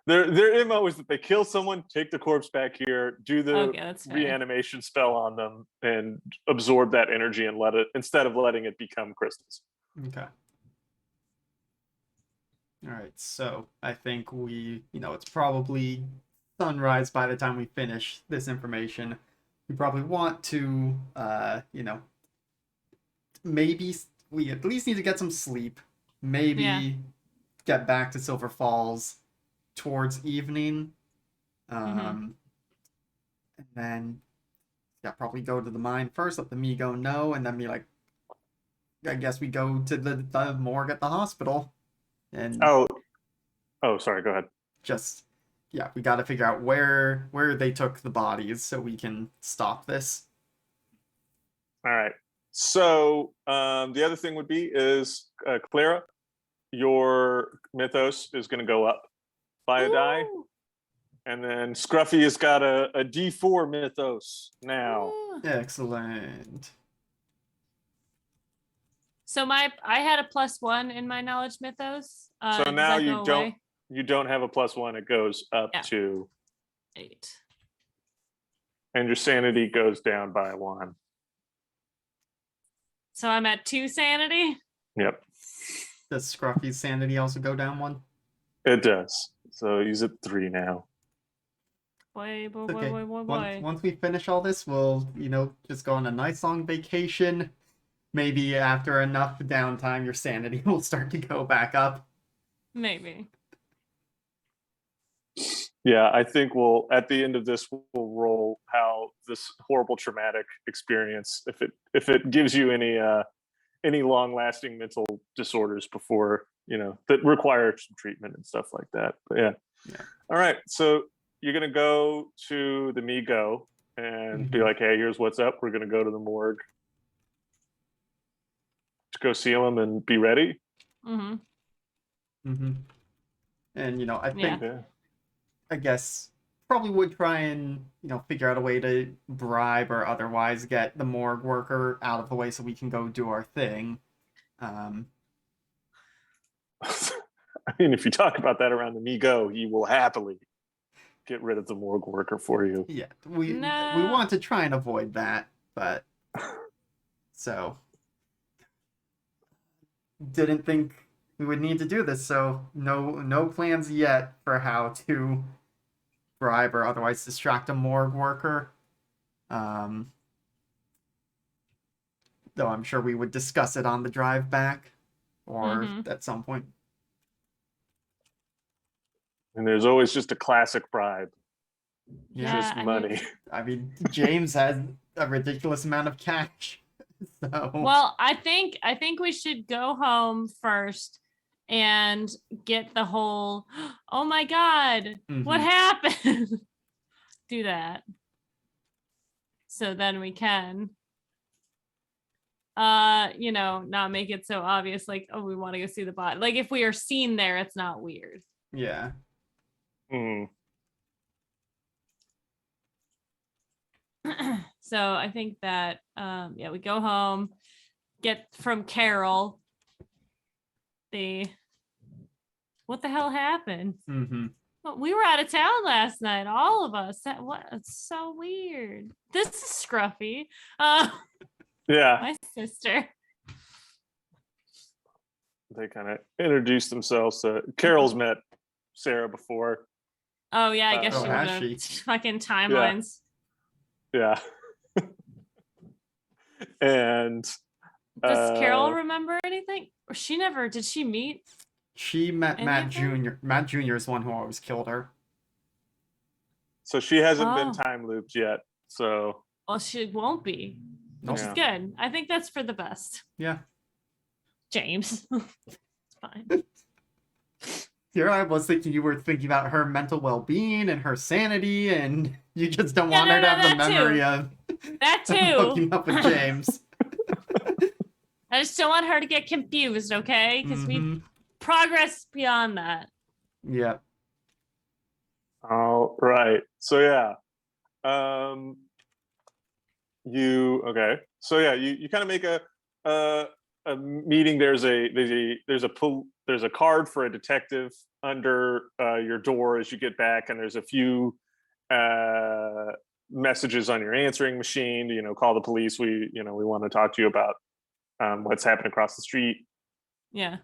Their MO is that they kill someone, take the corpse back here, do the reanimation spell on them, and absorb that energy and let it, instead of letting it become crystals. Okay. All right. So I think it's probably sunrise by the time we finish this information. We probably want to, maybe we at least need to get some sleep. Maybe get back to Silver Falls towards evening. And then probably go to the mine first, let the Migo know, and then be like, I guess we go to the morgue at the hospital. And sorry, go ahead. We got to figure out where they took the bodies so we can stop this. All right. So the other thing would be is Clara, your mythos is going to go up by a die. And then Scruffy has got a D4 mythos now. Excellent. So I had a +1 in my knowledge mythos. So now you don't have a +1. It goes up to 8. And your sanity goes down by 1. So I'm at 2 sanity? Yep. Does Scruffy's sanity also go down 1? It does. So he's at 3 now. Boy. Once we finish all this, we'll, just go on a nice long vacation. Maybe after enough downtime, your sanity will start to go back up. Maybe. Yeah, I think we'll at the end of this we'll roll how this horrible traumatic experience, if it gives you any long lasting mental disorders before that require some treatment and stuff like that. But yeah. Yeah. All right. So you're gonna go to the Migo and be Mhm. like, hey, here's what's up. We're gonna go to the morgue to go see him and be ready. Mm-hmm. Mm-hmm. And I Yeah. think Yeah. I guess probably would try and figure out a way to bribe or otherwise get the morgue worker out of the way so we can go do our thing. Um, I mean, if you talk about that around the Migo, he will happily get rid of the morgue worker for you. yeah, we No. want to try and avoid that, but so didn't think we would need to do this. So no plans yet for how to bribe or otherwise distract a morgue worker. Um, though I'm sure we would discuss it on the drive back or Mm-hmm. at some point. And there's always just a classic bribe, Yeah. just I money. mean, I mean, James has a ridiculous amount of cash. So, well, I think we should go home first and get the whole, oh my God, what mhm. happened? Do that. So then we can not make it so obvious, like, oh, we want to go see the bot. Like if we are seen there, it's not weird. Yeah. Mm. So I think that we go home, get from Carol what the hell happened? Mhm. Well, we were out of town last night, all of us. It's so weird. This is Scruffy. Yeah, My sister. they kind of introduced themselves. Carol's met Sarah before. Oh yeah, I guess Oh, she has would have she? fucking timelines. Yeah. And Does Carol uh, remember anything? Or she never did she meet She met any Matt of them? Jr. Matt Jr. is the one who always killed her. so she hasn't been Oh. time looped yet. So Well, she won't be. Which Nope. is Yeah. good. I think that's for the best. Yeah. James. It's fine. Here I was thinking you were thinking about her mental well-being and her sanity, and you just don't Yeah, want no, her to no, have the that too. memory of That hooking too. up with James. I just don't want her to get confused, okay? Because we Mhm. progress beyond that. Yeah. all right. So yeah. You okay? So yeah, you kind of make a meeting. There's a card for a detective under your door as you get back, and there's a few messages on your answering machine. Call the police. We want to talk to you about what's happened across the street. Yeah.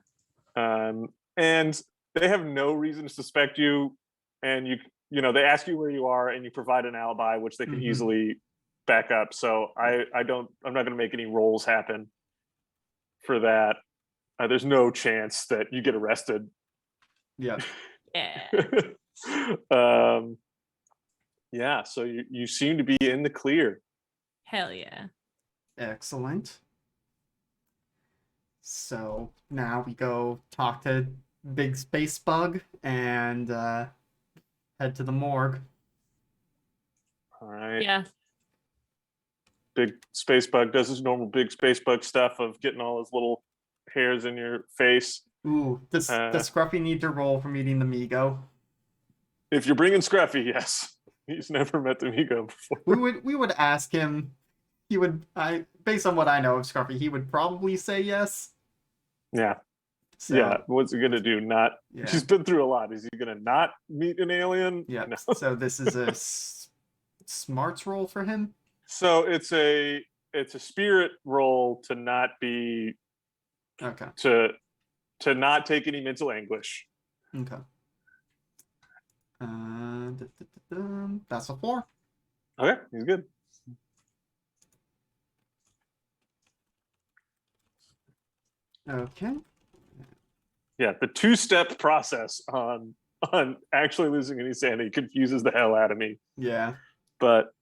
And they have no reason to suspect you, and they ask you where you are, and you provide an alibi, which they can Mhm. easily back up. So I'm not going to make any rolls happen for that. There's no chance that you get arrested. Yeah. Yeah. Yeah, so you seem to be in the clear. Hell yeah. Excellent. So now we go talk to Big Space Bug and head to the morgue. All right. Yeah. Big space bug does his normal big space bug stuff of getting all his little hairs in your face. Ooh, does Scruffy need to roll for meeting the Migo? If you're bringing Scruffy, yes. He's never met the Migo before. We would ask him. He would, based on what I know of Scruffy, he would probably say yes. Yeah. So, Yeah. What's he gonna do? Not. Yeah. He's been through a lot. Is he gonna not meet an alien? Yeah. No. So this is a smarts roll for him. So it's a spirit roll to not be Okay. to not take any mental anguish. Okay. That's a 4. Okay, he's good. Okay. Yeah, the 2-step process on on actually losing any sanity confuses the hell out of me. Yeah. But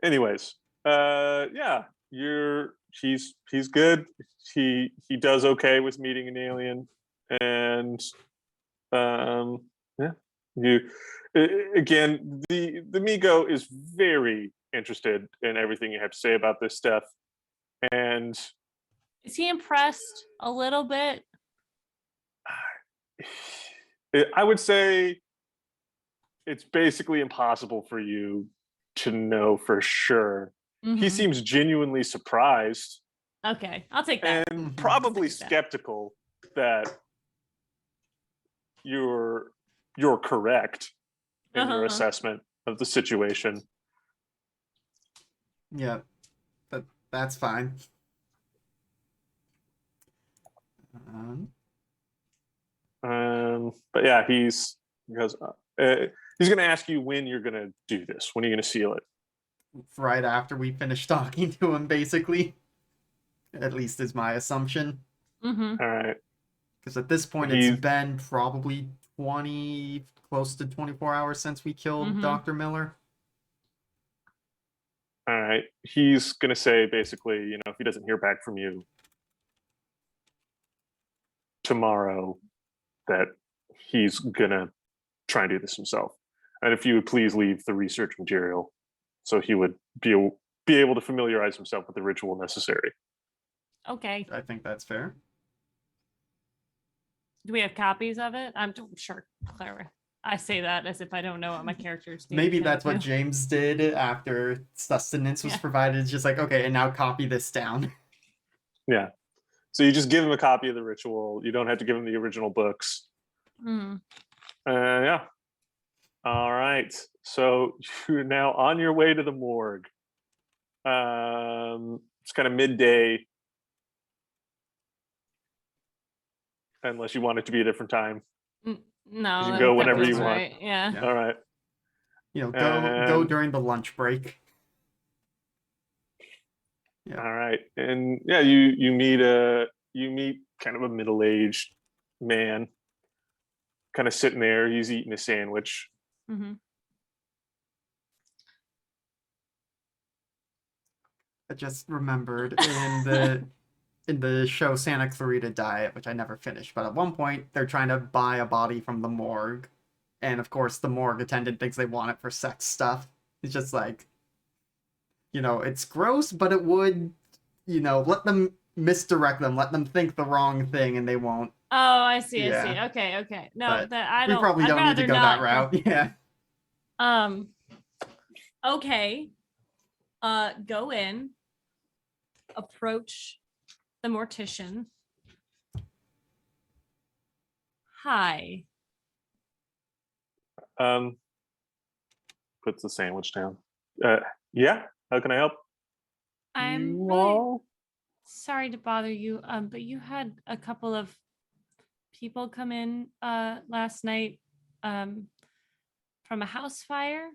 anyways, yeah, he's good. He does okay with meeting an alien, and yeah, you again the Migo is very interested in everything you have to say about this stuff, and Is he impressed a little bit? I would say it's basically impossible for you to know for sure. He Mhm. seems genuinely surprised Okay, I'll take that. and Mhm. probably Take that. skeptical that you're correct in your Uh-huh. assessment of the situation. Yeah. That's fine. Um, But yeah, he goes. He's going to ask you when you're going to do this. When are you going to seal it? right after we finish talking to him, basically. At least is my assumption. Mm-hmm. All right. Because at this point, it's been probably 20, close to 24 hours since we killed Dr. Miller. All right. He's going to say basically, if he doesn't hear back from you tomorrow, that he's going to try and do this himself. And if you would please leave the research material so he would be able to familiarize himself with the ritual necessary. Okay. I think that's fair. Do we have copies of it? I'm sure, Clara. I say that as if I don't know what my characters do. Maybe that's what James did after sustenance was provided. It's just like, okay, and now copy this down. Yeah. So you just give him a copy of the ritual. You don't have to give him the original books. Mm. Yeah. All right. So you're now on your way to the morgue. It's kind of midday. Unless you want it to be a different time. No, you can go whenever you want. Right. Yeah. All right. Go during the lunch break. Yeah. All right. And yeah, you meet kind of a middle-aged man, kind of sitting there. He's eating a sandwich. Mm-hmm. I just remembered in the show Santa Clarita Diet, which I never finished, but at one point they're trying to buy a body from the morgue, and of course the morgue attendant thinks they want it for sex stuff. It's just like, it's gross, but it would, let them misdirect them, let them think the wrong thing, and they won't. Oh, I see. Yeah. I see. Okay. No, But that I don't. We probably I'd don't need to rather go not that route. Yeah. Okay. Go in. Approach the mortician. Hi. Puts the sandwich down. Yeah. How can I help? I'm You really all? sorry to bother you. But you had a couple of people come in last night from a house fire.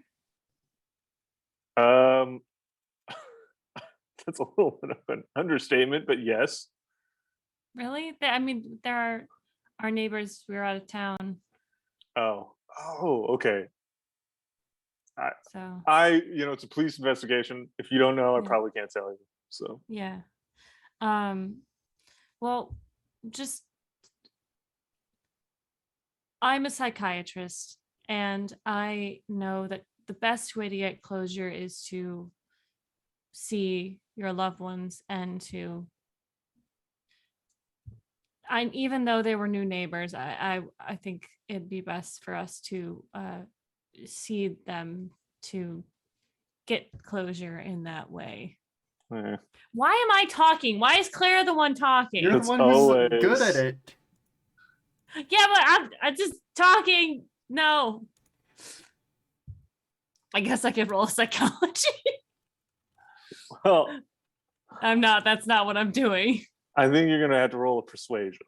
That's a little bit of an understatement, but yes. Really? I mean, there are our neighbors. We were out of town. Oh, okay. So it's a police investigation. If you don't know, I probably can't tell you. So yeah. Well, just I'm a psychiatrist, and I know that the best way to get closure is to see your loved ones and to even though they were new neighbors, I think it'd be best for us to see them to get closure in that way. yeah. Why am I talking? Why is Claire the one talking? You're the one who's good at it. Yeah, but I'm just talking. No. I guess I could roll psychology. Well, I'm not. That's not what I'm doing. I think you're gonna have to roll a persuasion.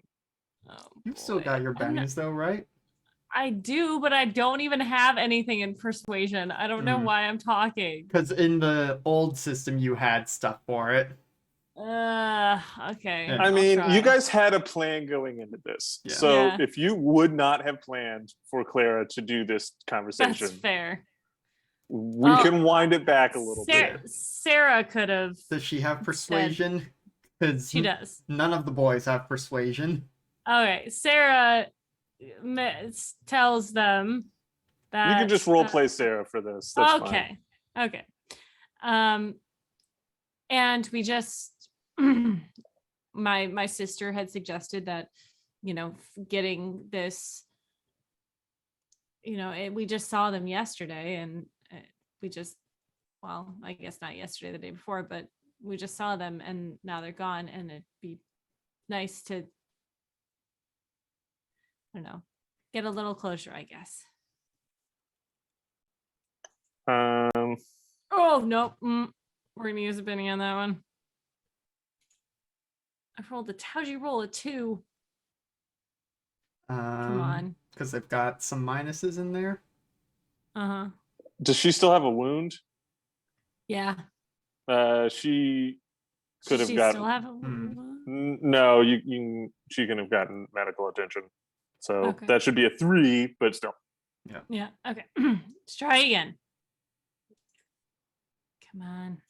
Oh, You've still got your bennies though, right? I do, but I don't even have anything in persuasion. I don't know why I'm talking. Because in the old system you had stuff for it. Okay. Yeah. I I'll mean, try. you guys had a plan going into this. Yeah. So Yeah. if you would not have planned for Clara to do this conversation, That's fair. we Well, can wind it back a little bit. Sarah could have. Does she have said persuasion? Because she does. none of the boys have persuasion. Okay, Sarah tells them that You can just role play Sarah for this. That's fine. Okay. And we just my sister had suggested that, getting this, we just saw them yesterday, and we just, well, I guess not yesterday, the day before, but we just saw them and now they're gone, and it'd be nice to, I don't know, get a little closure, I guess. Oh, nope. We're gonna use a penny on that one. I rolled how'd you roll a 2? Come on. Because they've got some minuses in there. Uh-huh. Does she still have a wound? Yeah. She could have She gotten. still have a No, she can have gotten medical attention. So Okay. that should be a 3, but still. Yeah. Okay. Let's try again. Come on.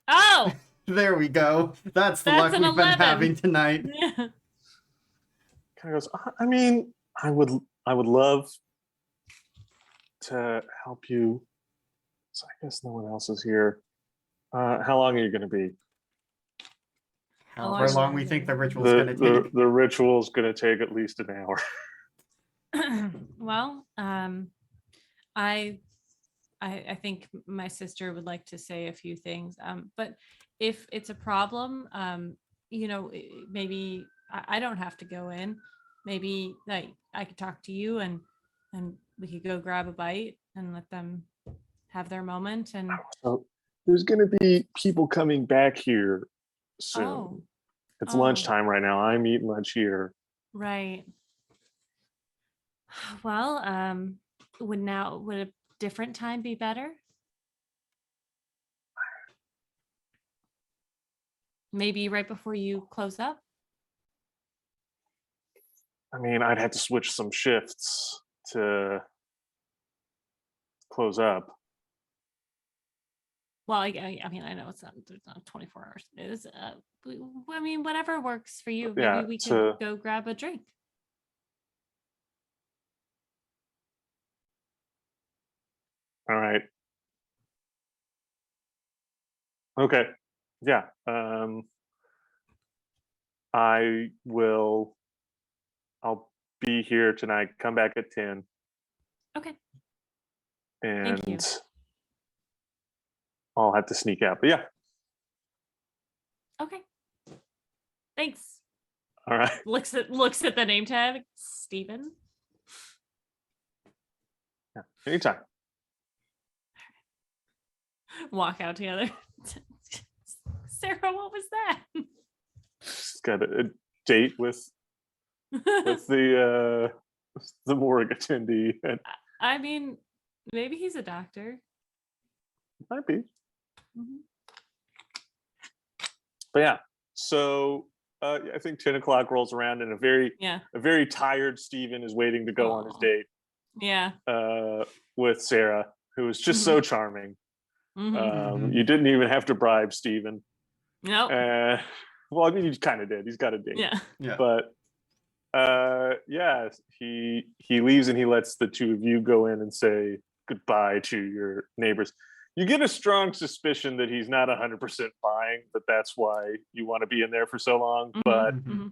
Oh, There we go. That's the luck That's we've an been 11. having tonight. yeah. Kind of goes. I mean, I would love to help you. So I guess no one else is here. How long are you going to be? However long we think the ritual's going to take. The ritual's going to take at least an hour. Well, I think my sister would like to say a few things. But if it's a problem, maybe I don't have to go in. Maybe like I could talk to you, and we could go grab a bite and let them have their moment. And So there's going to be people coming back here soon. It's lunchtime right now. I'm eating lunch here. Right. Well, would a different time be better? Maybe right before you close up? I mean, I'd have to switch some shifts to close up. Well, I mean, I know there's not 24 hours. It is, I mean, whatever works for you. Yeah, Maybe we could go grab a drink. All right. Okay. Yeah. I'll be here tonight. Come back at 10. Okay. Thank you. And I'll have to sneak out. But yeah. Okay. Thanks. All right. Looks at the name tag, Steven. Yeah. Anytime. Walk out together. Sarah, what was that? She's got a date with the morgue attendee. And I mean, maybe he's a doctor. might be. Mhm. But yeah. So I think 10 o'clock rolls around, and a very tired Steven is waiting to go on his date. Yeah. With Sarah, who is just so charming. Mm-hmm. You didn't even have to bribe Steven. Nope. Well, I mean, you kind of did. He's got a date. Yeah. But yeah, he leaves, and he lets the two of you go in and say goodbye to your neighbors. You get a strong suspicion that he's not 100% buying that that's why you want to be in there for so long. Mm-hmm. But Mm-hmm.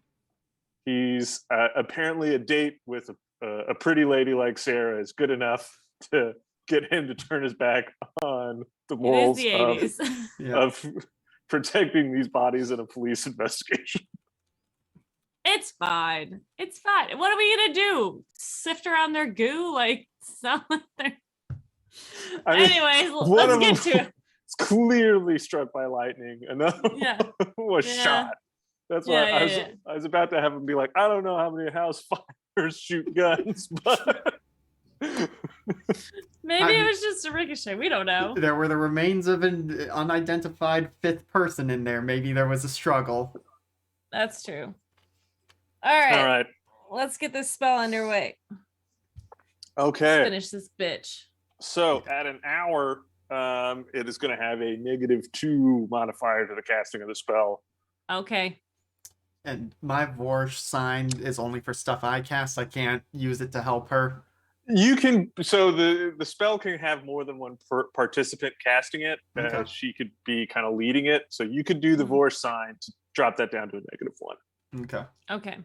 he's apparently a date with a pretty lady like Sarah is good enough to get him to turn his back on the morals It is the 80s. of protecting these bodies in a police investigation. It's fine. It's fine. What are we gonna do? Sift around their goo? Like, sound like they're... Anyways, let's get to it. It's clearly struck by lightning. Another was shot. That's why I was about to have him be like, I don't know how many house fires shoot guns, but Maybe it was just a ricochet. We don't know. There were the remains of an unidentified fifth person in there. Maybe there was a struggle. That's true. All right. All right. Let's get this spell underway. Okay. Finish this bitch. So at an hour, it is going to have a -2 modifier to the casting of the spell. Okay. And my Vorsh sign is only for stuff I cast. I can't use it to help her. You can, so the spell can have more than one participant casting it. Okay. She could be kind of leading it. So you could do the Vorsh sign to drop that down to a -1. Okay. Okay.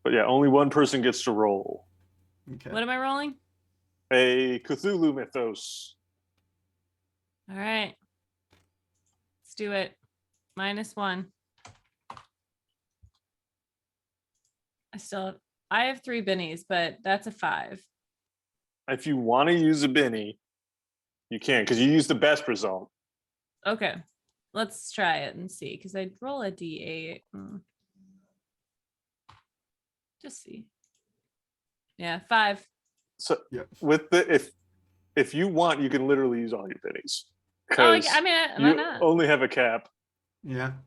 But yeah, only one person gets to roll. Okay. What am I rolling? A Cthulhu mythos. All right. Let's do it. -1. I have 3 bennies, but that's a 5. If you want to use a Benny, you can, because you use the best result. Okay. Let's try it and see, because I'd roll a D8. Just see. Yeah, 5. So Yeah. with the if you want, you can literally use all your bennies. Oh, Because I mean, why you not? only have a cap. Yeah.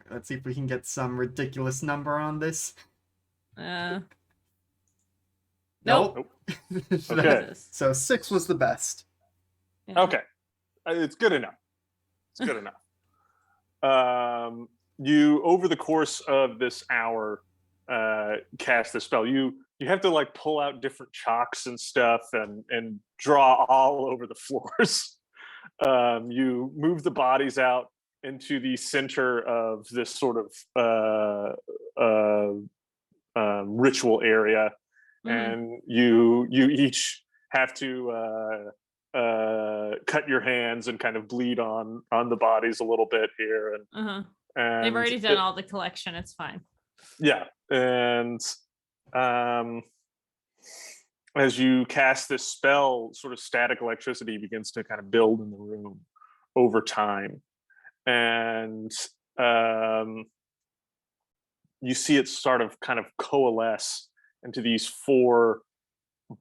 Let's see if we can get some ridiculous number on this. Nope. Nope. Okay. So 6 was the best. Yeah. Okay. It's good enough. It's good enough. You, over the course of this hour, cast the spell. You have to like pull out different chalks and stuff and draw all over the floors. You move the bodies out into the center of this sort of ritual area, and you each have to cut your hands and kind of bleed on the bodies a little bit here, and They've already done all the collection. It's fine. Yeah, and as you cast this spell, sort of static electricity begins to kind of build in the room over time, and you see it sort of kind of coalesce into these 4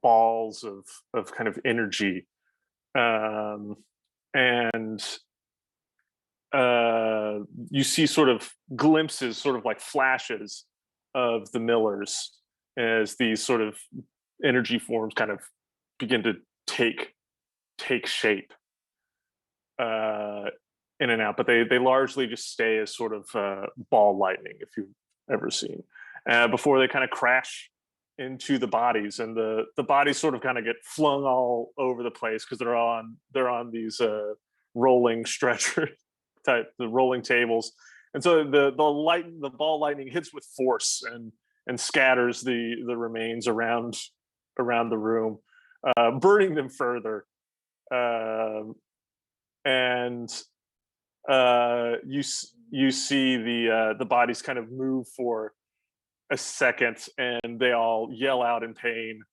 balls of kind of energy, and you see sort of glimpses, sort of like flashes of the Millers as these sort of energy forms kind of begin to take shape in and out, but they largely just stay as sort of ball lightning, if you've ever seen, before they kind of crash into the bodies, and the bodies sort of kind of get flung all over the place because they're on these rolling stretcher type, the rolling tables, and so the ball lightning hits with force and scatters the remains around the room, burning them further, and you see the bodies kind of move for a second, and they all yell out in pain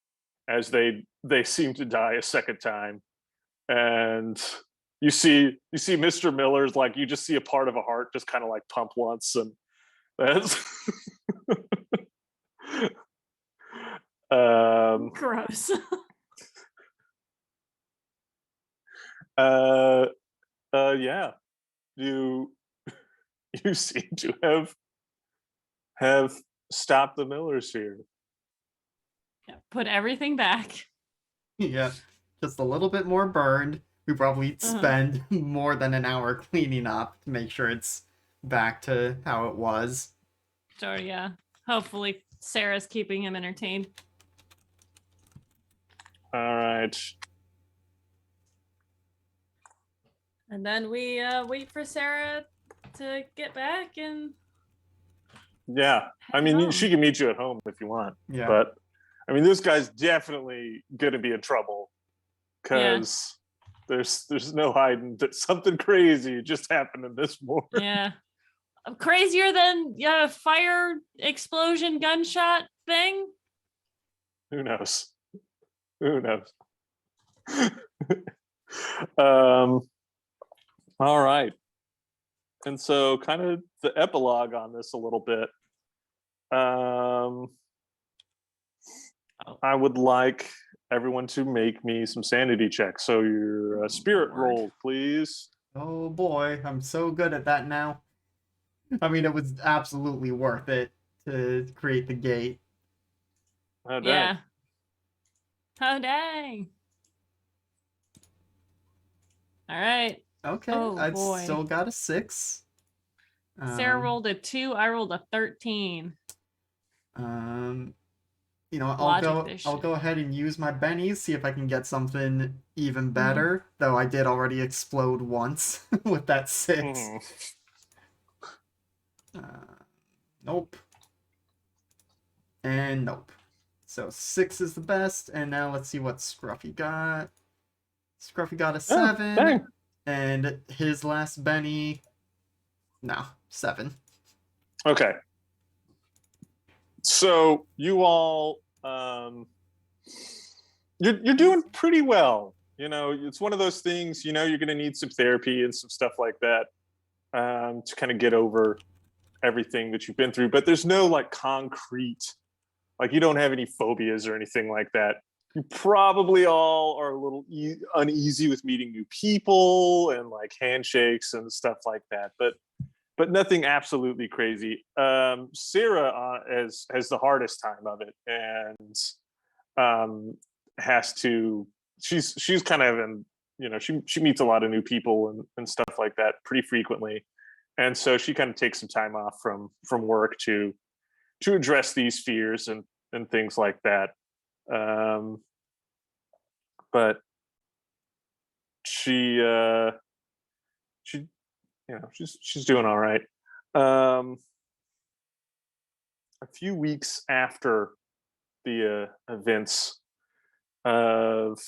as they seem to die a second time, and you see Mr. Miller's, like, you just see a part of a heart just kind of like pump once, and that's Gross. Yeah, you seem to have stopped the Millers here. Yeah, put everything back. Yeah, just a little bit more burned. We probably spend more than an hour cleaning up to make sure it's back to how it was. Sure, yeah. Hopefully Sarah's keeping him entertained. All right. And then we wait for Sarah to get back, and yeah, I mean, she can meet you at home if you want. Yeah. But I mean, this guy's definitely gonna be in trouble because there's no hiding that something crazy just happened in this morning. Yeah. Crazier than fire explosion gunshot thing. Who knows? All right. And so kind of the epilogue on this a little bit. Oh, I would like everyone to make me some sanity checks. So your spirit Lord. roll, please. Oh boy, I'm so good at that now. I mean, it was absolutely worth it to create the gate. Oh, dang. Yeah. Oh, dang. All right. Okay, Oh, I've boy. still got a 6. Sarah rolled a 2. I rolled a 13. You know, Logic this I'll shit. go ahead and use my bennies, see if I can get something even Mm-hmm. better. Though I did already explode once with that 6. Mhm. Nope. And nope. So 6 is the best, and now let's see what Scruffy got. Scruffy got a 7, dang. and his last Benny, no, 7. Okay. So you all, you're doing pretty well. You know, it's one of those things. You know, you're going to need some therapy and some stuff like that to kind of get over everything that you've been through. But there's no like concrete, like you don't have any phobias or anything like that. You probably all are a little uneasy with meeting new people and like handshakes and stuff like that. But nothing absolutely crazy. Sarah has the hardest time of it, and has to. She's kind of in, you know, she meets a lot of new people and stuff like that pretty frequently, and so she kind of takes some time off from work to address these fears and things like that. But she you know she's doing all right. A few weeks after the events of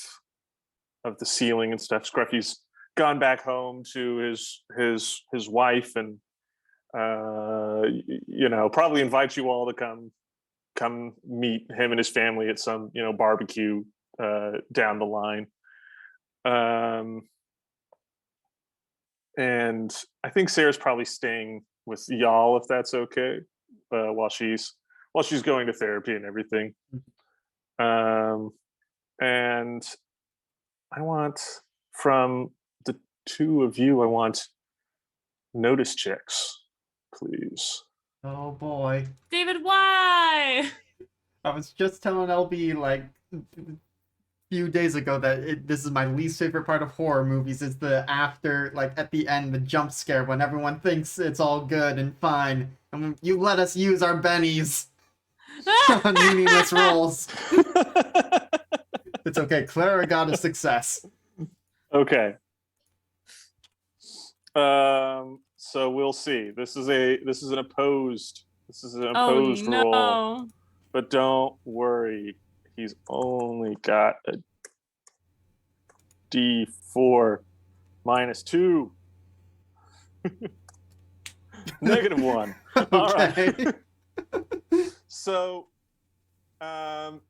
the ceiling and stuff, Scruffy's gone back home to his wife, and you know, probably invites you all to come meet him and his family at some, you know, barbecue down the line. And I think Sarah's probably staying with y'all, if that's okay, while she's going to therapy and everything. Um, and I want, from the two of you, I want notice checks, please. Oh boy. David, why? I was just telling LB like a few days ago that this is my least favorite part of horror movies, is the after, like at the end, the jump scare when everyone thinks it's all good and fine. And you let us use our bennies on meaningless rolls. It's okay. Clara got a success. Okay. So we'll see. This is an opposed no. roll. But don't worry. He's only got a D4 -2. -1. All Okay. right. So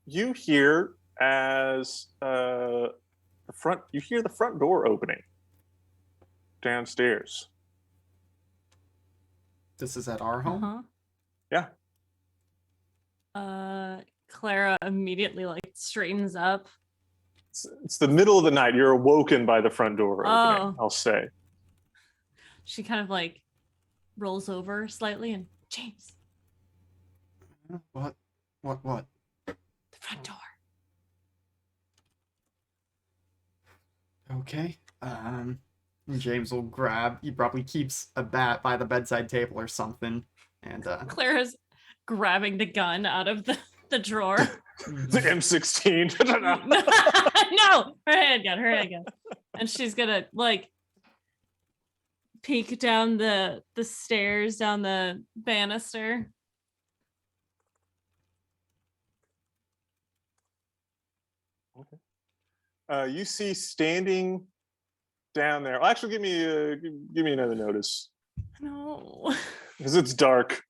you hear as the front door opening downstairs. This is at our home? Uh-huh. Yeah. Clara immediately like straightens up. It's the middle of the night. You're awoken by the front door opening, Oh. I'll say. She kind of like rolls over slightly and James, What? the front door. Okay. James will grab, he probably keeps a bat by the bedside table or something. And Clara's grabbing the gun out of the drawer. The M16. No, her handgun. And she's gonna like peek down the stairs, down the banister. You see standing down there. Well, actually, give me another notice, No. because it's dark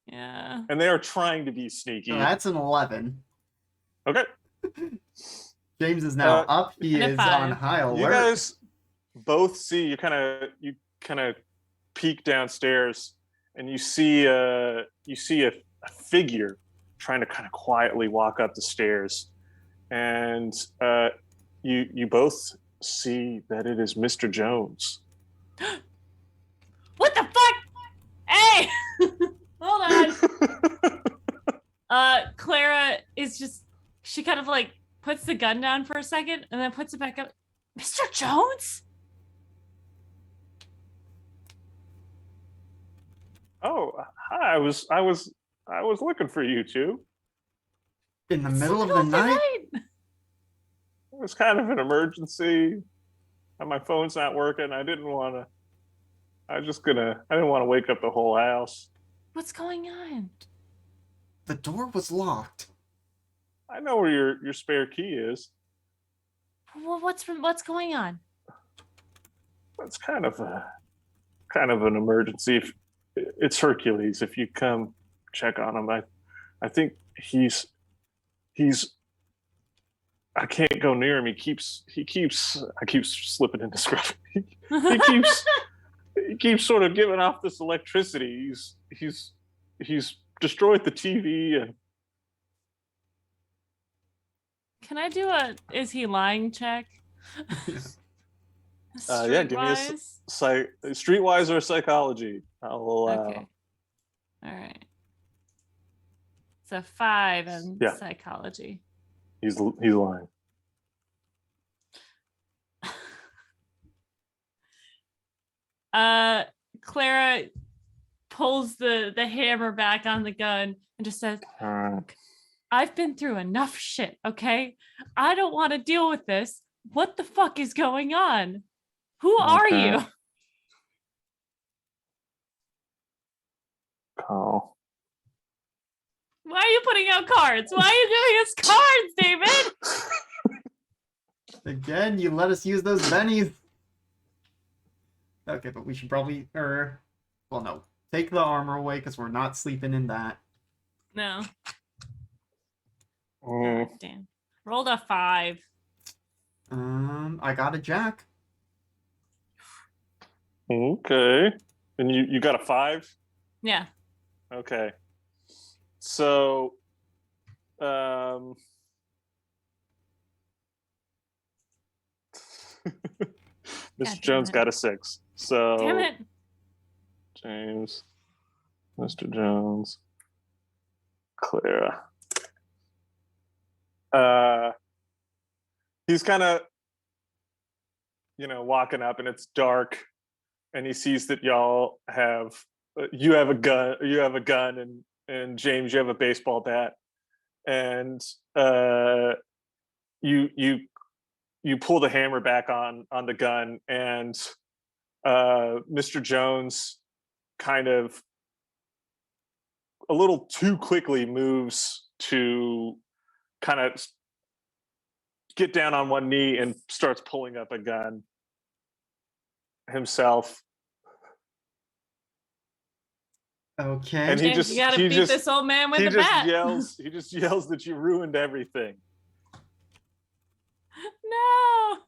Yeah. and they are trying to be sneaky. so that's an 11. Okay. James is now up. He And a is 5. on high alert. You guys both see. You kind of peek downstairs, and you see a figure trying to kind of quietly walk up the stairs, and you both see that it is Mr. Jones. What the fuck? Hey! Hold on. Clara is just, she kind of like puts the gun down for a second and then puts it back up. Mr. Jones? Oh, hi. I was looking for you two. In the middle of the night? It was kind of an emergency. And my phone's not working. I didn't want to. I didn't want to wake up the whole house. What's going on? The door was locked. I know where your spare key is. Well, what's going on? It's kind of an emergency. It's Hercules. If you come check on him, I think he's. I can't go near him. I keep slipping into scruff. He keeps sort of giving off this electricity. He's destroyed the TV and. Can I do a is he lying check? Yeah, give me a streetwise or psychology. I'll allow. Okay. All right. It's a 5 in psychology. He's lying. Clara pulls the hammer back on the gun and just says, I've been through enough shit, okay? I don't want to deal with this. What the fuck is going on? Who are you? Oh. Why are you putting out cards? Why are you giving us cards, David? Again, you let us use those bennies. Okay, but we should probably, well, no. Take the armor away, because we're not sleeping in that. No. God damn. Rolled a 5. I got a jack. Okay. And you got a 5? Yeah. Okay. So, Mr. Jones got a 6. So, damn it. James, Mr. Jones, Clara. He's kind of, walking up, and it's dark, and he sees that y'all have, you have a gun, and James, you have a baseball bat, and you pull the hammer back on the gun, and Mr. Jones kind of a little too quickly moves to kind of get down on one knee and starts pulling up a gun himself. Okay. And you gotta beat this old man with a bat. He just yells that you ruined everything. No.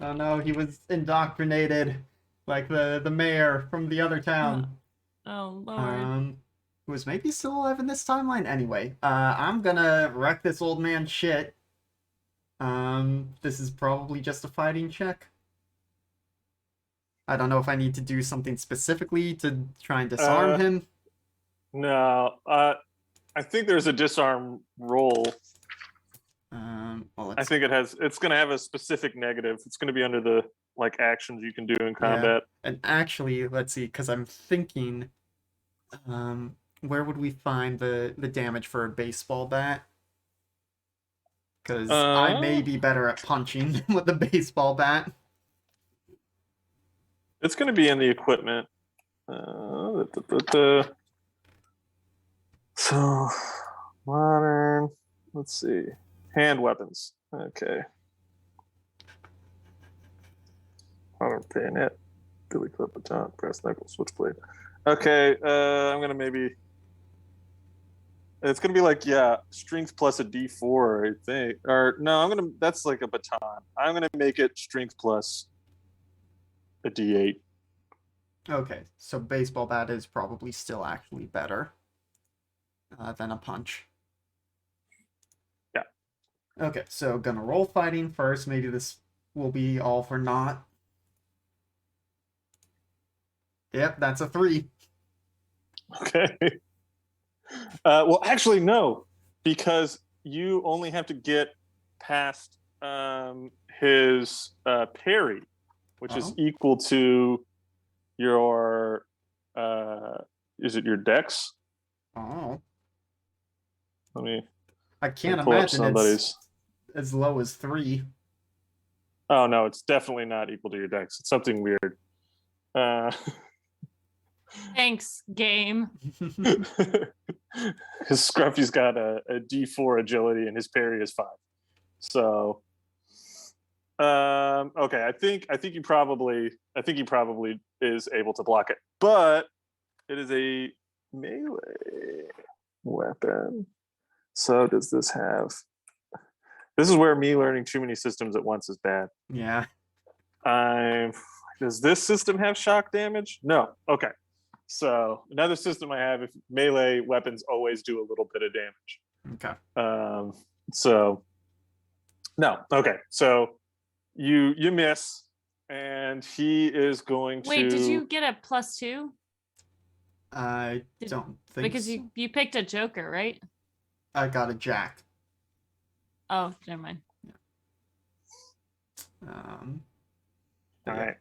Oh no, he was indoctrinated like the mayor from the other town. Oh Lord. Who was maybe still alive in this timeline. Anyway, I'm gonna wreck this old man's shit. This is probably just a fighting check. I don't know if I need to do something specifically to try and disarm him. No, I think there's a disarm roll. Well, I think it's going to have a specific negative. It's going to be under the actions you can do in combat. Yeah. And actually, let's see, because I'm thinking, where would we find the damage for a baseball bat? Because I may be better at punching with the baseball bat. It's going to be in the equipment. So, modern. Let's see. Hand weapons. Okay. Modern bayonet. Billy club baton. Brass knuckle. Switchblade. Okay. I'm going to maybe. It's going to be strength plus a D4, I think. Or no, that's like a baton. I'm going to make it strength plus a D8. Okay, so baseball bat is probably still actually better than a punch. Okay, so gonna roll fighting first. Maybe this will be all for naught. Yep, that's a 3. Okay. Well, actually, no, because you only have to get past his parry, which is Oh. equal to your is it your dex? Oh. Let me I can't pull up imagine it's somebody's. as low as 3. Oh no, it's definitely not equal to your dex. It's something weird. Thanks, game. His Scruffy's got a D4 agility and his parry is 5. So okay, I think he probably is able to block it. But it is a melee weapon. So does this have this is where me learning too many systems at once is bad. Yeah. Does this system have shock damage? No. Okay. So another system I have, if melee weapons always do a little bit of damage. Okay. So no. Okay. So you miss, and he is going to. Wait, did you get a +2? I don't think Because so. you picked a Joker, right? I got a jack. Oh, never mind. Um, All yeah. right.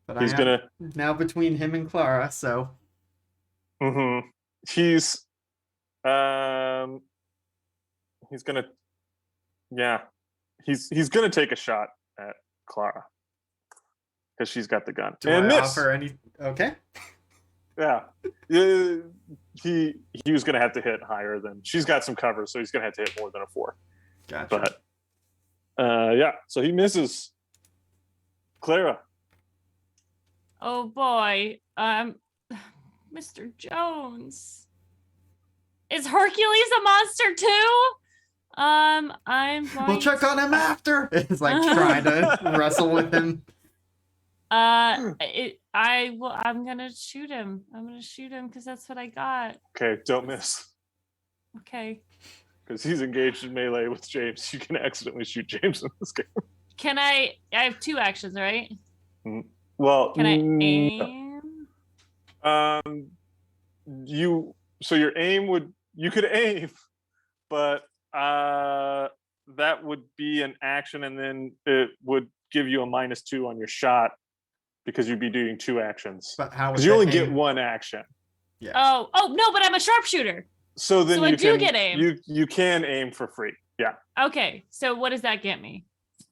But He's I am gonna. now between him and Clara, so Mm-hmm. He's gonna. Yeah. He's gonna take a shot at Clara because she's got the gun do and I miss. offer any? Okay. Yeah. He was gonna have to hit higher than she's got some cover, so he's gonna have to hit more than a 4. Gotcha. But yeah, so he misses. Clara. Oh boy. Mr. Jones. Is Hercules a monster too? I'm going We'll check on him after. It's like trying to wrestle with him. I'm gonna shoot him. I'm gonna shoot him because that's what I got. Okay, don't miss. Okay. Because he's engaged in melee with James. You can accidentally shoot James in this game. Can I have 2 actions, right? Well, Can I aim? Your aim you could aim, but that would be an action, and then it would give you a -2 on your shot because you'd be doing 2 actions. But how? Because you only get 1 action. Yeah. Oh no, but I'm a sharpshooter. So then So I do get aim. You can aim for free. Yeah. Okay, so what does that get me?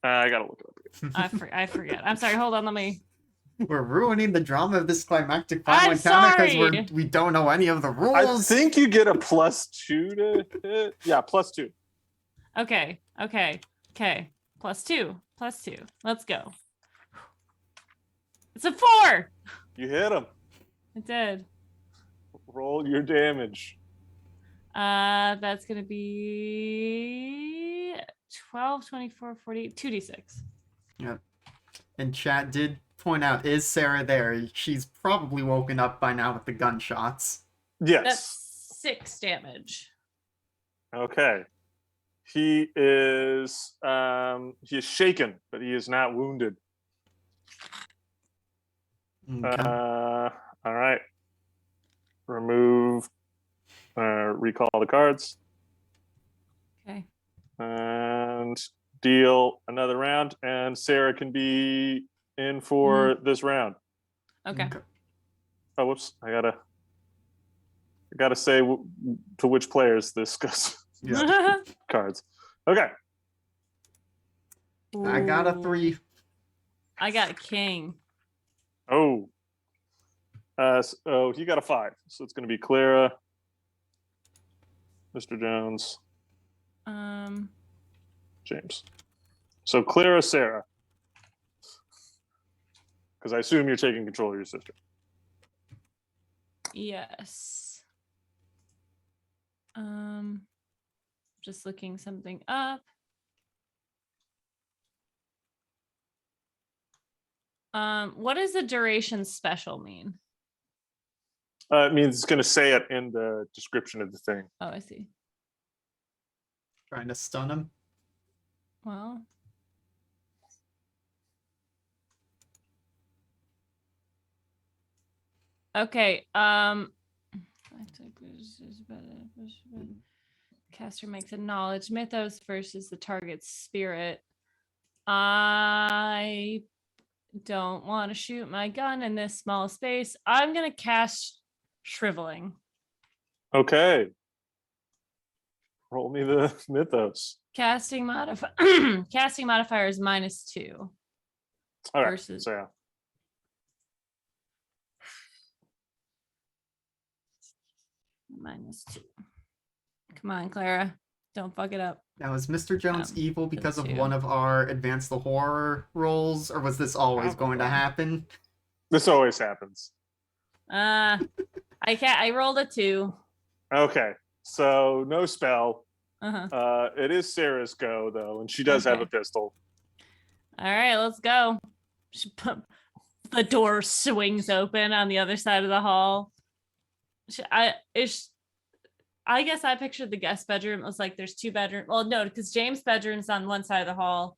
I gotta look it up again. I forget. I'm sorry. Hold on. Let me. We're ruining the drama of this climactic I'm final encounter because sorry. we don't know any of the rules. I think you get a +2 to hit. Yeah, +2. Okay. +2. Let's go. It's a 4. You hit him. It did. Roll your damage. That's gonna be 12, 24, 48, 2d6. Yep. And chat did point out, is Sarah there? She's probably woken up by now with the gunshots. Yes. That's 6 damage. Okay. He is shaken, but he is not wounded. Okay. All right. Remove recall the cards. Okay. And deal another round, and Sarah can be in for this round. Okay. Oh, whoops! I gotta say to which players this goes. Yeah. Cards. Okay. I got a 3. I got a king. Oh. So he got a 5. So it's going to be Clara, Mr. Jones, James. So Clara, Sarah. Because I assume you're taking control of your sister. Yes. Just looking something up. What does the duration special mean? It means it's going to say it in the description of the thing. Oh, I see. Trying to stun him. Well. Okay. Caster makes a knowledge. Mythos versus the target's spirit. I don't want to shoot my gun in this small space. I'm gonna cast shriveling. Okay. Roll me the mythos. Casting modifier. Casting modifier is -2. All right. Versus- So yeah. -2. Come on, Clara. Don't fuck it up. Now, is Mr. Jones evil because of 2. one of our Advance the Horror rolls, or was this always going to Probably. happen? This always happens. I rolled a 2. Okay. So no spell. Uh-huh. It is Sarah's go though, and she does have Okay. a pistol. All right, let's go. The door swings open on the other side of the hall. I guess I pictured the guest bedroom. It was like there's 2 bedrooms. Well, no, because James' bedroom's on one side of the hall,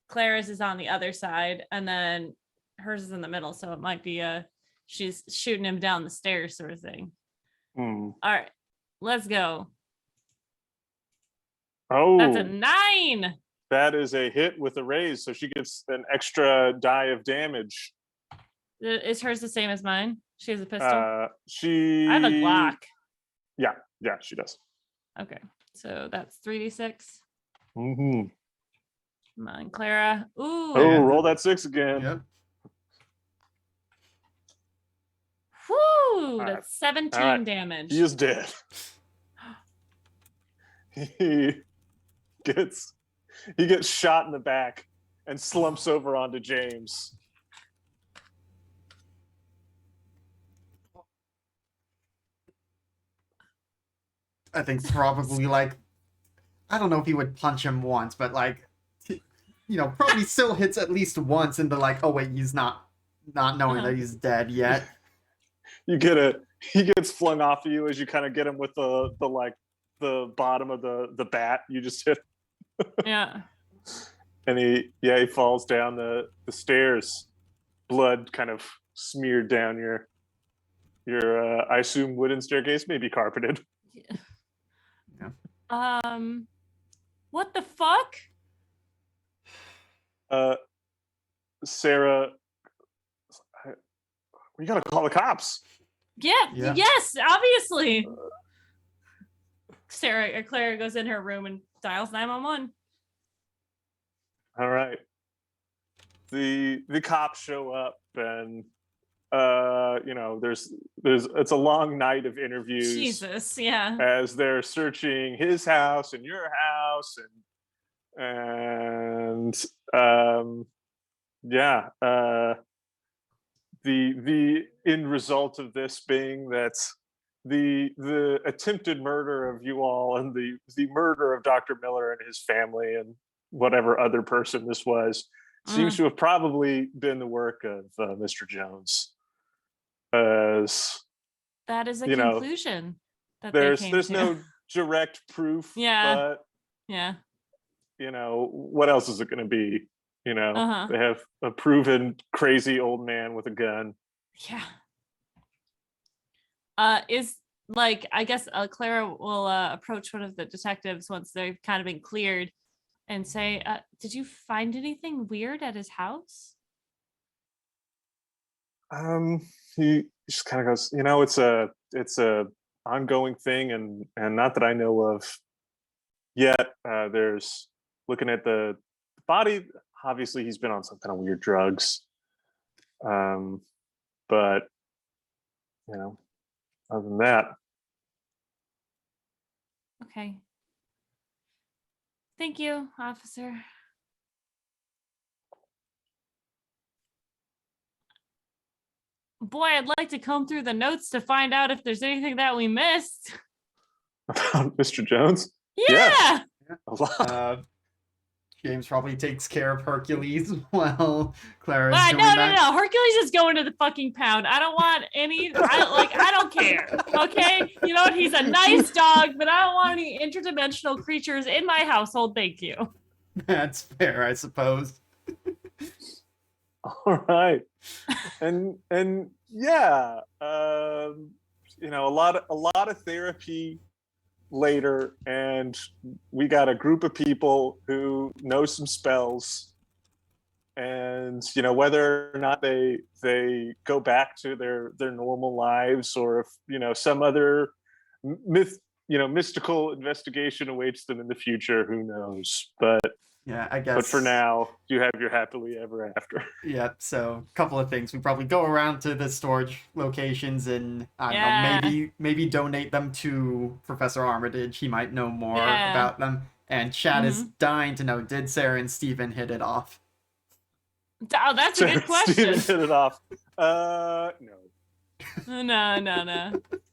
Clara's is on the other side, and then hers is in the middle. So it might be she's shooting him down the stairs sort of thing. Hmm. All right, let's go. Oh, That's a 9. that is a hit with a raise, so she gets an extra die of damage. Is hers the same as mine? She has a pistol. I I have a Glock. Yeah, she does. Okay, so that's 3d6. Mm-hmm. Come on, Clara. Ooh. Oh, And- roll that 6 again. Yep. Whoo! right. That's 17 All right. damage. He is dead. he gets shot in the back and slumps over onto James. I think probably like, I don't know if he would punch him once, but like, probably still hits at least once into like, oh wait, he's not knowing that he's dead yet. He gets flung off of you as you kind of get him with the the bottom of the bat. You just hit, Yeah. and he falls down the stairs, blood kind of smeared down your I assume wooden staircase, maybe carpeted. What the fuck? Sarah, we gotta call the cops. Yeah. Yeah. Yes, obviously. Clara goes in her room and dials 911. All right. The cops show up, and there's it's a long night of interviews. Jesus, yeah. As they're searching his house and your house, and the end result of this being that the attempted murder of you all and the murder of Dr. Miller and his family and whatever other person this was seems to have probably been the work of Mr. Jones. As that is a know, conclusion that there's no direct proof. Yeah. But Yeah. what else is it going to be? They have a proven crazy old man with a gun. Yeah. Is like, I guess Clara will approach one of the detectives once they've kind of been cleared and say, did you find anything weird at his house? He just kind of goes, it's a ongoing thing, and not that I know of yet. There's looking at the body. Obviously, he's been on some kind of weird drugs. But other than that. Okay. Thank you, officer. Boy, I'd like to comb through the notes to find out if there's anything that we missed. About Mr. Jones? Yeah. A lot. James probably takes care of Hercules while Clara's No. doing that. Hercules is going to the fucking pound. I don't want any. I don't care. Okay, you know what? He's a nice dog, but I don't want any interdimensional creatures in my household. Thank you. That's fair, I suppose. All right. And yeah, a lot of therapy later, and we got a group of people who know some spells, and whether or not they go back to their normal lives, or if some other mystical investigation awaits them in the future, who knows. Yeah, I But for guess. now, you have your happily ever after. Yeah, so a couple of things. We probably go around to the storage locations and I don't know, Yeah. maybe donate them to Professor Armitage. He might know more Yeah. about them. And Chad is Mhm. dying to know, did Sarah and Steven hit it off? Oh, that's a good Steven question. hit it off. No. No.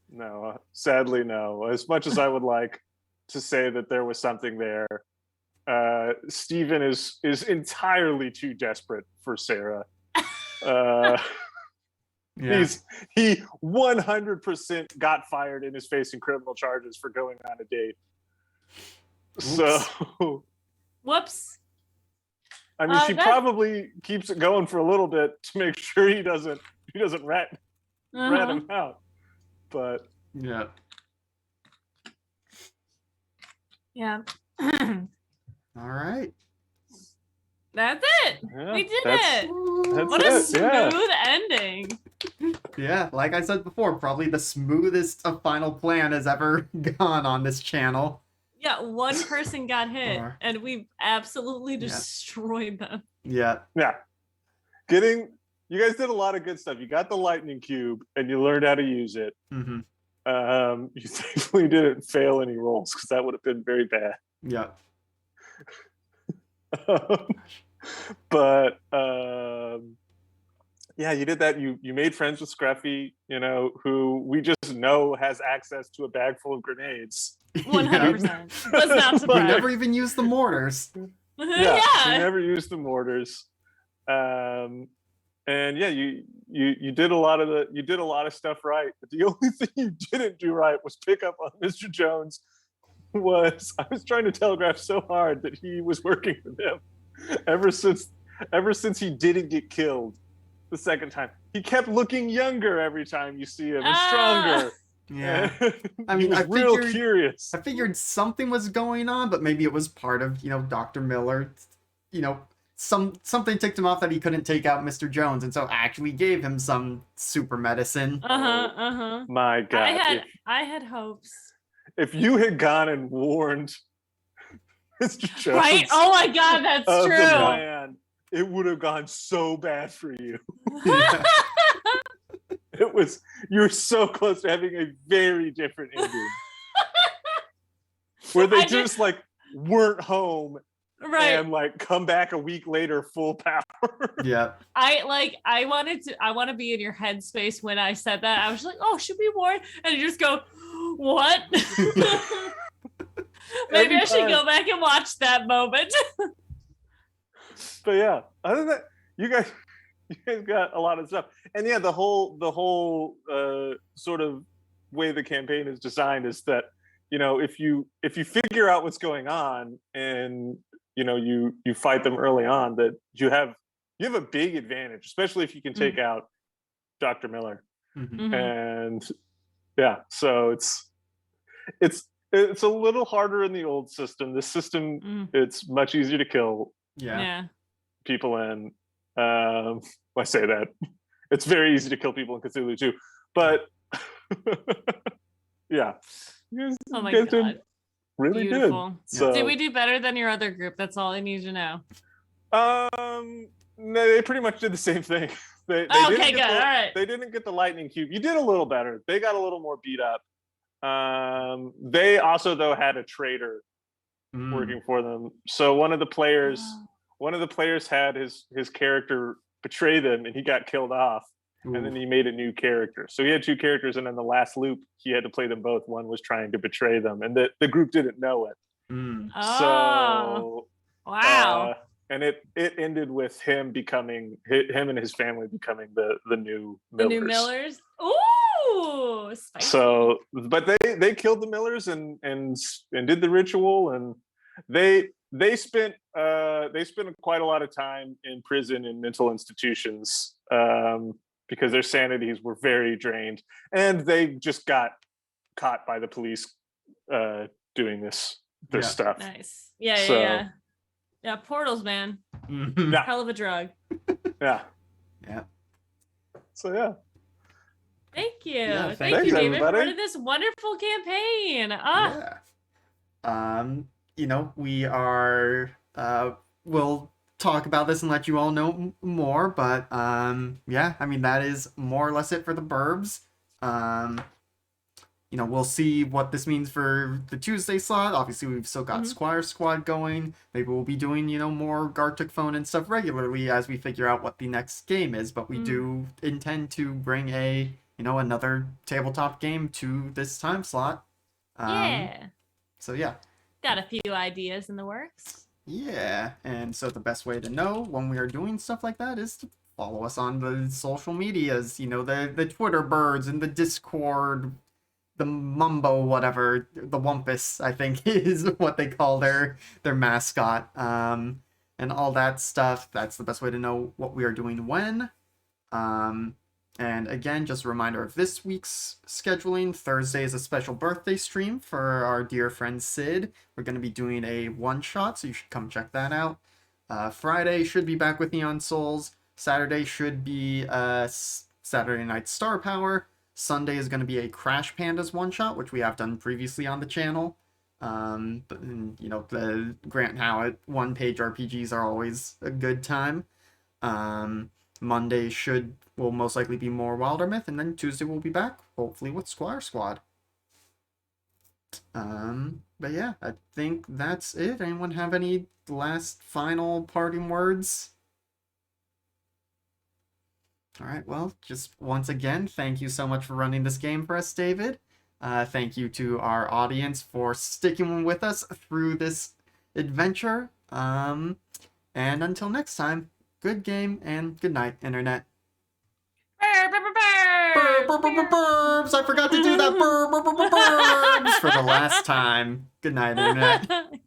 No, sadly, no. As much as I would like to say that there was something there, Steven is entirely too desperate for Sarah. Uh, Yeah. he 100% got fired and is facing criminal charges for going on a date. So, Whoops. I mean, she That's- probably keeps it going for a little bit to make sure he doesn't rat Uh-huh. him out. But Yeah. Yeah. All right. That's it. yeah, We did that's it. that's What a it. smooth Yeah. ending. Yeah, like I said before, probably the smoothest of final plan has ever gone on this channel. Yeah, one person got hit, Or- and we absolutely Yeah. destroyed them. Yeah. Yeah. You guys did a lot of good stuff. You got the lightning cube and you learned how to use it. Mm-hmm. You thankfully didn't fail any rolls, because that would have been very bad. Yeah. But yeah, you did that. You made friends with Scruffy, who we just know has access to a bag full of grenades. 100%. Was not We surprised. never even used the mortars. Yeah, Yeah. we never used the mortars. And yeah, you did a lot of stuff right. But the only thing you didn't do right was pick up on Mr. Jones. I was trying to telegraph so hard that he was working for them ever since he didn't get killed the second time. He kept looking younger every time you see him, and stronger. Yeah. And I he mean, was I real figured- curious. I figured something was going on, but maybe it was part of, Dr. Miller. Something ticked him off that he couldn't take out Mr. Jones, and so actually gave him some super medicine. My God, I had hopes. if you had gone and warned Mr. Jones, Right? Oh my God, that's of the true. plan, it would have gone so bad for you. Yeah. You're so close to having a very different ending, where they just like weren't home, Right. and like come back a week later full power. Yeah. I want to be in your headspace when I said that. I was like, oh, should we warn? And you just go, what? Maybe I should go back and watch that moment. But yeah, other than that, you guys got a lot of stuff. And yeah, the whole sort of way the campaign is designed is that, if you figure out what's going on, and you fight them early on, that you have a big advantage, especially if you can take out Dr. Miller. Mhm. And yeah, so it's a little harder in the old system. This system, it's much easier to kill Yeah. people in. I say that it's very easy to kill people in Cthulhu too, but yeah, Oh my you guys did God. really Beautiful. good. So, Did we do better than your other group? That's all I need to know. no, they pretty much did the same thing. They Okay, didn't get good. All right. They didn't get the lightning cube. You did a little better. They got a little more beat up. They also though had a traitor Mm. working for them. So one of the players had his character betray them, and he got killed off. And then Ooh. he made a new character. So he had two characters, and in the last loop, he had to play them both. One was trying to betray them, and the group didn't know it. Mm. Oh, So wow. and it ended with him and his family becoming the new The Millers. new Millers. Ooh, spicy. So, but they killed the Millers and did the ritual, and they they spent quite a lot of time in prison and mental institutions because their sanities were very drained, and they just got caught by the police doing this Yeah. stuff. Nice. Yeah, yeah, So- yeah. Yeah, portals, man. Mhm. Yeah. Hell of a drug. Yeah. Yeah. So yeah. Thank you. Yeah, Thank thanks, you, David, for everybody. running this wonderful campaign. Ah, Yeah. We are we'll talk about this and let you all know more, but yeah, I mean that is more or less it for the Burbs. We'll see what this means for the Tuesday slot. Obviously, we've still got Mhm. Squire Squad going. Maybe we'll be doing, more Gartic Phone and stuff regularly as we figure out what the next game is. But we do intend to bring another tabletop game to this time slot. yeah. So yeah. Got a few ideas in the works. Yeah, and so the best way to know when we are doing stuff like that is to follow us on the social medias, the Twitter birds and the Discord, the Mumbo whatever, the Wumpus, I think is what they call their mascot. And all that stuff. That's the best way to know what we are doing when. And again, just a reminder of this week's scheduling. Thursday is a special birthday stream for our dear friend Sid. We're going to be doing a one-shot, so you should come check that out. Friday should be back with Neon Souls. Saturday should be Saturday Night Star Power. Sunday is going to be a Crash Pandas one-shot, which we have done previously on the channel. But the Grant Howitt one-page RPGs are always a good time. Monday will most likely be more Wilder Myth, and then Tuesday we'll be back, hopefully with Squire Squad. But yeah, I think that's it. Anyone have any last final parting words? All right, well, just once again, thank you so much for running this game for us, David. Thank you to our audience for sticking with us through this adventure. And until next time, good game and good night, Internet. Burbs! I forgot to do that. Burbs for the last time. Good night, Internet.